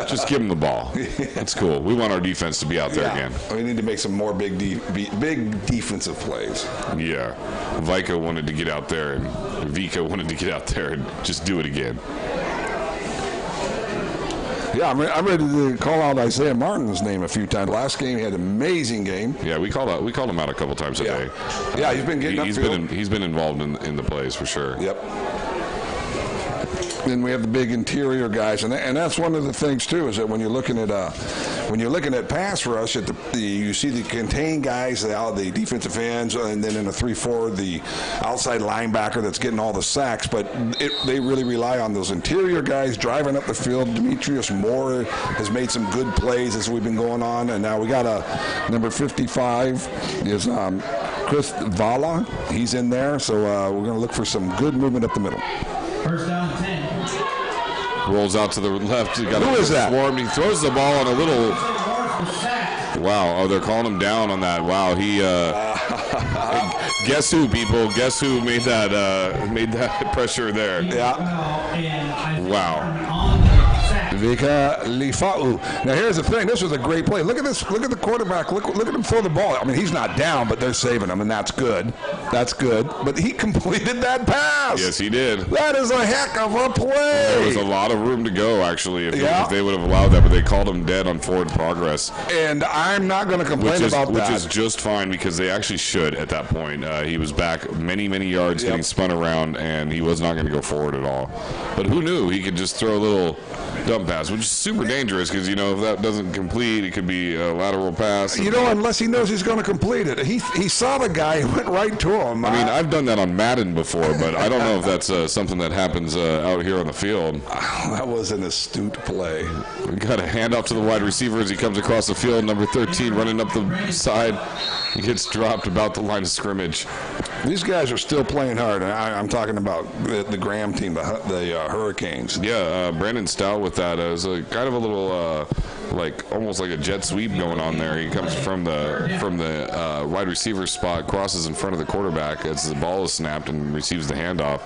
just give him the ball. That's cool. We want our defense to be out there again. We need to make some more big defensive plays. Yeah. Vika wanted to get out there, and Vika wanted to get out there and just do it again. Yeah, I'm ready to call out Isaiah Martin's name a few times. Last game, he had an amazing game. Yeah, we called him out a couple times a day. Yeah, he's been getting upfield. He's been involved in the plays for sure. Yep. Then we have the big interior guys, and that's one of the things too, is that when you're looking at pass rush, you see the contained guys, the defensive ends, and then in a 3-4, the outside linebacker that's getting all the sacks. But they really rely on those interior guys driving up the field. Demetrius Moore has made some good plays as we've been going on, and now we got number 55 is Chris Vala. He's in there, so we're going to look for some good movement up the middle. First down 10. Rolls out to the left. Who is that? Swarm. He throws the ball on a little. Wow. Oh, they're calling him down on that. Wow. He. Guess who, people? Guess who made that pressure there? Yeah. Wow. Vika Lifa'u. Now here's the thing. This was a great play. Look at this. Look at the quarterback. Look at him throw the ball. I mean, he's not down, but they're saving him, and that's good. That's good. But he completed that pass. Yes, he did. That is a heck of a play. There was a lot of room to go, actually, if they would have allowed that, but they called him dead on forward progress. And I'm not going to complain about that. Which is just fine, because they actually should at that point. He was back many, many yards, getting spun around, and he was not going to go forward at all. But who knew? He could just throw a little dump pass, which is super dangerous, because if that doesn't complete, it could be a lateral pass. Unless he knows he's going to complete it. He saw the guy and went right to him. I mean, I've done that on Madden before, but I don't know if that's something that happens out here on the field. That was an astute play. We got a handoff to the wide receiver as he comes across the field. Number 13 running up the side. He gets dropped about the line of scrimmage. These guys are still playing hard. I'm talking about the Graham team, the Hurricanes. Yeah, Brandon Stout with that. It was kind of a little almost like a jet sweep going on there. He comes from the wide receiver spot, crosses in front of the quarterback as the ball is snapped, and receives the handoff.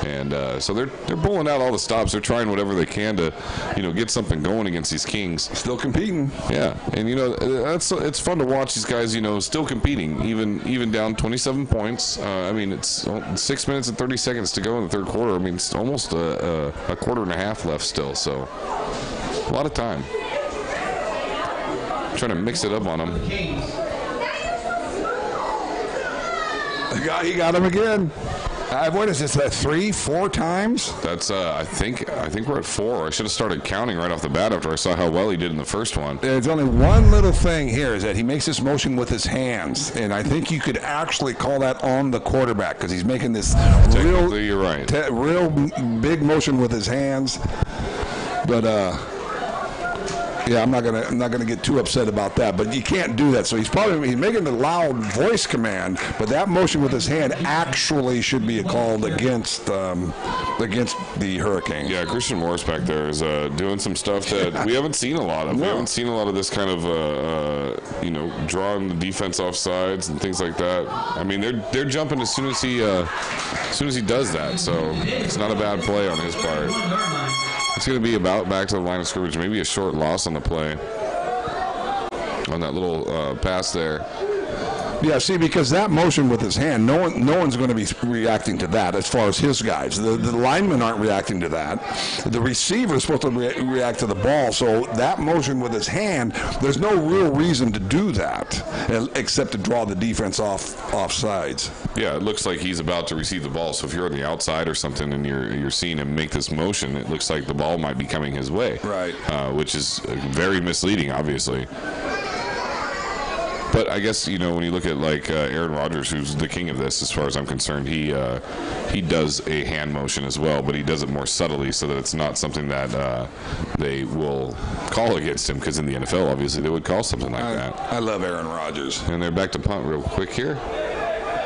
And so they're pulling out all the stops. They're trying whatever they can to, get something going against these Kings. Still competing. Yeah, and it's fun to watch these guys. Still competing, even down 27 points. It's 6 minutes and 30 seconds to go in the third quarter. I mean, it's almost a quarter and a half left still. So a lot of time. Trying to mix it up on them. He got him again. What is this? 3-4 times? That's I think we're at 4. I should have started counting right off the bat after I saw how well he did in the first one. There's only one little thing here, is that he makes this motion with his hands, and I think you could actually call that on the quarterback, because he's making this you're right. Real big motion with his hands. But yeah, I'm not gonna get too upset about that, but you can't do that. So he's making the loud voice command, but that motion with his hand actually should be called against the Hurricanes. Yeah, Christian Morris back there is doing some stuff that we haven't seen a lot of. We haven't seen a lot of this kind of drawing the defense off sides and things like that. I mean, they're jumping as soon as he does that. So it's not a bad play on his part. It's going to be about back to the line of scrimmage. Maybe a short loss on the play. On that little pass there. Yeah, see, because that motion with his hand, no one's going to be reacting to that as far as his guys. The linemen aren't reacting to that. The receiver's supposed to react to the ball. So that motion with his hand, there's no real reason to do that except to draw the defense off sides. Yeah, it looks like he's about to receive the ball. So if you're on the outside or something and you're seeing him make this motion, it looks like the ball might be coming his way. Right. Which is very misleading, obviously. But I guess, when you look at like Aaron Rodgers, who's the king of this as far as I'm concerned, he does a hand motion as well, but he does it more subtly so that it's not something that they will call against him, because in the NFL, obviously, they would call something like that. I love Aaron Rodgers. And they're back to punt real quick here.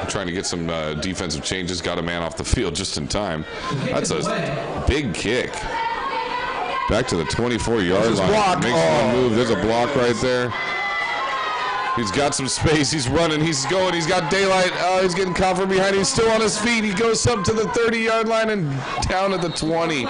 Trying to get some defensive changes. Got a man off the field just in time. That's a big kick. Back to the 24-yard line. Block. Makes one move. There's a block right there. He's got some space. He's running. He's going. He's got daylight. He's getting caught from behind. He's still on his feet. He goes up to the 30-yard line and down at the 20.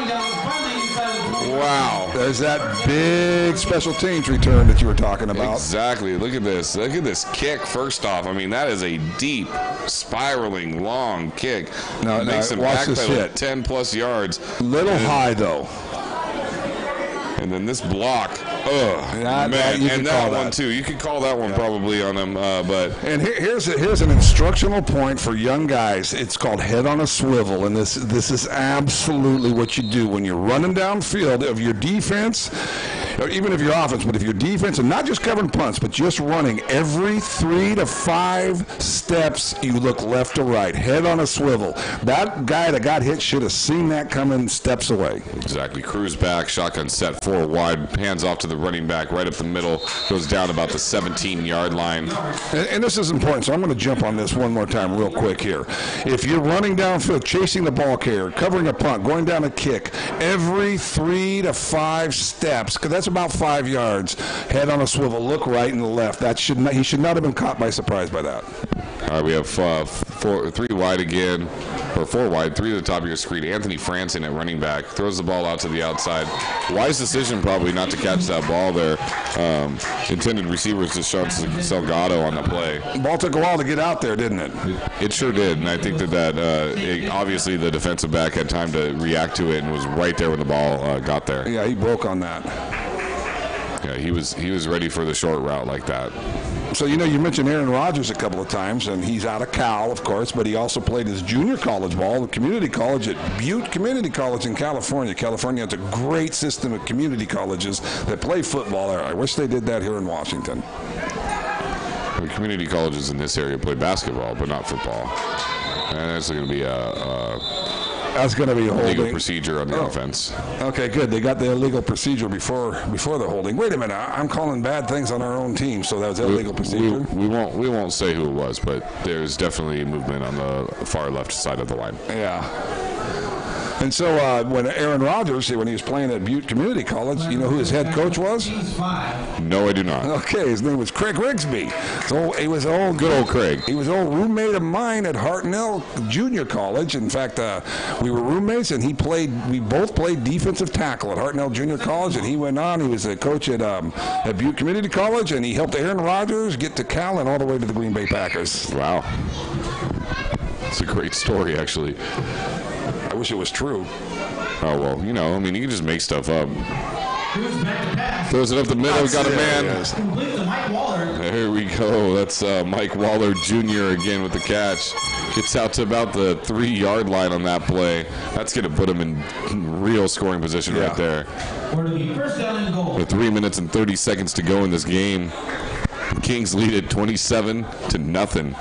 Wow. There's that big special teams return that you were talking about. Exactly. Look at this. Look at this kick, first off. I mean, that is a deep, spiraling, long kick. Now, makes him watch this backpedal hit. 10-plus yards. Little high, though. And then this block. Man, and that one too. You could call that one probably on him, but. And here's an instructional point for young guys. It's called head on a swivel, and this is absolutely what you do when you're running downfield of your defense, or even if your offense. But if your defense, and not just covering punts, but just running every 3 to 5 steps, you look left to right, head on a swivel. That guy that got hit should have seen that coming steps away. Exactly. Cruise back, shotgun set, 4 wide, hands off to the running back right up the middle, goes down about the 17-yard line. And this is important, so I'm going to jump on this one more time real quick here. If you're running downfield, chasing the ball carrier, covering a punt, going down a kick, every 3 to 5 steps, because that's about 5 yards, head on a swivel, look right and left. He should not have been caught by surprise by that. All right, we have 3 wide again, or 4 wide, 3 to the top of your screen. Anthony Franson at running back throws the ball out to the outside. Wise decision probably not to catch that ball there. Intended receivers to Sean Salgado on the play. The ball took a while to get out there, didn't it? It sure did, and I think that obviously the defensive back had time to react to it and was right there when the ball got there. Yeah, he broke on that. Yeah, he was ready for the short route like that. So, you mentioned Aaron Rodgers a couple of times, and he's out of Cal, of course, but he also played his junior college ball at community college at Butte Community College in California. California has a great system of community colleges that play football there. I wish they did that here in Washington. The community colleges in this area play basketball, but not football. And that's going to be That's going to be a holding. Legal procedure on the offense. Okay, good. They got the illegal procedure before the holding. Wait a minute. I'm calling bad things on our own team, so that was illegal procedure? We won't say who it was, but there's definitely movement on the far left side of the line. Yeah. And so when Aaron Rodgers, when he was playing at Butte Community College, you know who his head coach was? No, I do not. Okay, his name was Craig Rigsby. So he was good old Craig. He was an old roommate of mine at Hartnell Junior College. In fact, we were roommates, and we both played defensive tackle at Hartnell Junior College, and he went on. He was a coach at Butte Community College, and he helped Aaron Rodgers get to Cal and all the way to the Green Bay Packers. Wow. It's a great story, actually. I wish it was true. Oh, well, you can just make stuff up. Throws it up the middle. Got a man. There we go. That's Mike Waller Jr. again with the catch. Gets out to about the 3-yard line on that play. That's going to put him in real scoring position right there. With 3 minutes and 30 seconds to go in this game, the Kings lead it 27-0.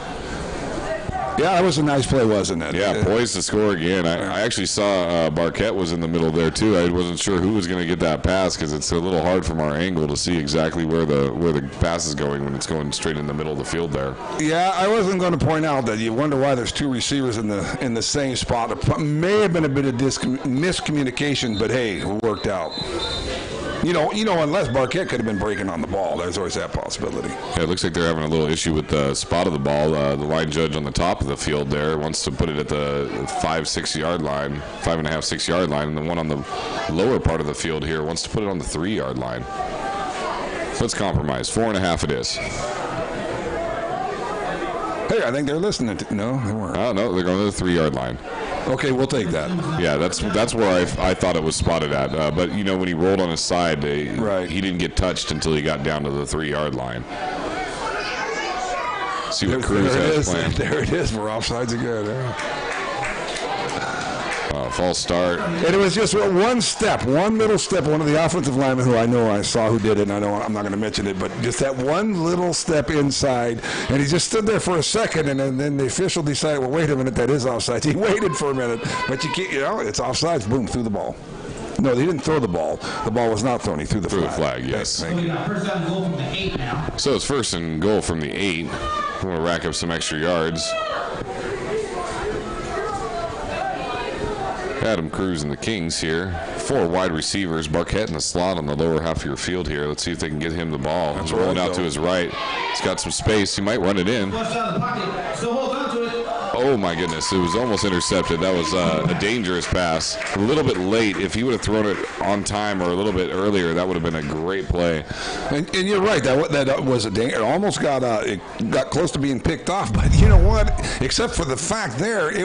Yeah, that was a nice play, wasn't it? Yeah, poised to score again. I actually saw Barquette was in the middle there too. I wasn't sure who was going to get that pass because it's a little hard from our angle to see exactly where the pass is going when it's going straight in the middle of the field there. Yeah, I wasn't going to point out that you wonder why there's 2 receivers in the same spot. It may have been a bit of miscommunication, but hey, it worked out. Unless Barquette could have been breaking on the ball, there's always that possibility. Yeah, it looks like they're having a little issue with the spot of the ball. The line judge on the top of the field there wants to put it at the 5.5, 6 yard line, and the one on the lower part of the field here wants to put it on the 3-yard line. So let's compromise. 4.5 it is. Hey, I think they're listening to. No, they weren't. Oh no, they're going to the 3-yard line. Okay, we'll take that. Yeah, that's where I thought it was spotted at. But when he rolled on his side, he didn't get touched until he got down to the 3-yard line. See what Cruz has planned. There it is. We're offsides again. False start. And it was just one little step. One of the offensive linemen who I saw who did it, and I'm not going to mention it, but just that one little step inside, and he just stood there for a second, and then the official decided, well, wait a minute, that is offside. He waited for a minute, but you can't, it's offsides. Boom, threw the ball. No, he didn't throw the ball. The ball was not thrown. He threw the flag. The flag, yes. We got first down and goal from the 8 now. So it's first and goal from the 8. We're going to rack up some extra yards. Adam Cruz and the Kings here. 4 wide receivers. Barquette in the slot on the lower half of your field here. Let's see if they can get him the ball. He's rolling out to his right. He's got some space. He might run it in. Flush out of the pocket. Still hold on to it. Oh, my goodness. It was almost intercepted. That was a dangerous pass. A little bit late. If he would have thrown it on time or a little bit earlier, that would have been a great play. And you're right. That was a danger. It almost got close to being picked off. But you know what? Except for the fact there, he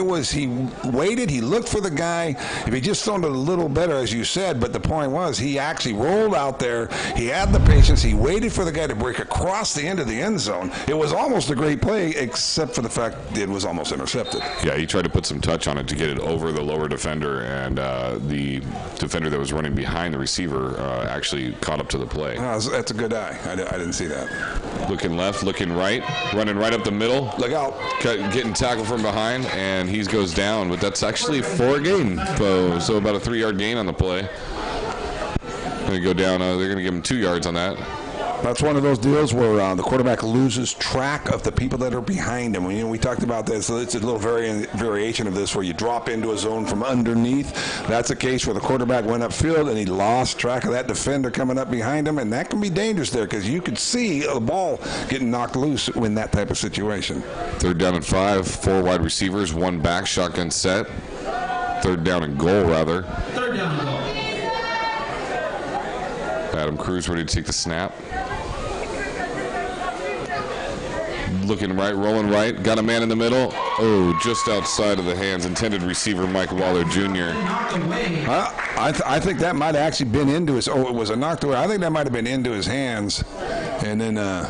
waited. He looked for the guy. If he just thrown it a little better, as you said, but the point was he actually rolled out there. He had the patience. He waited for the guy to break across the end of the end zone. It was almost a great play, except for the fact it was almost intercepted. Yeah, he tried to put some touch on it to get it over the lower defender, and the defender that was running behind the receiver actually caught up to the play. That's a good eye. I didn't see that. Looking left, looking right, running right up the middle. Look out. Getting tackled from behind, and he goes down, but that's actually 4 gain. So about a 3-yard gain on the play. Going to go down. They're going to give him 2 yards on that. That's one of those deals where the quarterback loses track of the people that are behind him. We talked about this. So it's a little variation of this where you drop into a zone from underneath. That's a case where the quarterback went upfield and he lost track of that defender coming up behind him, and that can be dangerous there because you could see the ball getting knocked loose in that type of situation. 3rd down and 5, 4 wide receivers, 1 back, shotgun set. 3rd down and goal, rather. 3rd down and goal. Adam Cruz ready to take the snap. Looking right, rolling right. Got a man in the middle. Oh, just outside of the hands. Intended receiver Mike Waller Jr. I think that might have actually been into his. Oh, it was a knocked away. I think that might have been into his hands, and then I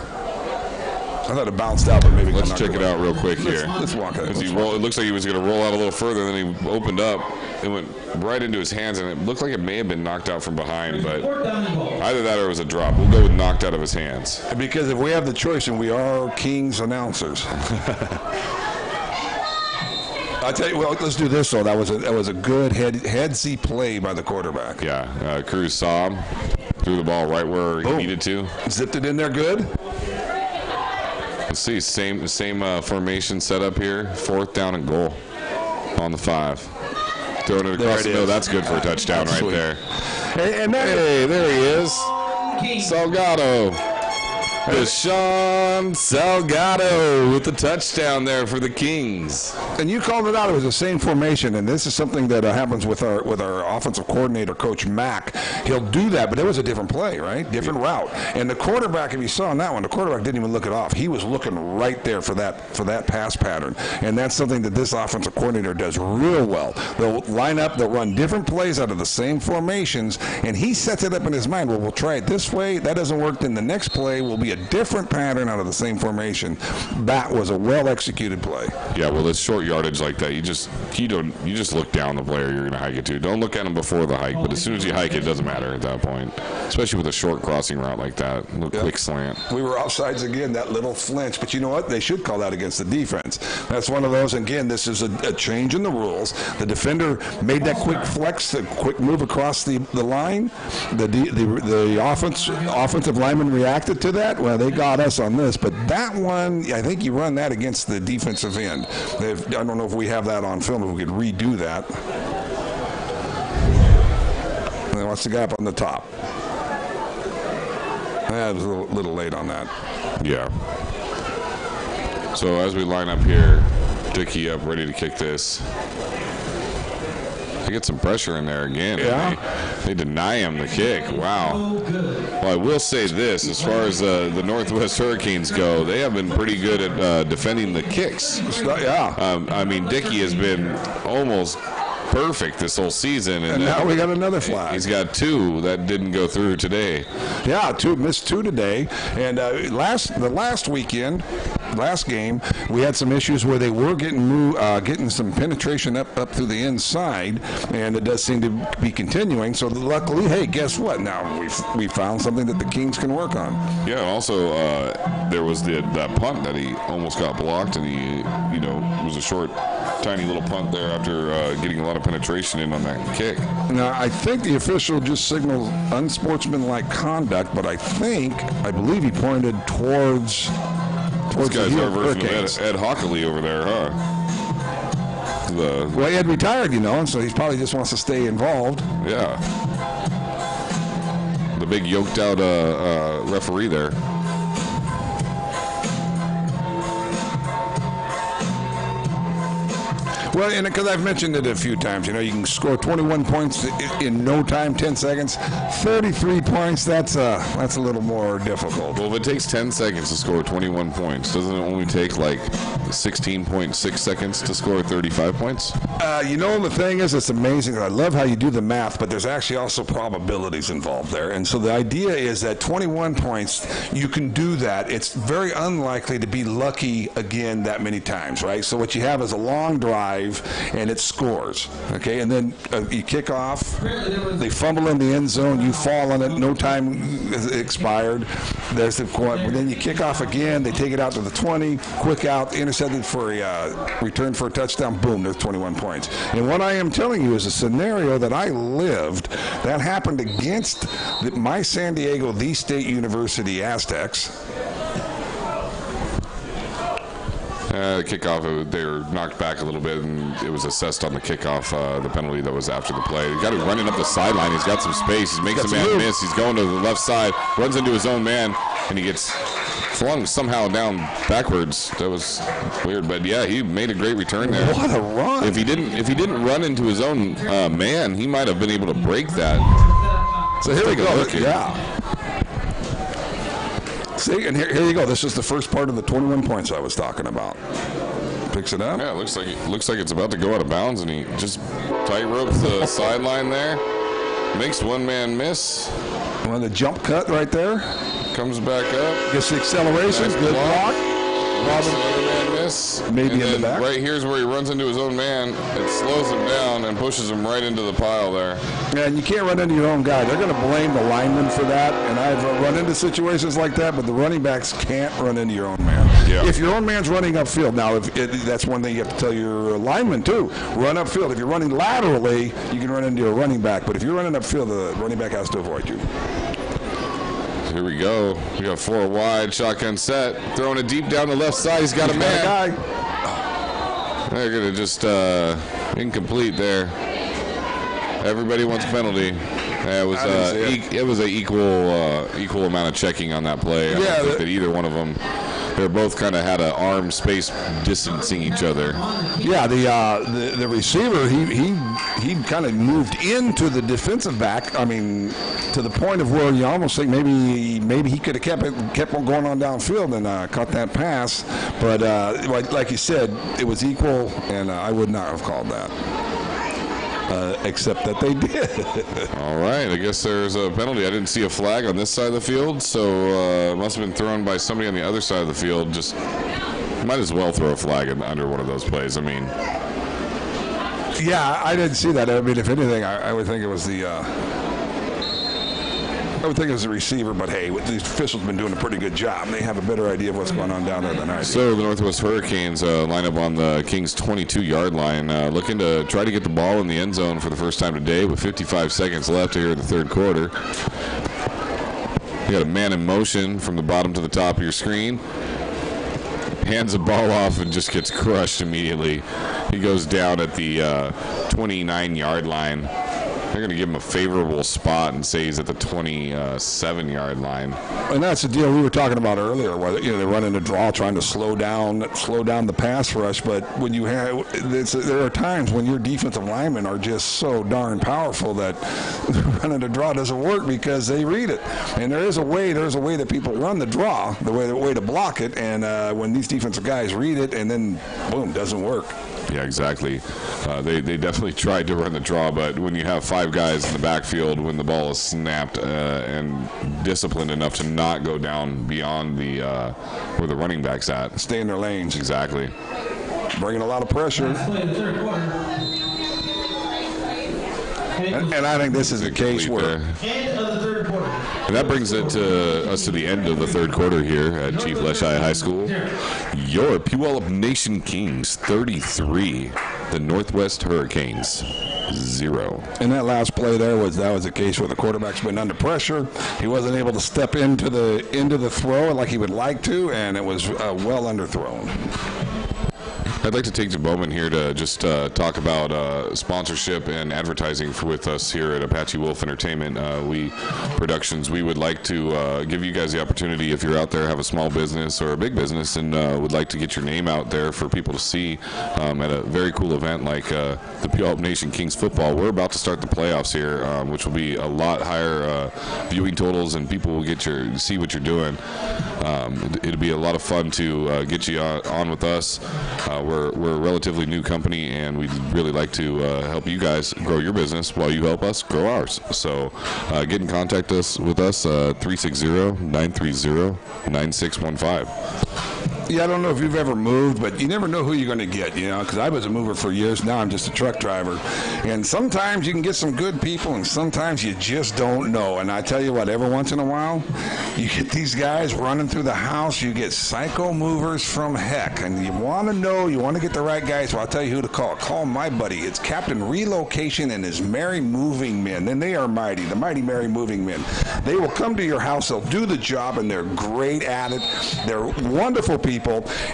thought it bounced out, but maybe. Let's check it out real quick here. Let's walk it. It looks like he was going to roll out a little further, then he opened up. It went right into his hands, and it looked like it may have been knocked out from behind, but either that or it was a drop. We'll go with knocked out of his hands. Because if we have the choice, and we are Kings announcers. I tell you, well, let's do this though. That was a good headsy play by the quarterback. Yeah, Cruz saw him, threw the ball right where he needed to. Zipped it in there good. Let's see, same formation set up here. 4th down and goal on the 5. Throwing it across the middle. That's good for a touchdown right there. Hey, there he is. Salgado. Deshaun Salgado with the touchdown there for the Kings. And you called it out. It was the same formation, and this is something that happens with our offensive coordinator, Coach Mack. He'll do that, but it was a different play, right? Different route. And the quarterback, if you saw on that one, the quarterback didn't even look it off. He was looking right there for that pass pattern, and that's something that this offensive coordinator does real well. They'll line up, they'll run different plays out of the same formations, and he sets it up in his mind. Well, we'll try it this way. That doesn't work. Then the next play will be a different pattern out of the same formation. That was a well-executed play. Yeah, well, it's short yardage like that. You just look down the player you're going to hike it to. Don't look at him before the hike, but as soon as you hike it doesn't matter at that point, especially with a short crossing route like that, quick slant. We were offsides again, that little flinch, but you know what? They should call that against the defense. That's one of those. Again, this is a change in the rules. The defender made that quick flex, the quick move across the line. The offensive lineman reacted to that. Well, they got us on this, but that one, I think you run that against the defensive end. I don't know if we have that on film, if we could redo that. And then what's the gap on the top? That was a little late on that. Yeah. So as we line up here, Dickey up, ready to kick this. They get some pressure in there again. Yeah. They deny him the kick. Wow. Well, I will say this, as far as the Northwest Hurricanes go, they have been pretty good at defending the kicks. Yeah. I mean, Dickey has been almost perfect this whole season. And now we got another flag. He's got 2 that didn't go through today. Yeah, missed 2 today. And the last weekend, last game, we had some issues where they were getting some penetration up through the inside, and it does seem to be continuing. So luckily, hey, guess what? Now we found something that the Kings can work on. Yeah, also there was that punt that he almost got blocked, and he, it was a short, tiny little punt there after getting a lot of penetration in on that kick. Now, I think the official just signaled unsportsmanlike conduct, but I believe he pointed towards this guy's the our version Hurricanes. of Ed Hockley over there, huh? Well, he had retired, and so he probably just wants to stay involved. Yeah. The big yoked out referee there. Well, and because I've mentioned it a few times, you can score 21 points in no time, 10 seconds. 33 points, that's a little more difficult. Well, if it takes 10 seconds to score 21 points, doesn't it only take like 16.6 seconds to score 35 points? The thing is, it's amazing. I love how you do the math, but there's actually also probabilities involved there. And so the idea is that 21 points, you can do that. It's very unlikely to be lucky again that many times, right? So what you have is a long drive, and it scores, okay? And then you kick off, they fumble in the end zone, you fall on it, no time is expired. There's the then you kick off again, they take it out to the 20, quick out, intercepted for a return for a touchdown, boom, there's 21 points. And what I am telling you is a scenario that I lived that happened against my San Diego, the State University Aztecs. The kickoff, they were knocked back a little bit, and it was assessed on the kickoff, the penalty that was after the play. He got him running up the sideline. He's got some space. He makes a man miss. He's going to the left side, runs into his own man, and he gets flung somehow down backwards. That was weird, but yeah, he made a great return there. What a run! If he didn't run into his own man, he might have been able to break that. So here we go. Okay. Yeah. See, and here you go. This is the first part of the 21 points I was talking about. Picks it up. Yeah, it looks like it's about to go out of bounds, and he just tight ropes the sideline there. Makes one man miss. Well, the jump cut right there. Comes back up. Gets the acceleration. Nice Good block. Robin, another man miss. Maybe and in the back. Right here's where he runs into his own man. It slows him down and pushes him right into the pile there. Yeah, and you can't run into your own guy. They're going to blame the lineman for that. And I've run into situations like that, but the running backs can't run into your own man. Yeah. If your own man's running upfield, now that's one thing you have to tell your lineman too. Run upfield. If you're running laterally, you can run into a running back. But if you're running upfield, the running back has to avoid you. Here we go. We got 4 wide, shotgun set. Throwing it deep down the left side. He's got a man. They're going to just incomplete there. Everybody wants a penalty. It was an equal amount of checking on that play. I don't think that either one of them. They both kind of had an arm space distancing each other. Yeah, the receiver he kind of moved into the defensive back. I mean, to the point of where you almost think maybe he could have kept on going on downfield and caught that pass. But like you said, it was equal, and I would not have called that. Except that they did. All right, I guess there's a penalty. I didn't see a flag on this side of the field, so it must have been thrown by somebody on the other side of the field. Just might as well throw a flag under one of those plays. I mean, yeah, I didn't see that. I mean, if anything, I would think it was the. I would think it was the receiver, but hey, these officials have been doing a pretty good job. They have a better idea of what's going on down there than I do. So the Northwest Hurricanes line up on the Kings' 22-yard line, looking to try to get the ball in the end zone for the first time today with 55 seconds left here in the third quarter. You got a man in motion from the bottom to the top of your screen. Hands the ball off and just gets crushed immediately. He goes down at the 29-yard line. They're going to give him a favorable spot and say he's at the 27-yard line. And that's the deal we were talking about earlier, where they run in a draw trying to slow down the pass rush. But when you have, there are times when your defensive linemen are just so darn powerful that running a draw doesn't work because they read it. And there's a way that people run the draw, the way to block it. And when these defensive guys read it, and then boom, doesn't work. Yeah, exactly. They definitely tried to run the draw, but when you have 5 guys in the backfield, when the ball is snapped and disciplined enough to not go down beyond the where the running back's at. Stay in their lanes. Exactly. Bringing a lot of pressure. And I think this is a case where... End of the third quarter. And that brings it to us to the end of the third quarter here at Chief Leschi High School. Your Puyallup Nation Kings 33, the Northwest Hurricanes 0. And that last play there was a case where the quarterback's been under pressure. He wasn't able to step into the throw like he would like to, and it was well underthrown. I'd like to take a moment here to just talk about sponsorship and advertising with us here at Apache Wolf Entertainment Productions. We would like to give you guys the opportunity, if you're out there, have a small business or a big business, and would like to get your name out there for people to see at a very cool event like the Puyallup Nation Kings football. We're about to start the playoffs here, which will be a lot higher viewing totals, and people will get see what you're doing. It'll be a lot of fun to get you on with us. We're a relatively new company, and we'd really like to help you guys grow your business while you help us grow ours. So get in contact with us, 360-930-9615. Yeah, I don't know if you've ever moved, but you never know who you're going to get, because I was a mover for years. Now I'm just a truck driver. And sometimes you can get some good people, and sometimes you just don't know. And I tell you what, every once in a while, you get these guys running through the house. You get psycho movers from heck. And you want to get the right guys. So I'll tell you who to call. Call my buddy. It's Captain Relocation and his Merry Moving Men. And they are mighty, the mighty Merry Moving Men. They will come to your house. They'll do the job, and they're great at it. They're wonderful people.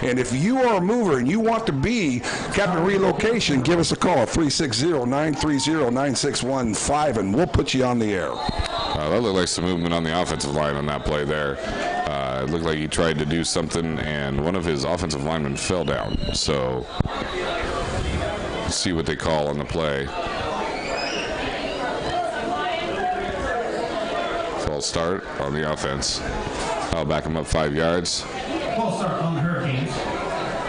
And if you are a mover and you want to be Captain Relocation, give us a call, 360-930-9615, and we'll put you on the air. That looked like some movement on the offensive line on that play there. It looked like he tried to do something, and one of his offensive linemen fell down. So let's see what they call on the play. False start on the offense. I'll back him up 5 yards. False start on the Hurricanes.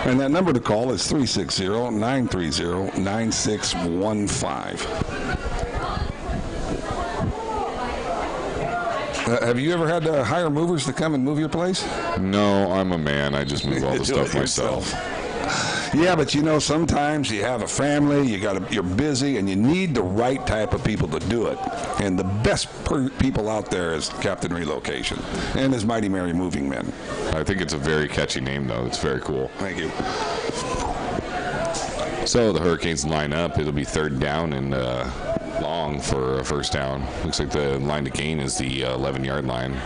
And that number to call is 360-930-9615. Have you ever had to hire movers to come and move your place? No, I'm a man. I just move all the stuff myself. Yeah, but sometimes you have a family, you're busy, and you need the right type of people to do it. And the best people out there is Captain Relocation and his Mighty Merry Moving Men. I think it's a very catchy name, though. It's very cool. Thank you. So the Hurricanes line up. It'll be 3rd down and long for a first down. Looks like the line to gain is the 11-yard line.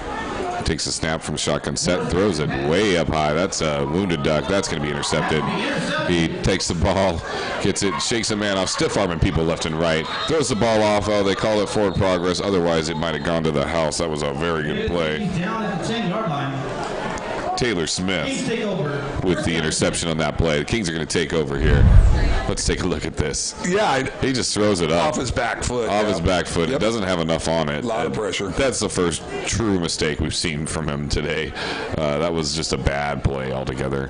Takes a snap from shotgun set, throws it way up high. That's a wounded duck. That's going to be intercepted. He takes the ball, gets it, shakes a man off, stiff-arming people left and right. Throws the ball off. Oh, they call it forward progress. Otherwise, it might have gone to the house. That was a very good play. Down at the 10-yard line. Taylor Smith with the interception on that play. The Kings are going to take over here. Let's take a look at this. Yeah. He just throws it up. Off his back foot. Off his back foot. Yep. It doesn't have enough on it. A lot of pressure. That's the first true mistake we've seen from him today. That was just a bad play altogether.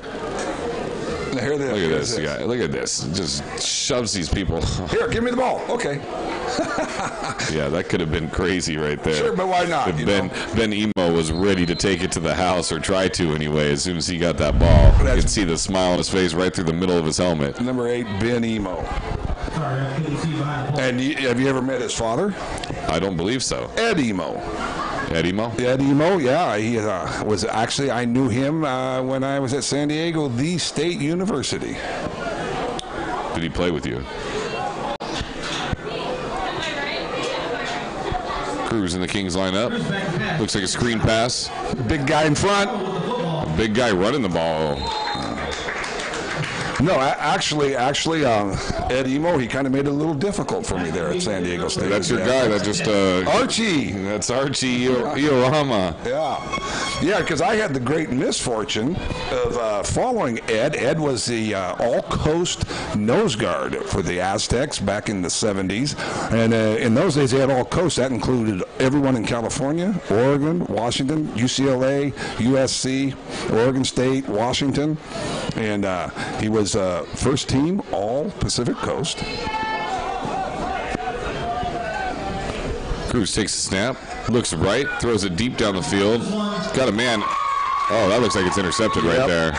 Look at this guy. Look at this. Just shoves these people. Here, give me the ball. Okay. Yeah, that could have been crazy right there. Sure, but why not? If Ben Emo was ready to take it to the house, or try to anyway, as soon as he got that ball. You could see the smile on his face right through the middle of his helmet. Number 8, Ben Emo. And have you ever met his father? I don't believe so. Ed Emo. Ed Emo? Ed Emo, yeah. He was actually, I knew him when I was at San Diego, the State University. Did he play with you? Cruz in the Kings line up. Looks like a screen pass. Big guy in front. A big guy running the ball. No, actually, Ed Emo, he kind of made it a little difficult for me there at San Diego State. That's your guy. That just Archie. That's Archie Iorama. Yeah. Yeah, because I had the great misfortune of following Ed. Ed was the all-coast nose guard for the Aztecs back in the 70s. And in those days, they had all-coast. That included everyone in California, Oregon, Washington, UCLA, USC, Oregon State, Washington. And he was first team all-Pacific Coast. Cruz takes a snap, looks right, throws it deep down the field. Got a man. Oh, that looks like it's intercepted right there.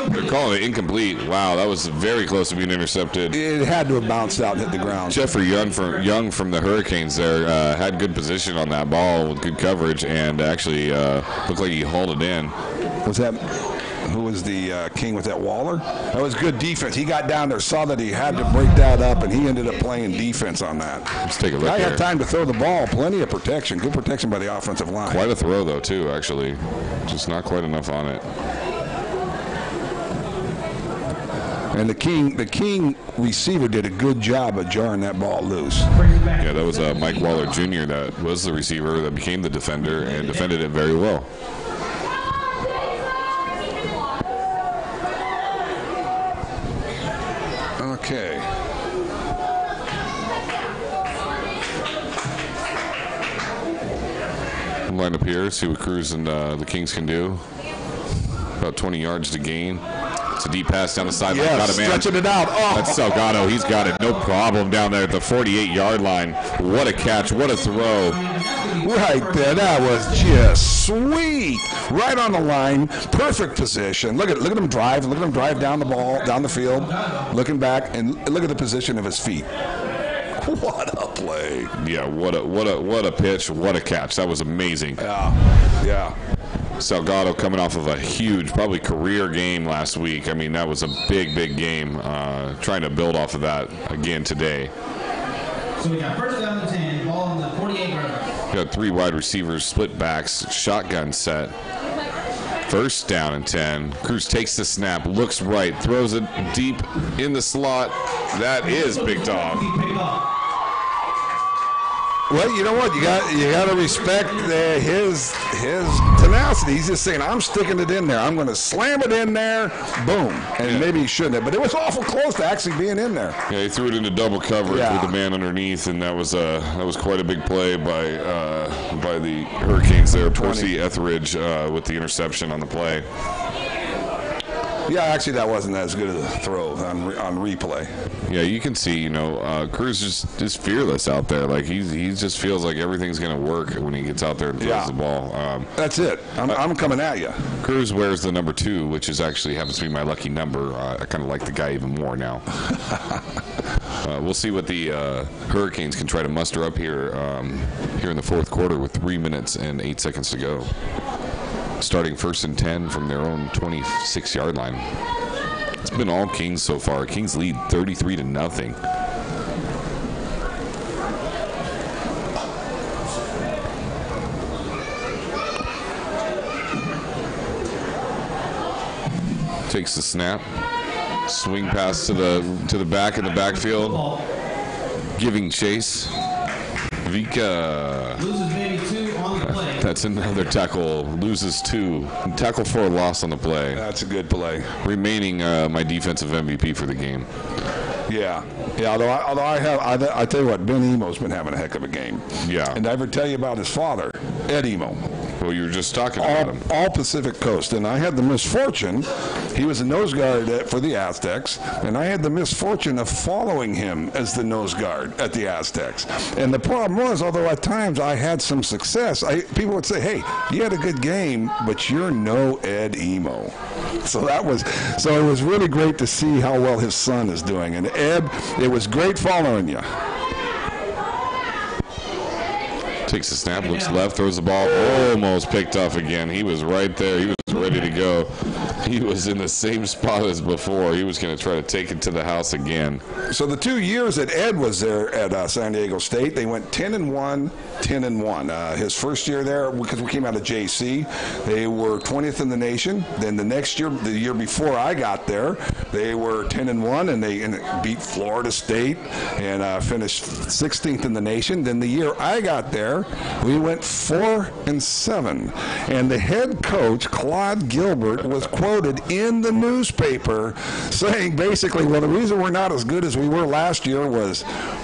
They're calling it incomplete. Wow, that was very close to being intercepted. It had to have bounced out and hit the ground. Jeffrey Young from the Hurricanes there had good position on that ball with good coverage and actually looked like he hauled it in. Was that... Who was the king with that, Waller? That was good defense. He got down there, saw that he had to break that up, and he ended up playing defense on that. Let's take a look I here. had time to throw the ball. Plenty of protection. Good protection by the offensive line. Quite a throw, though, too, actually. Just not quite enough on it. And the king receiver did a good job of jarring that ball loose. Yeah, that was Mike Waller Jr. That was the receiver that became the defender and defended it very well. Okay. Line up here, see what Cruz and the Kings can do. About 20 yards to gain. It's a deep pass down the sideline. Yeah, got it, man. stretching it out. Oh. That's Salgado. He's got it. No problem down there at the 48-yard line. What a catch. What a throw. Right there. That was just sweet. Right on the line. Perfect position. Look at him drive. Look at him drive down the ball, down the field. Looking back, and look at the position of his feet. What a play. Yeah, what a pitch. What a catch. That was amazing. Yeah. Salgado coming off of a huge, probably career game last week. I mean, that was a big, big game. Trying to build off of that again today. So we got first down and 10, ball on the 48-yard line. Got three wide receivers, split backs, shotgun set. First down and 10. Cruz takes the snap, looks right, throws it deep in the slot. That is picked off. Well, you know what? You got to respect his tenacity. He's just saying, I'm sticking it in there. I'm going to slam it in there. Boom. And maybe he shouldn't have, but it was awful close to actually being in there. Yeah, he threw it into double coverage with the man underneath, and that was quite a big play by the Hurricanes there. Percy Etheridge with the interception on the play. Yeah, actually, that wasn't as good a throw on replay. Yeah, you can see, Cruz just fearless out there. Like he just feels like everything's going to work when he gets out there and throws the ball. That's it. I'm coming at you. Cruz wears the number 2, which is actually happens to be my lucky number. I kind of like the guy even more now. We'll see what the Hurricanes can try to muster up here in the fourth quarter with 3 minutes and 8 seconds to go. Starting first and 10 from their own 26-yard line. It's been all Kings so far. Kings lead 33-0. Takes the snap. Swing pass to the back in the backfield. Giving chase. Vika. Loses maybe 2 on the play. That's another tackle. Loses 2. Tackle for a loss on the play. That's a good play. Remaining my defensive MVP for the game. Yeah. Although I tell you what, Ben Emo's been having a heck of a game. Yeah. And I ever tell you about his father, Ed Emo. Well, you were just talking about him. All Pacific Coast. And I had the misfortune, he was a nose guard for the Aztecs, and I had the misfortune of following him as the nose guard at the Aztecs. And the problem was, although at times I had some success, people would say, hey, you had a good game, but you're no Ed Emo. So it was really great to see how well his son is doing. And Ed, it was great following you. Takes the snap, looks left, throws the ball, almost picked off again. He was right there. He was ready to go. He was in the same spot as before. He was going to try to take it to the house again. So the 2 years that Ed was there at San Diego State, they went 10-1, 10-1. His first year there, because we came out of JC, they were 20th in the nation. Then the next year, the year before I got there, they were 10-1, and they beat Florida State and finished 16th in the nation. Then the year I got there, we went 4-7, and the head coach, Claude Gilbert, was quoted in the newspaper saying basically, well, the reason we're not as good as we were last year was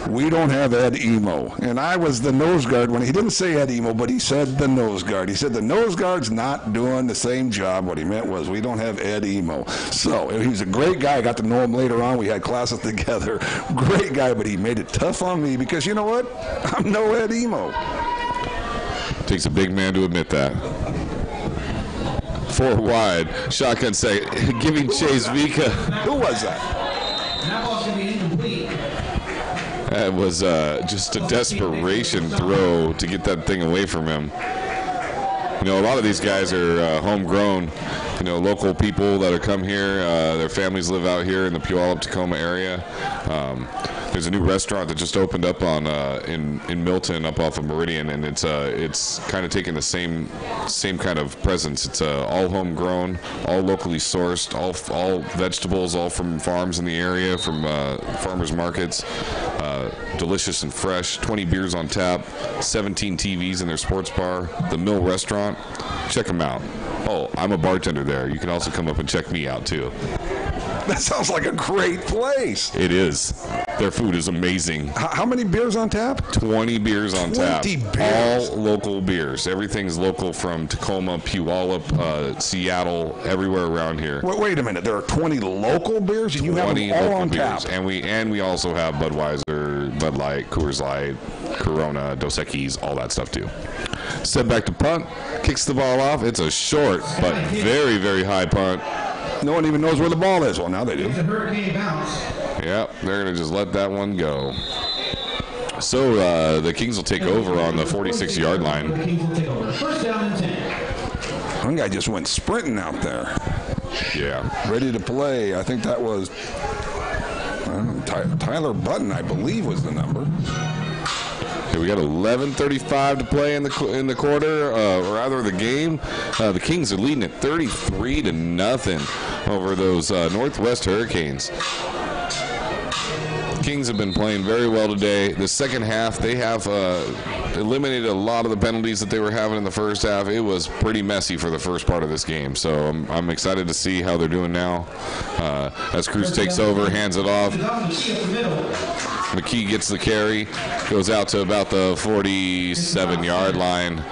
we don't have Ed Emo. And I was the nose guard when he didn't say Ed Emo, but he said the nose guard. He said the nose guard's not doing the same job. What he meant was we don't have Ed Emo. So he was a great guy. I got to know him later on. We had classes together. Great guy, but he made it tough on me because you know what? I'm no Ed Emo. Takes a big man to admit that. 4 wide, shotgun set, giving Chase Vika. Who was that? That ball's going to be incomplete. That was just a desperation throw to get that thing away from him. You know, a lot of these guys are homegrown, you know, local people that have come here. Their families live out here in the Puyallup, Tacoma area. There's a new restaurant that just opened up on in Milton, up off of Meridian, and it's kind of taking the same kind of presence. It's all homegrown, all locally sourced, all vegetables, all from farms in the area, from farmers markets. Delicious and fresh. 20 beers on tap, 17 TVs in their sports bar. The Mill Restaurant. Check them out. Oh, I'm a bartender there. You can also come up and check me out too. That sounds like a great place. It is. Their food is amazing. How many beers on tap? 20 beers on tap. 20 beers. All local beers. Everything's local from Tacoma, Puyallup, Seattle, everywhere around here. Wait a minute. There are 20 local beers, and you have them all on tap. And we also have Budweiser, Bud Light, Coors Light, Corona, Dos Equis, all that stuff too. Step back to punt, kicks the ball off. It's a short but very, very high punt. No one even knows where the ball is. Well, now they do. It's a hurricane bounce. Yep, they're going to just let that one go. So the Kings will take over on the 46-yard line. The Kings will take over. First down and 10. One guy just went sprinting out there. Yeah. Ready to play. I think that was Tyler Button, I believe, was the number. Okay, we got 11:35 to play in the quarter, or rather the game. The Kings are leading at 33-0 over those Northwest Hurricanes. Kings have been playing very well today. The second half, they have eliminated a lot of the penalties that they were having in the first half. It was pretty messy for the first part of this game, so I'm excited to see how they're doing now. As Cruz takes over, hands it off. McKee gets the carry, goes out to about the 47-yard line.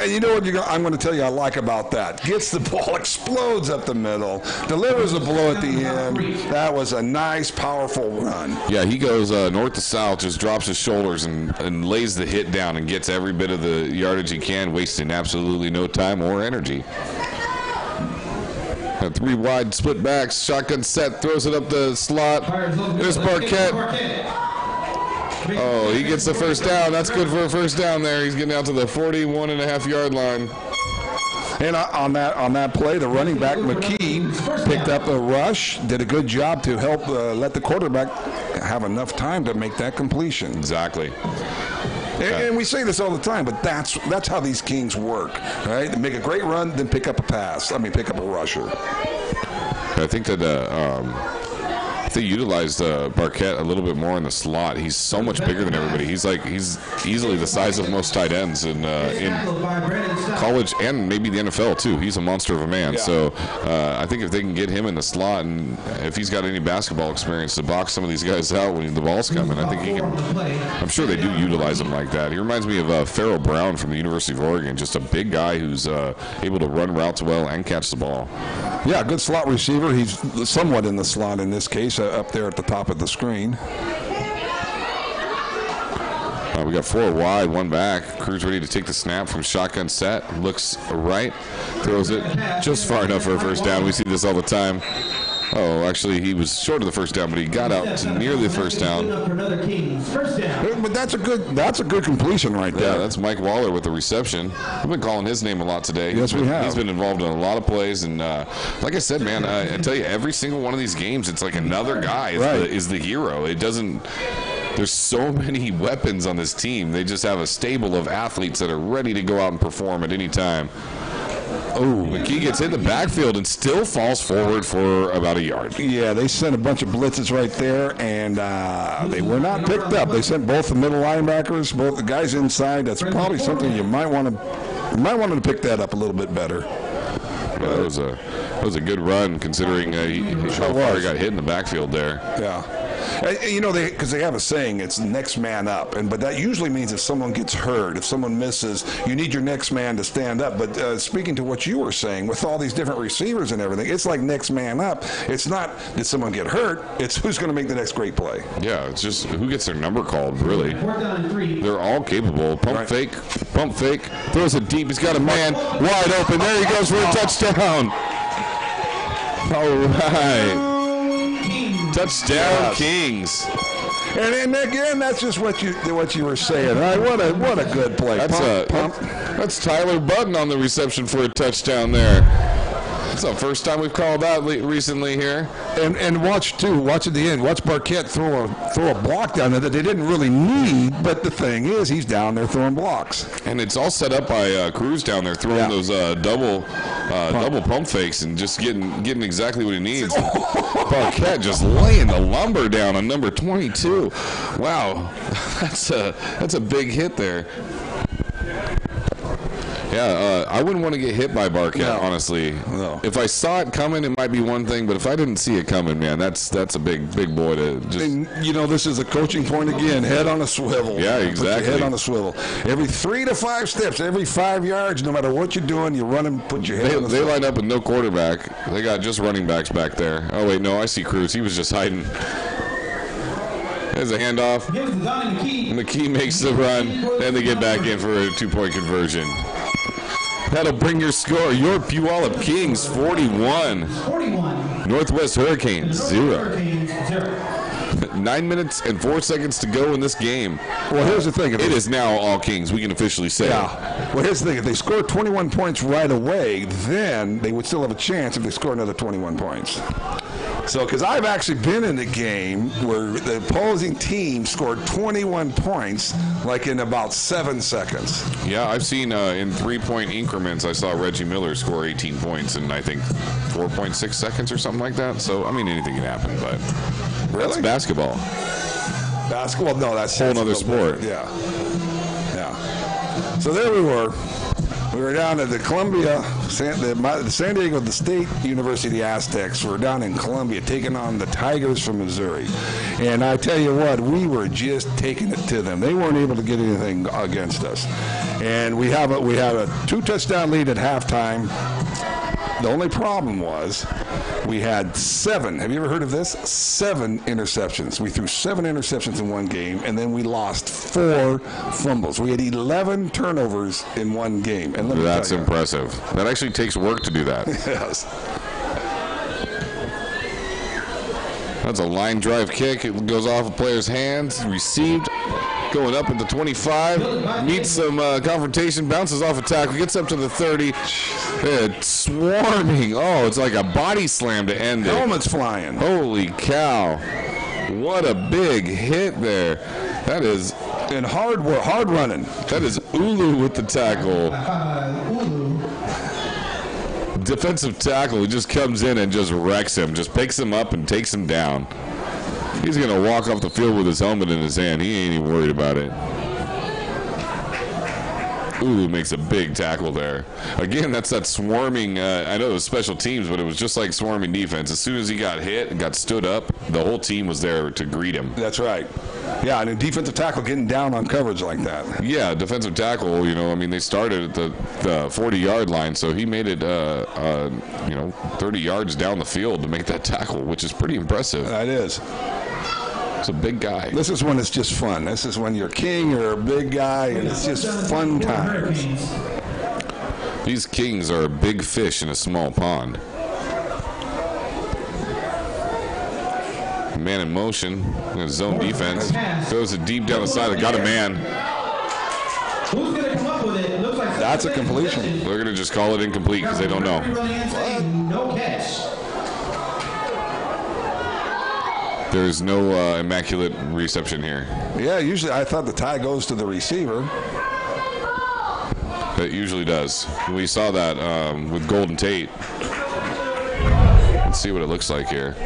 And you know what I'm going to tell you I like about that? Gets the ball, explodes up the middle, delivers a blow at the end. That was a nice, powerful run. Yeah, he goes north to south, just drops his shoulders and lays the hit down and gets every bit of the yardage he can, wasting absolutely no time or energy. 3 wide split backs, shotgun set, throws it up the slot. There's Parquet. Oh, he gets the first down. That's good for a first down there. He's getting out to the 41.5-yard line. And on that play, the running back, McKee, picked up a rush, did a good job to help let the quarterback have enough time to make that completion. Exactly. And we say this all the time, but that's how these Kings work, right? They make a great run, then pick up a rusher. I think that they utilized Parquet a little bit more in the slot. He's so much bigger than everybody. He's easily the size of most tight ends in college and maybe the NFL too. He's a monster of a man. Yeah. So I think if they can get him in the slot and if he's got any basketball experience to box some of these guys out when the ball's coming, I think he can. I'm sure they do utilize him like that. He reminds me of Farrell Brown from the University of Oregon, just a big guy who's able to run routes well and catch the ball. Yeah, good slot receiver. He's somewhat in the slot in this case, up there at the top of the screen. We got 4 wide, 1 back. Cruz ready to take the snap from shotgun set. Looks right, throws it just far enough for a first down. We see this all the time. Oh, actually, he was short of the first down, but he got out to near the first down. But that's a good completion right there. Yeah, that's Mike Waller with the reception. I've been calling his name a lot today. Yes, we have. He's been involved in a lot of plays, and like I said, man, I tell you, every single one of these games, it's like another guy is the hero. It doesn't. There's so many weapons on this team. They just have a stable of athletes that are ready to go out and perform at any time. Oh, McKee gets in the backfield and still falls forward for about a yard. Yeah, they sent a bunch of blitzes right there, and they were not picked up. They sent both the middle linebackers, both the guys inside. That's probably something you might want to pick that up a little bit better. Yeah, that was a good run considering how far he got hit in the backfield there. Yeah. You know, because they have a saying, it's next man up, but that usually means if someone gets hurt, if someone misses, you need your next man to stand up. But speaking to what you were saying, with all these different receivers and everything, it's like next man up. It's not did someone get hurt, it's who's going to make the next great play. Yeah, it's just who gets their number called, really. They're all capable. Pump fake, throws it deep. He's got a man wide open. There he goes for a touchdown. All right. Touchdown, Kings. And again, that's just what you were saying. Right? What a good play. That's Tyler Button on the reception for a touchdown there. It's the first time we've called that recently here. And watch at the end. Watch Barquette throw a block down there that they didn't really need. But the thing is, he's down there throwing blocks. And it's all set up by Cruz down there throwing those double pump fakes and just getting exactly what he needs. Barquette just laying the lumber down on number 22. Wow, that's a big hit there. Yeah, I wouldn't want to get hit by Barquette, honestly. No. If I saw it coming, it might be one thing, but if I didn't see it coming, man, that's a big boy to just. And, this is a coaching point again. Head on a swivel. Yeah, exactly. Put your head on a swivel. Every 3 to 5 steps, every 5 yards, no matter what you're doing, you run and put your head on the swivel. They line up with no quarterback. They got just running backs back there. Oh wait, no, I see Cruz. He was just hiding. There's a handoff. McKee makes the run, then they get back in for a 2-point conversion. That'll bring your score. Your Puyallup Kings 41. Northwest Hurricanes 0. 9 minutes and 4 seconds to go in this game. Well, here's the thing. It is now all Kings. We can officially say. Yeah. Well, here's the thing. If they score 21 points right away, then they would still have a chance if they score another 21 points. So, because I've actually been in a game where the opposing team scored 21 points, like in about 7 seconds. Yeah, I've seen in 3-point increments, I saw Reggie Miller score 18 points in, I think, 4.6 seconds or something like that. So, I mean, anything can happen, but that's basketball. Basketball? No, that's a whole other sport. Yeah. So there we were. We were down at the the San Diego State University Aztecs. We're down in Columbia taking on the Tigers from Missouri. And I tell you what, we were just taking it to them. They weren't able to get anything against us. And we have a 2-touchdown lead at halftime. The only problem was we had 7. Have you ever heard of this? 7 interceptions. We threw 7 interceptions in one game, and then we lost 4 fumbles. We had 11 turnovers in one game. And that's impressive. That actually takes work to do that. Yes. That's a line drive kick. It goes off a player's hands. Received. Going up at the 25, meets some confrontation, bounces off a tackle, gets up to the 30. Swarming. Oh, it's like a body slam to end it. Helmets flying. Holy cow. What a big hit there. That is. And hard running. That is Ulu with the tackle. Defensive tackle who just comes in and just wrecks him, just picks him up and takes him down. He's going to walk off the field with his helmet in his hand. He ain't even worried about it. Ooh, makes a big tackle there. Again, that's that swarming. I know it was special teams, but it was just like swarming defense. As soon as he got hit and got stood up, the whole team was there to greet him. That's right. Yeah, and a defensive tackle getting down on coverage like that. Yeah, defensive tackle, they started at the 40-yard line, so he made it, 30 yards down the field to make that tackle, which is pretty impressive. That is. It's a big guy. This is when it's just fun. This is when you're king, you're a big guy, and it's just fun times. These Kings are a big fish in a small pond. Man in motion. Zone defense. Throws it deep down the side. Got a man. Who's going to come up with it? Looks like That's a completion. They're going to just call it incomplete because they don't know. No catch. There's no immaculate reception here. Yeah, usually I thought the tie goes to the receiver. It usually does. We saw that with Golden Tate. Let's see what it looks like here.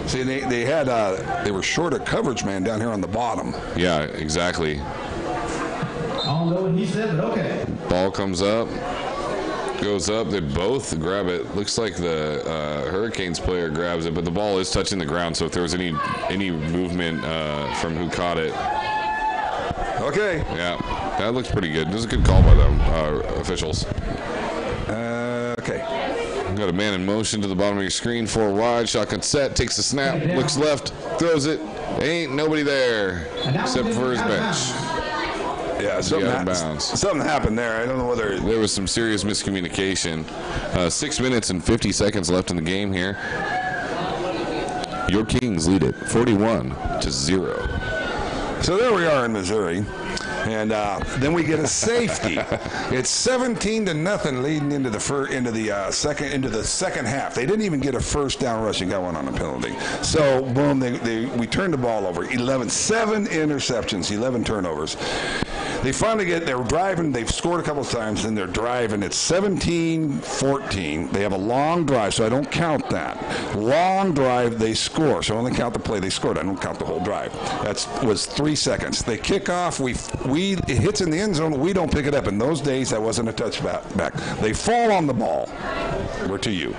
See, they were short of coverage, man, down here on the bottom. Yeah, exactly. I don't know what he said, but okay. Ball comes up, goes up. They both grab it. Looks like the Hurricanes player grabs it, but the ball is touching the ground. So if there was any movement from who caught it. Okay. Yeah, that looks pretty good. This is a good call by them officials. Okay. Got a man in motion to the bottom of your screen, 4 wide, shotgun set, takes the snap, looks left, throws it. Ain't nobody there except for his bench. Yeah, something happened there. I don't know whether there was some serious miscommunication. 6 minutes and 50 seconds left in the game here. Your Kings lead it 41-0. So there we are in Missouri. And then we get a safety. It's 17-0 leading into the second half. They didn't even get a first down rush and got one on a penalty. So boom, we turned the ball over. 7 interceptions, 11 turnovers. They finally they're driving. They've scored a couple of times, and they're driving. It's 17-14. They have a long drive, so I don't count that. Long drive, they score. So I only count the play they scored. I don't count the whole drive. That was 3 seconds. They kick off. It hits in the end zone. We don't pick it up. In those days, that wasn't a touchback. They fall on the ball. We're to you.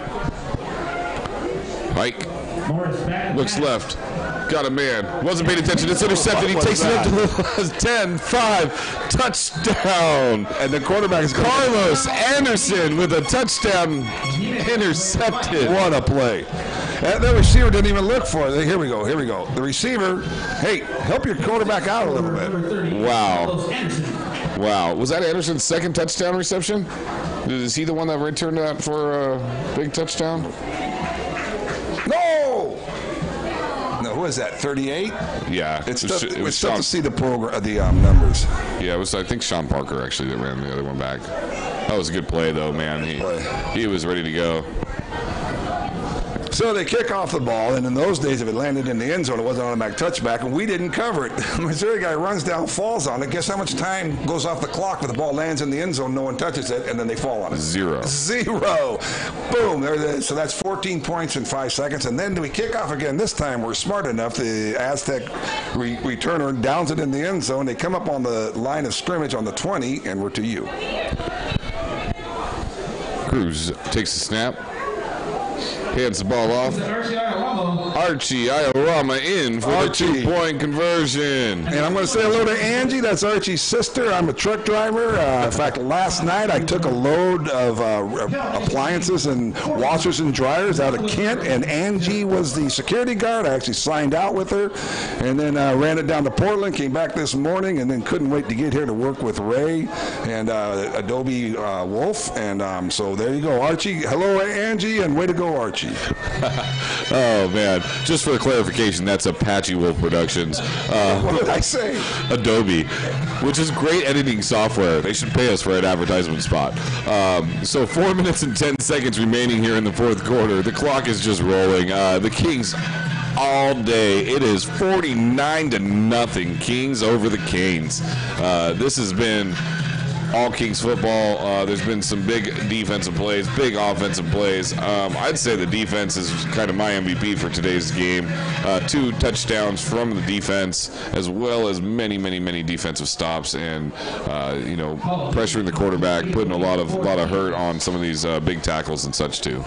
Mike looks left. Got a man. Wasn't paying attention. It's intercepted. He takes it up to the 10-5. Touchdown. And the quarterback is Carlos Anderson with a touchdown intercepted. What a play. The receiver didn't even look for it. Here we go. The receiver, hey, help your quarterback out a little bit. Wow. Was that Anderson's second touchdown reception? Is he the one that returned that for a big touchdown? No, who is that? 38? Yeah, it's tough to see the numbers. Yeah, it was. I think Sean Parker actually that ran the other one back. That was a good play, though, man. He was ready to go. So they kick off the ball, and in those days, if it landed in the end zone, it wasn't an automatic touchback, and we didn't cover it. The Missouri guy runs down, falls on it. Guess how much time goes off the clock when the ball lands in the end zone, no one touches it, and then they fall on it? Zero. Boom. So that's 14 points in 5 seconds, and then we kick off again. This time we're smart enough. The Aztec returner downs it in the end zone. They come up on the line of scrimmage on the 20, and we're to you. Cruz takes the snap. Hands the ball off. Archie Iorama in for the 2-point conversion. And I'm going to say hello to Angie. That's Archie's sister. I'm a truck driver. In fact, last night I took a load of appliances and washers and dryers out of Kent, and Angie was the security guard. I actually signed out with her, and then ran it down to Portland, came back this morning, and then couldn't wait to get here to work with Ray and Adobe Wolf. And so there you go, Archie. Hello, Angie, and way to go, Archie. Oh, man. Just for the clarification, that's Apache Wolf Productions. What did I say? Adobe, which is great editing software. They should pay us for an advertisement spot. So 4 minutes and 10 seconds remaining here in the fourth quarter. The clock is just rolling. The Kings all day. It is 49-0. Kings over the Canes. This has been all Kings football. There's been some big defensive plays, big offensive plays. I'd say the defense is kind of my MVP for today's game. 2 touchdowns from the defense, as well as many defensive stops, and pressuring the quarterback, putting a lot of hurt on some of these big tackles and such too.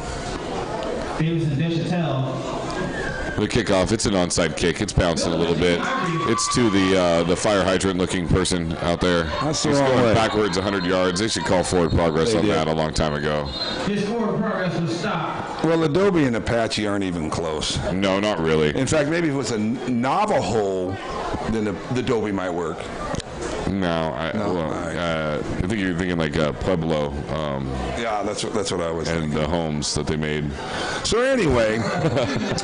The kickoff, it's an onside kick. It's bouncing a little bit. It's to the fire hydrant-looking person out there. That's He's going backwards 100 yards. They should call forward progress on that a long time ago. His forward progress was stopped. Well, Adobe and Apache aren't even close. No, not really. In fact, maybe if it was a Navajo, then the Adobe might work. No, think you're thinking like Pueblo. Yeah, that's what I was and thinking. the homes that they made. So anyway,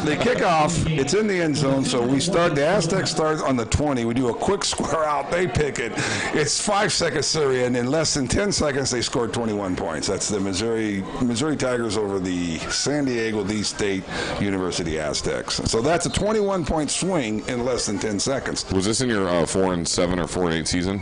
they kick off. It's in the end zone, so we start. The Aztecs start on the 20. We do a quick square out. They pick it. It's 5 seconds, Syria, and in less than 10 seconds, they scored 21 points. That's the Missouri Tigers over the San Diego State University Aztecs. So that's a 21-point swing in less than 10 seconds. Was this in your 4-7 or 4-8 season?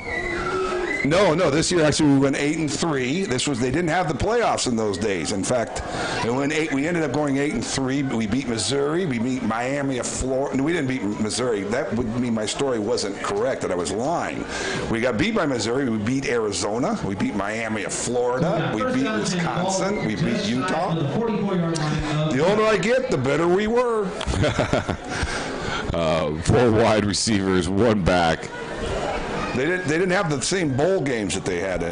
No. This year actually we went 8-3. They didn't have the playoffs in those days. In fact, we ended up going 8-3. We beat Missouri. We beat Miami of Florida. No, we didn't beat Missouri. That would mean my story wasn't correct. That I was lying. We got beat by Missouri. We beat Arizona. We beat Miami of Florida. We beat Wisconsin. We beat Utah. The older I get, the better we were. 4 wide receivers, 1 back. They didn't have the same bowl games that they had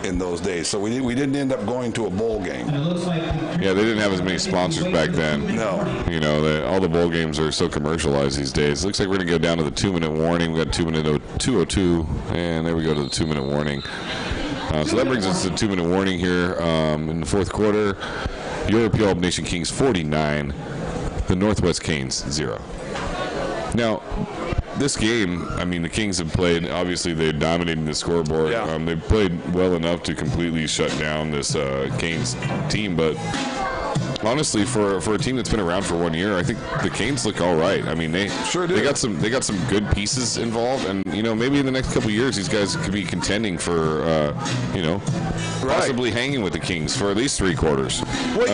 in those days, so we didn't end up going to a bowl game. Yeah, they didn't have as many sponsors back then. No. You know, all the bowl games are so commercialized these days. Looks like we're going to go down to the 2-minute warning. We got 2:02, and there we go to the 2-minute warning. So that brings us to the 2-minute warning here in the fourth quarter. Your Puyallup Nation Kings 49, the Northwest Canes 0. Now, this game, I mean, the Kings have played, obviously they dominated the scoreboard. Yeah. They've played well enough to completely shut down this Canes team, but honestly, for a team that's been around for 1 year, I think the Canes look all right. I mean, they sure do. They got some good pieces involved, and maybe in the next couple of years, these guys could be contending for possibly hanging with the Kings for at least 3 quarters. Well,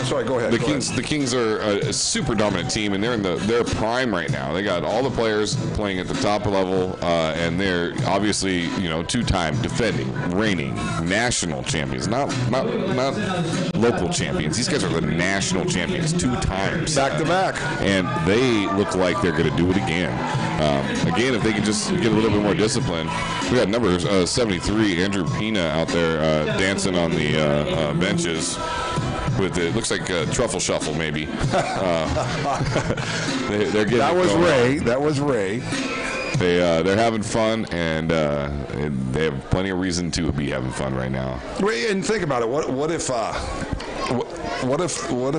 sorry, go ahead. The Kings are a super dominant team, and they're in their prime right now. They got all the players playing at the top level, and they're obviously 2-time defending, reigning national champions, not local champions. These guys are the national champions 2 times, back to back, and they look like they're going to do it again. Again, if they can just get a little bit more discipline. We got numbers 73. Andrew Pina out there dancing on the benches. With it looks like a truffle shuffle, maybe. They're getting That was Ray. They're having fun, and they have plenty of reason to be having fun right now. And think about it. What if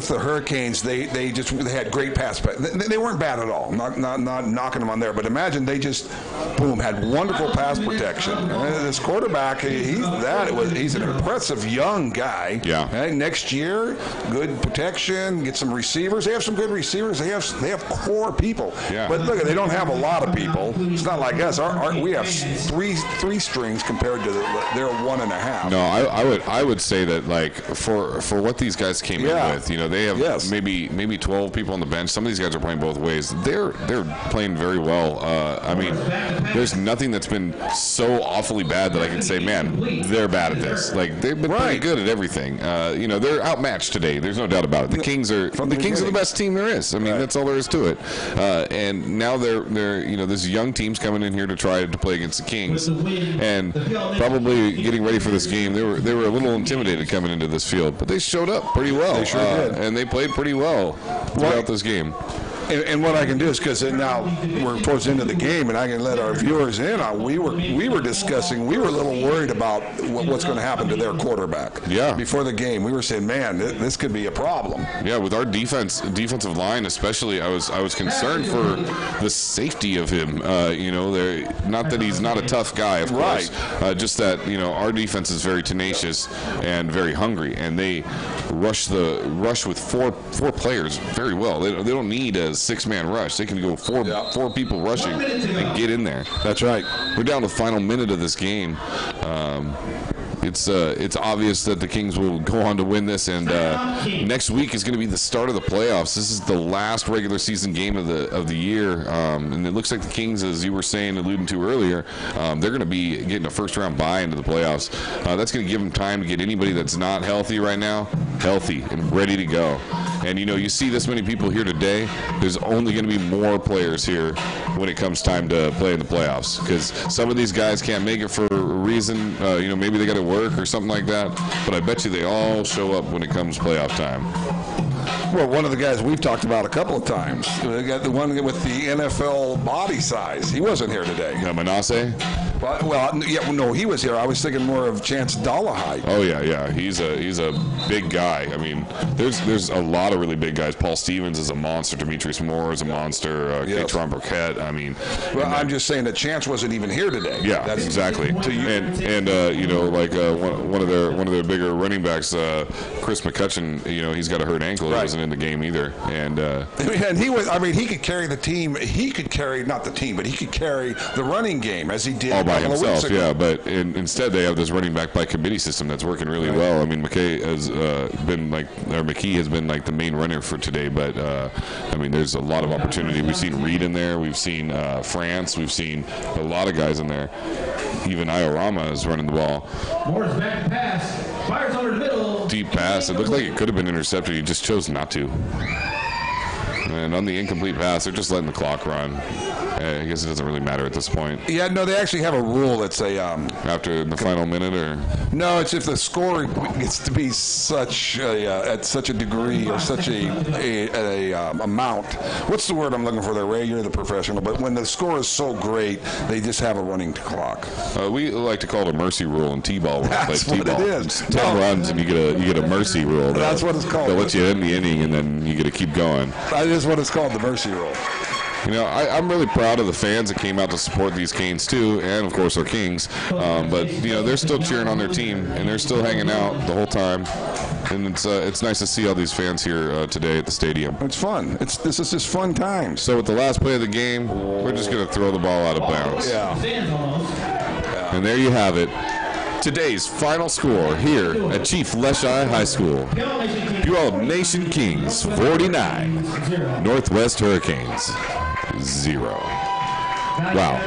the Hurricanes they had great pass, they weren't bad at all. Not knocking them on there, but imagine they just had wonderful pass protection. This quarterback, he's an impressive young guy. Yeah. Next year, good protection, get some receivers. They have some good receivers. They have core people. Yeah. But look, they don't have a lot of people. It's not like us. We have three strings compared to their 1.5. No, I would say that like for what these guys came in with, they have maybe 12 people on the bench. Some of these guys are playing both ways. They're playing very well. I mean, there's nothing that's been so awfully bad that I can say, man, they're bad at this. Like they've been pretty good at everything. They're outmatched today. There's no doubt about it. The Kings are the best team there is. I mean, that's all there is to it. And now they're this young team's coming in here to try to play against the Kings, and probably getting ready for this game. They were a little intimidated coming into this field, but they showed up pretty well. They sure did, and they played pretty well throughout this game. And what I can do is, because now we're towards the end of the game, and I can let our viewers in on, we were discussing, we were a little worried about what's going to happen to their quarterback. Yeah. Before the game, we were saying, man, this could be a problem. Yeah, with our defensive line especially, I was concerned for the safety of him. Not that he's not a tough guy, of course. Just that our defense is very tenacious and very hungry, and they rush with four players very well. They don't need a 6-man rush. They can go four people rushing and get in there. That's right. We're down to the final minute of this game. It's obvious that the Kings will go on to win this, and next week is going to be the start of the playoffs. This is the last regular season game of the year, and it looks like the Kings, as you were saying, alluding to earlier, they're going to be getting a first-round bye into the playoffs. That's going to give them time to get anybody that's not healthy right now healthy and ready to go. And you see this many people here today, there's only going to be more players here when it comes time to play in the playoffs, because some of these guys can't make it for a reason. Maybe they got to work or something like that, but I bet you they all show up when it comes playoff time. Well, one of the guys we've talked about a couple of times, we got the one with the NFL body size. He wasn't here today. Manasseh? No, he was here. I was thinking more of Chance Dollarhide. Oh yeah. He's a big guy. I mean, there's a lot of really big guys. Paul Stevens is a monster. Demetrius Moore is a monster. Yes. Katron Burkett. I mean, well, I'm just saying that Chance wasn't even here today. Yeah, That's exactly. And you know, like one of their bigger running backs, Chris McCutcheon. You know, he's got a hurt ankle. He wasn't in the game either. And he was. I mean, he could carry the team. He could carry not the team, but he could carry the running game as he did all by himself. Yeah, but instead they have this running back by committee system that's working really well. I mean, McKee has been like the main runner for today. But I mean, there's a lot of opportunity. We've seen Reed in there. We've seen France. We've seen a lot of guys in there. Even Iorama is running the ball. Moore's back to pass. Fires over the middle. Deep pass. It looked like it could have been intercepted. He just chose not to. And on the incomplete pass, they're just letting the clock run. I guess it doesn't really matter at this point. Yeah, no, they actually have a rule that's after the final minute, or no, it's if the score gets to be such at such a degree or such a amount. What's the word I'm looking for there, Ray? You're the professional, but when the score is so great, they just have a running clock. We like to call it a mercy rule in T-ball. That's what it is. It's 10 runs and you get a mercy rule. That's what it's called. They'll let you end the inning and then you get to keep going. That is what it's called, the mercy rule. You know, I'm really proud of the fans that came out to support these Canes too, and of course our Kings. But you know, they're still cheering on their team, and they're still hanging out the whole time. And it's nice to see all these fans here today at the stadium. It's fun. This is just fun times. So with the last play of the game, we're just going to throw the ball out of bounds. Yeah. And there you have it. Today's final score here at Chief Leschi High School. Puyallup Nation Kings 49, Northwest Hurricanes 0. Wow.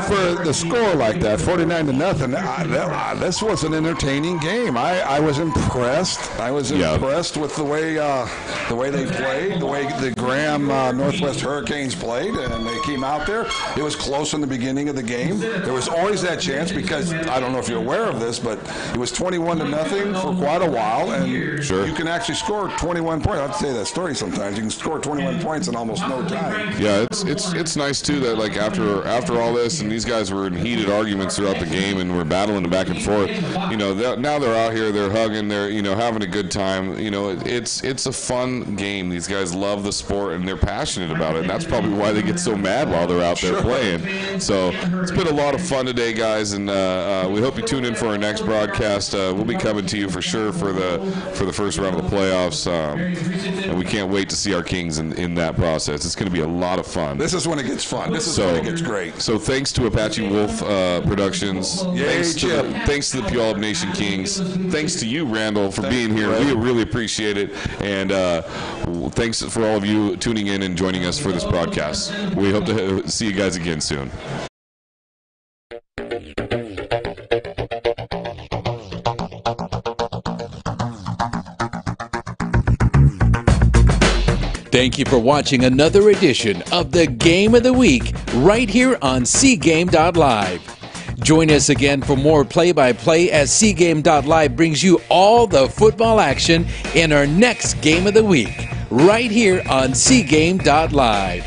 For the score like that, 49-0, this was an entertaining game. I was impressed. I was impressed with the way they played, the way the Graham Northwest Hurricanes played, and they came out there. It was close in the beginning of the game. There was always that chance because, I don't know if you're aware of this, but it was 21-0 for quite a while, and you can actually score 21 points. I have to say that story sometimes. You can score 21 points in almost no time. Yeah, it's nice, too, that like after all this, and these guys were in heated arguments throughout the game, and we're battling the back and forth. You know, now they're out here, they're hugging, they're having a good time. You know, it's a fun game. These guys love the sport and they're passionate about it, and that's probably why they get so mad while they're out there playing. So it's been a lot of fun today, guys, and we hope you tune in for our next broadcast. We'll be coming to you for sure for the first round of the playoffs, and we can't wait to see our Kings in that process. It's going to be a lot of fun. This is when it gets fun. This is when it gets great. So thanks to Apache Wolf Productions. Yay, thanks to the Puyallup Nation Kings. Thanks to you, Randall, for being here. We really appreciate it. And thanks for all of you tuning in and joining us for this broadcast. We hope to see you guys again soon. Thank you for watching another edition of the Game of the Week right here on Cgame.live. Join us again for more play-by-play as Cgame.live brings you all the football action in our next Game of the Week right here on Cgame.live.